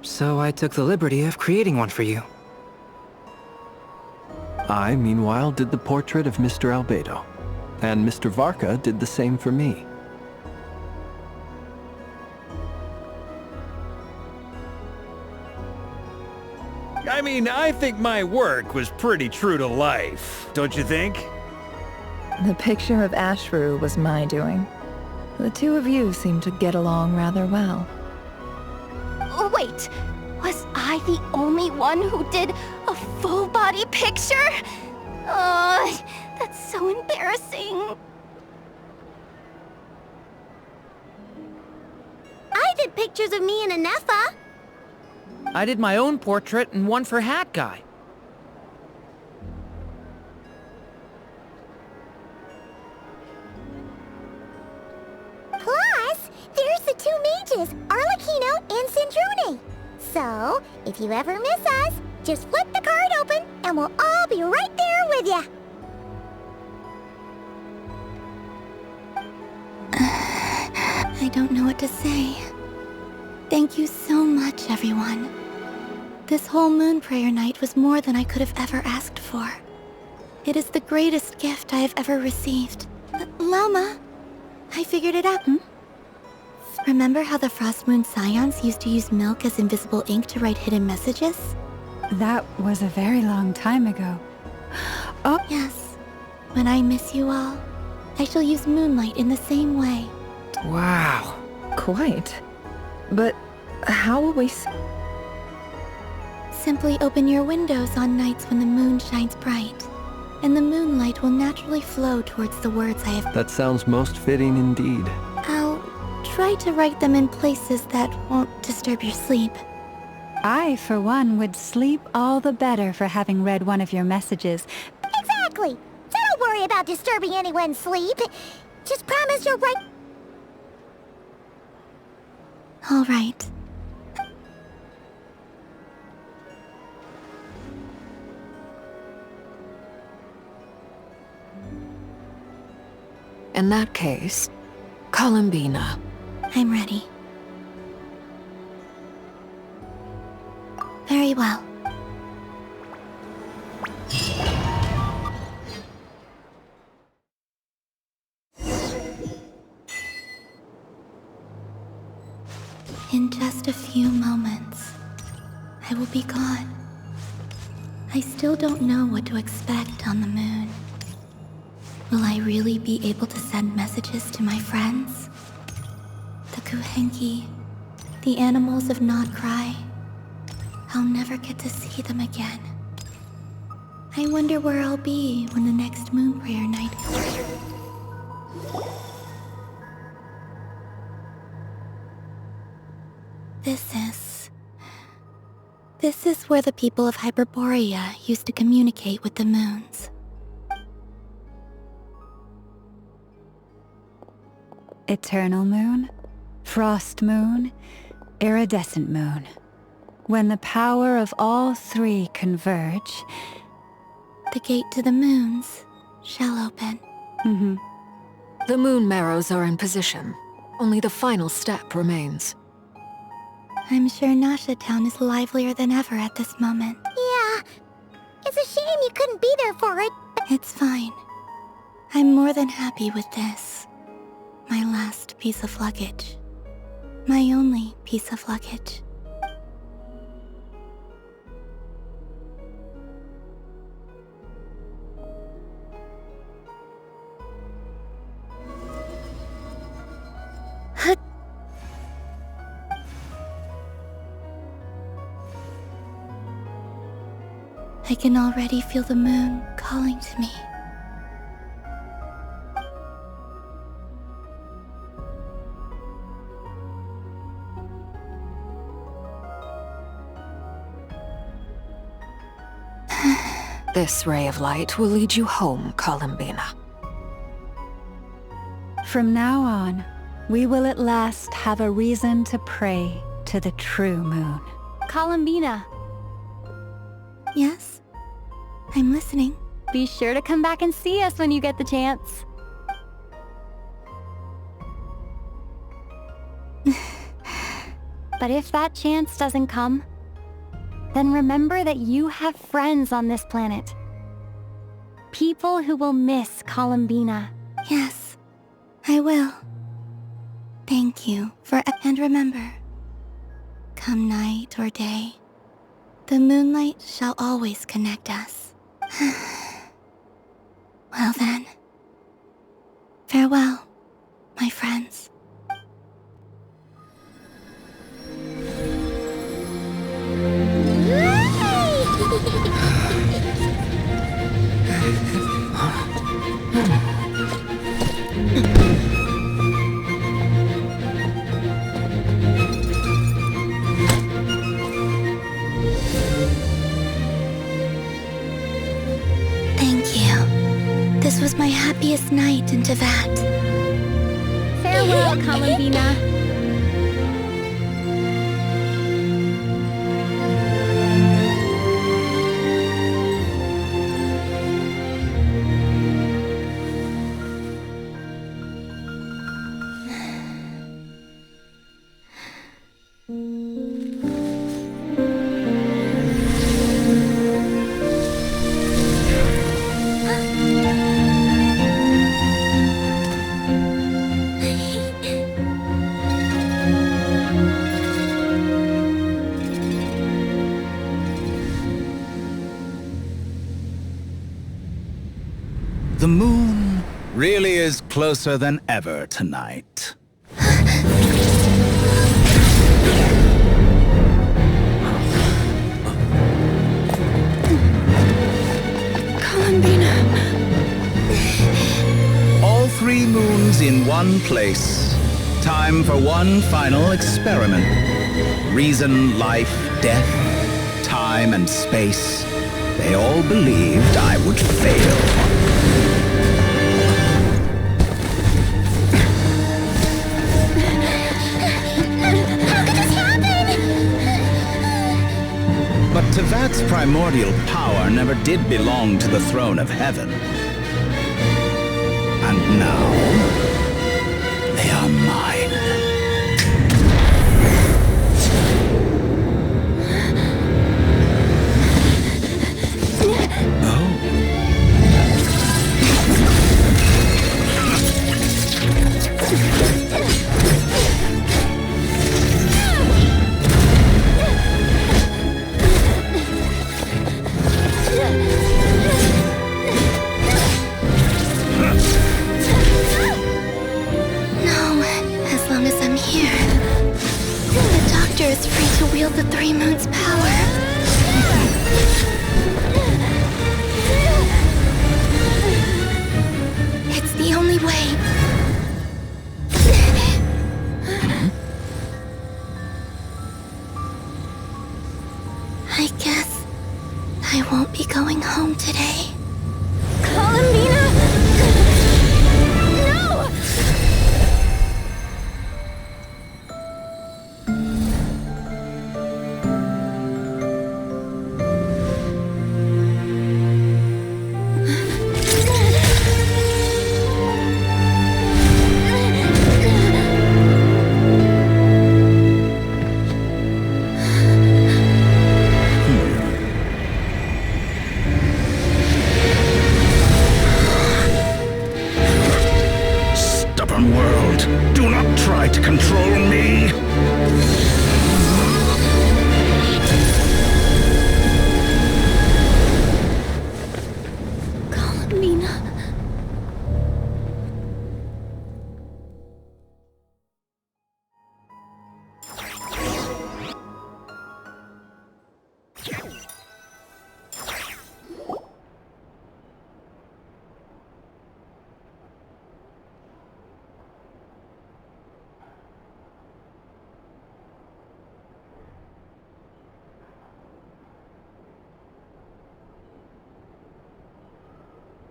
so I took the liberty of creating one for you. I, meanwhile, did the portrait of Mr. Albedo, and Mr. Varka did the same for me. I mean, I think my work was pretty true to life, don't you think? The picture of Ashru was my doing. The two of you seem to get along rather well. Wait, was I the only one who did a full-body picture? That's so embarrassing. I did pictures of me and Anefa. I did my own portrait and one for Hat Guy. Plus, there's the two mages, Arlecchino and Sandrune. So, if you ever miss us, just flip the card open and we'll all be right there with you. I don't know what to say. Thank you so much, everyone. This whole Moon Prayer Night was more than I could have ever asked for. It is the greatest gift I have ever received. Lauma, I figured it out. Remember how the Frost Moon Scions used to use milk as invisible ink to write hidden messages? That was a very long time ago. Oh, yes. When I miss you all, I shall use Moonlight in the same way. Wow, quite. But how will we Simply open your windows on nights when the moon shines bright, and the moonlight will naturally flow towards the words I have. That sounds most fitting indeed. I'll try to write them in places that won't disturb your sleep. I, for one, would sleep all the better for having read one of your messages. Exactly. So don't worry about disturbing anyone's sleep. Just promise you'll write... All right. In that case, Columbina. I'm ready. Very well. In just a few moments, I will be gone. I still don't know what to expect on the moon. Will I really be able to send messages to my friends? The Kuhenki, The animals of Nod cry. I'll never get to see them again. I wonder where I'll be when the next moon prayer night comes. This is where the people of Hyperborea used to communicate with the moons. Eternal moon, frost moon, iridescent moon. When the power of all three converge, the gate to the moons shall open. The moon marrows are in position. Only the final step remains. I'm sure Nasha Town is livelier than ever at this moment. Yeah. It's a shame you couldn't be there for it. It's fine. I'm more than happy with this. My last piece of luggage. My only piece of luggage. I can already feel the moon calling to me. This ray of light will lead you home, Columbina. From now on, we will at last have a reason to pray to the true moon. Columbina. Yes? I'm listening. Be sure to come back and see us when you get the chance. But if that chance doesn't come, then remember that you have friends on this planet. People who will miss Columbina. Yes, I will. Thank you for... And remember, come night or day, the moonlight shall always connect us. Well then, farewell, my friends. This was my happiest night in Teyvat. Farewell, Columbina. The moon really is closer than ever tonight. Columbina. All three moons in one place. Time for one final experiment. Reason, life, death, time and space. They all believed I would fail. But Teyvat's primordial power never did belong to the throne of heaven. And now, they are mine. is free to wield the Three Moons' power. It's the only way. I guess I won't be going home today. Columbina! No! Stubborn world, do not try to control me! Columbina.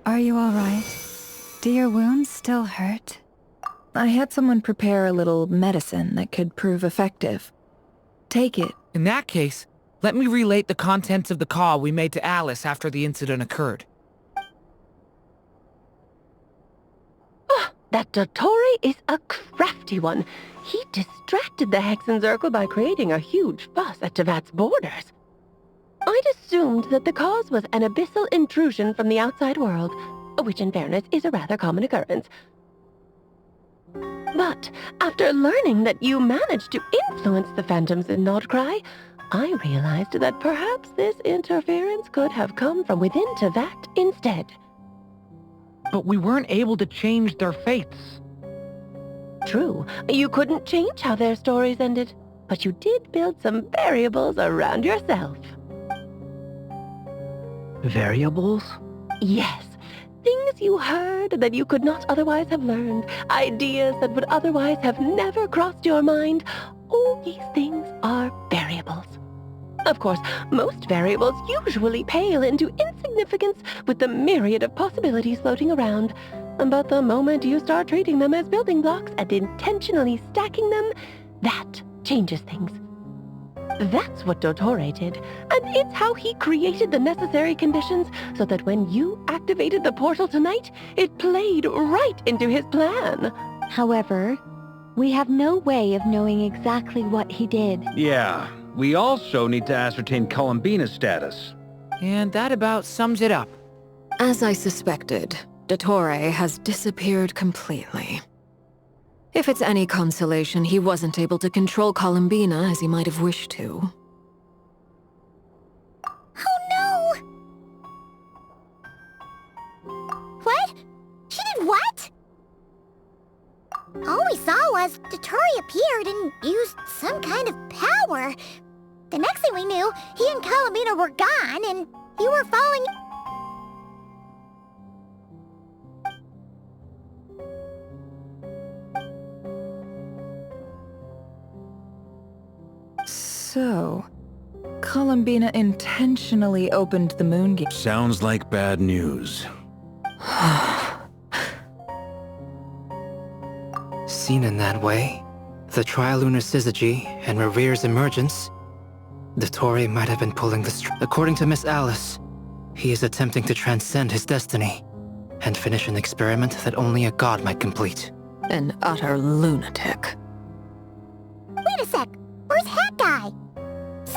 Are you all right? Do your wounds still hurt? I had someone prepare a little medicine that could prove effective. Take it. In that case, let me relate the contents of the call we made to Alice after the incident occurred. That Dottore is a crafty one. He distracted the Hexenzirkel by creating a huge fuss at Tevat's borders. I'd assumed that the cause was an abyssal intrusion from the outside world, which in fairness is a rather common occurrence. But after learning that you managed to influence the phantoms in Nordcry, I realized that perhaps this interference could have come from within Tevat instead. But we weren't able to change their fates. True, you couldn't change how their stories ended, but you did build some variables around yourself. Variables? Yes. Things you heard that you could not otherwise have learned. Ideas that would otherwise have never crossed your mind. All these things are variables. Of course, most variables usually pale into insignificance with the myriad of possibilities floating around. But the moment you start treating them as building blocks and intentionally stacking them, that changes things. That's what Dottore did, and it's how he created the necessary conditions so that when you activated the portal tonight, it played right into his plan. However, we have no way of knowing exactly what he did. Yeah, we also need to ascertain Columbina's status. And that about sums it up. As I suspected, Dottore has disappeared completely. If it's any consolation, he wasn't able to control Columbina as he might have wished to. Oh no! What? She did what? All we saw was Dottore appeared and used some kind of power. The next thing we knew, he and Columbina were gone and you were falling... So, Columbina intentionally opened the moon gate. Sounds like bad news. Seen in that way, the Trilunar Syzygy and Revere's emergence, Dottore might have been pulling the string. According to Miss Alice, he is attempting to transcend his destiny and finish an experiment that only a god might complete. An utter lunatic. Wait a sec! Where's Hat Guy?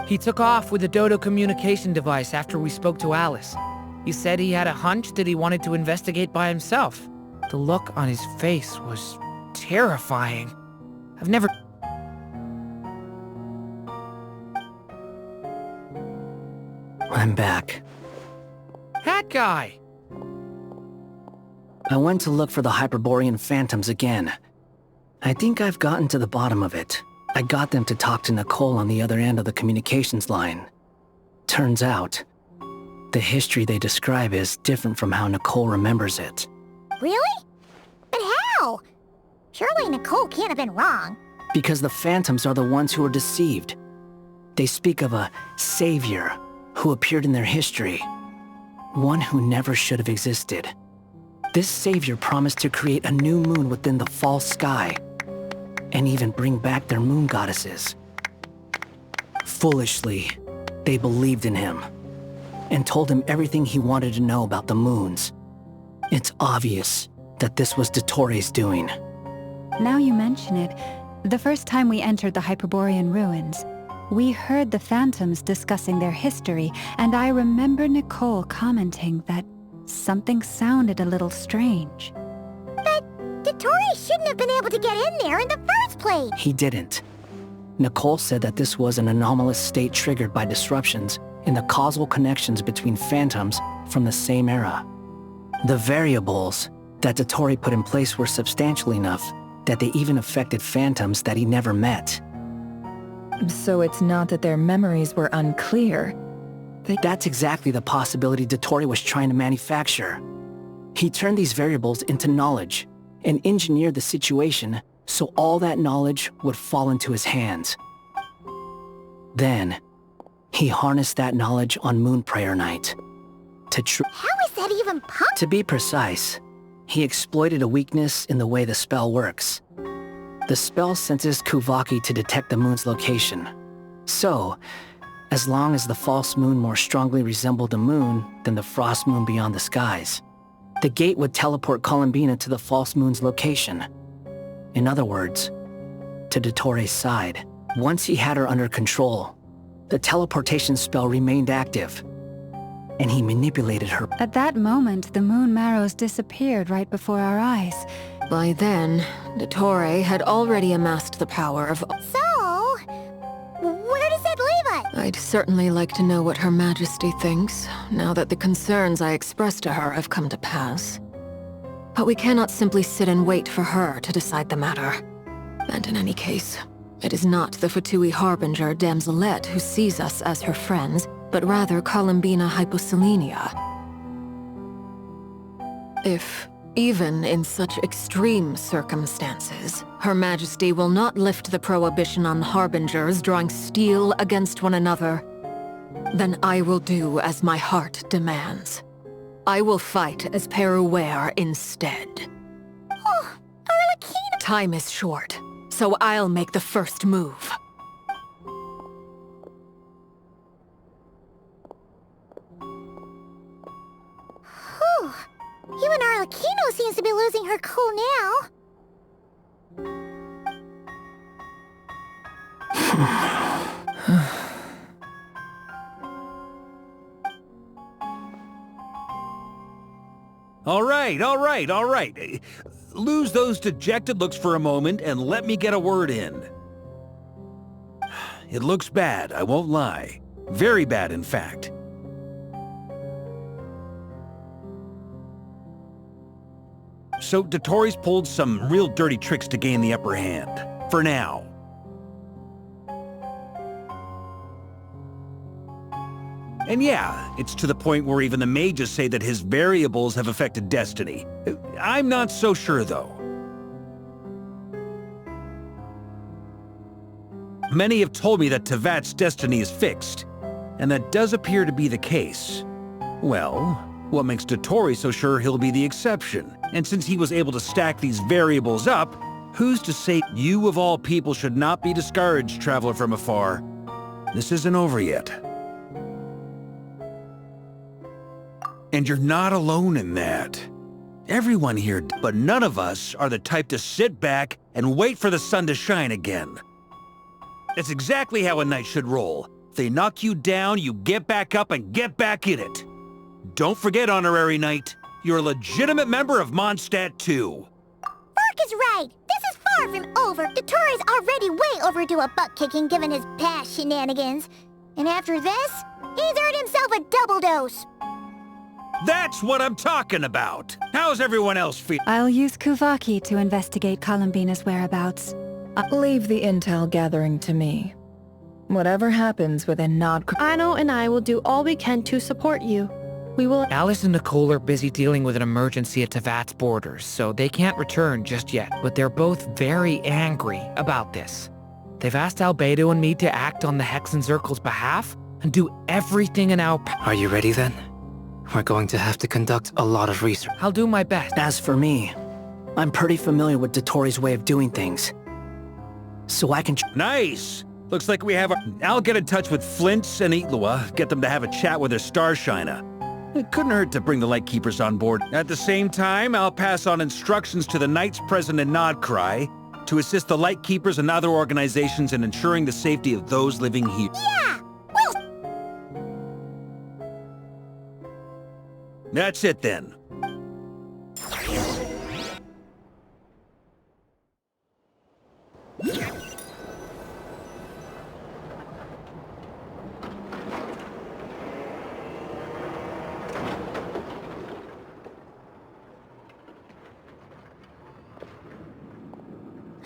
He took off with the Dodo communication device after we spoke to Alice. He said he had a hunch that he wanted to investigate by himself. The look on his face was terrifying. I've never... I'm back. Hat Guy! I went to look for the Hyperborean phantoms again. I think I've gotten to the bottom of it. I got them to talk to Nicole on the other end of the communications line. Turns out, the history they describe is different from how Nicole remembers it. Really? But how? Surely Nicole can't have been wrong. Because the phantoms are the ones who are deceived. They speak of a savior who appeared in their history. One who never should have existed. This savior promised to create a new moon within the false sky, and even bring back their moon goddesses. Foolishly, they believed in him, and told him everything he wanted to know about the moons. It's obvious that this was Dottoro's doing. Now you mention it, the first time we entered the Hyperborean ruins, we heard the phantoms discussing their history, and I remember Nicole commenting that something sounded a little strange. But Dottori shouldn't have been able to get in there in the first place! He didn't. Nicole said that this was an anomalous state triggered by disruptions in the causal connections between phantoms from the same era. The variables that Dottori put in place were substantial enough that they even affected phantoms that he never met. So it's not that their memories were unclear. That's exactly the possibility Dottori was trying to manufacture. He turned these variables into knowledge and engineered the situation so all that knowledge would fall into his hands. Then, he harnessed that knowledge on Moon Prayer Night. How is that even possible? To be precise, he exploited a weakness in the way the spell works. The spell senses Kuvaki to detect the moon's location. So, as long as the false moon more strongly resembled the moon than the frost moon beyond the skies, the gate would teleport Columbina to the false moon's location. In other words, to Dottoro's side. Once he had her under control, the teleportation spell remained active, and he manipulated her. At that moment, the moon marrows disappeared right before our eyes. By then, Dottore had already amassed the power of... So, where does that leave us? I'd certainly like to know what Her Majesty thinks, now that the concerns I expressed to her have come to pass. But we cannot simply sit and wait for her to decide the matter. And in any case, it is not the Fatui Harbinger Damselette who sees us as her friends, but rather Columbina Hyposelenia. If, even in such extreme circumstances, Her Majesty will not lift the prohibition on Harbingers drawing steel against one another, then I will do as my heart demands. I will fight as Peruware instead. Oh, Arlecchino! Time is short, so I'll make the first move. Whew. Even Arlecchino seems to be losing her cool now. All right. Lose those dejected looks for a moment and let me get a word in. It looks bad, I won't lie. Very bad, in fact. So Dottori's pulled some real dirty tricks to gain the upper hand. For now. And yeah, it's to the point where even the mages say that his variables have affected destiny. I'm not so sure, though. Many have told me that Tevat's destiny is fixed, and that does appear to be the case. Well, what makes Dottori so sure he'll be the exception? And since he was able to stack these variables up, who's to say you of all people should not be discouraged, traveler from afar? This isn't over yet. And you're not alone in that. Everyone here, but none of us are the type to sit back and wait for the sun to shine again. That's exactly how a knight should roll. If they knock you down, you get back up and get back in it. Don't forget, Honorary Knight, you're a legitimate member of Mondstadt too. Mark is right. This is far from over. Dottori's already way overdue a butt-kicking given his past shenanigans. And after this, he's earned himself a double dose. That's what I'm talking about. How's everyone else feel? I'll use Kuvaki to investigate Columbina's whereabouts. Leave the intel gathering to me. Whatever happens within Anno and I will do all we can to support you. We will... Alice and Nicole are busy dealing with an emergency at Tevat's borders, so they can't return just yet, but they're both very angry about this. They've asked Albedo and me to act on the Hexen Circle's behalf and do everything in our power. Are you ready then? We're going to have to conduct a lot of research. I'll do my best. As for me, I'm pretty familiar with Dotori's way of doing things. So I can... Nice! Looks like we have I'll get in touch with Flint's and Itlua, get them to have a chat with their Starshiner. It couldn't hurt to bring the Lightkeepers on board. At the same time, I'll pass on instructions to the Knights present in Nodcry to assist the Lightkeepers and other organizations in ensuring the safety of those living here. Yeah! That's it then.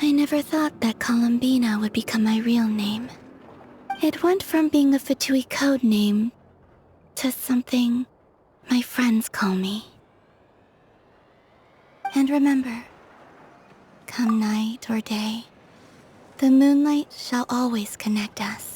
I never thought that Columbina would become my real name. It went from being a Fatui code name to something my friends call me. And remember, come night or day, the moonlight shall always connect us.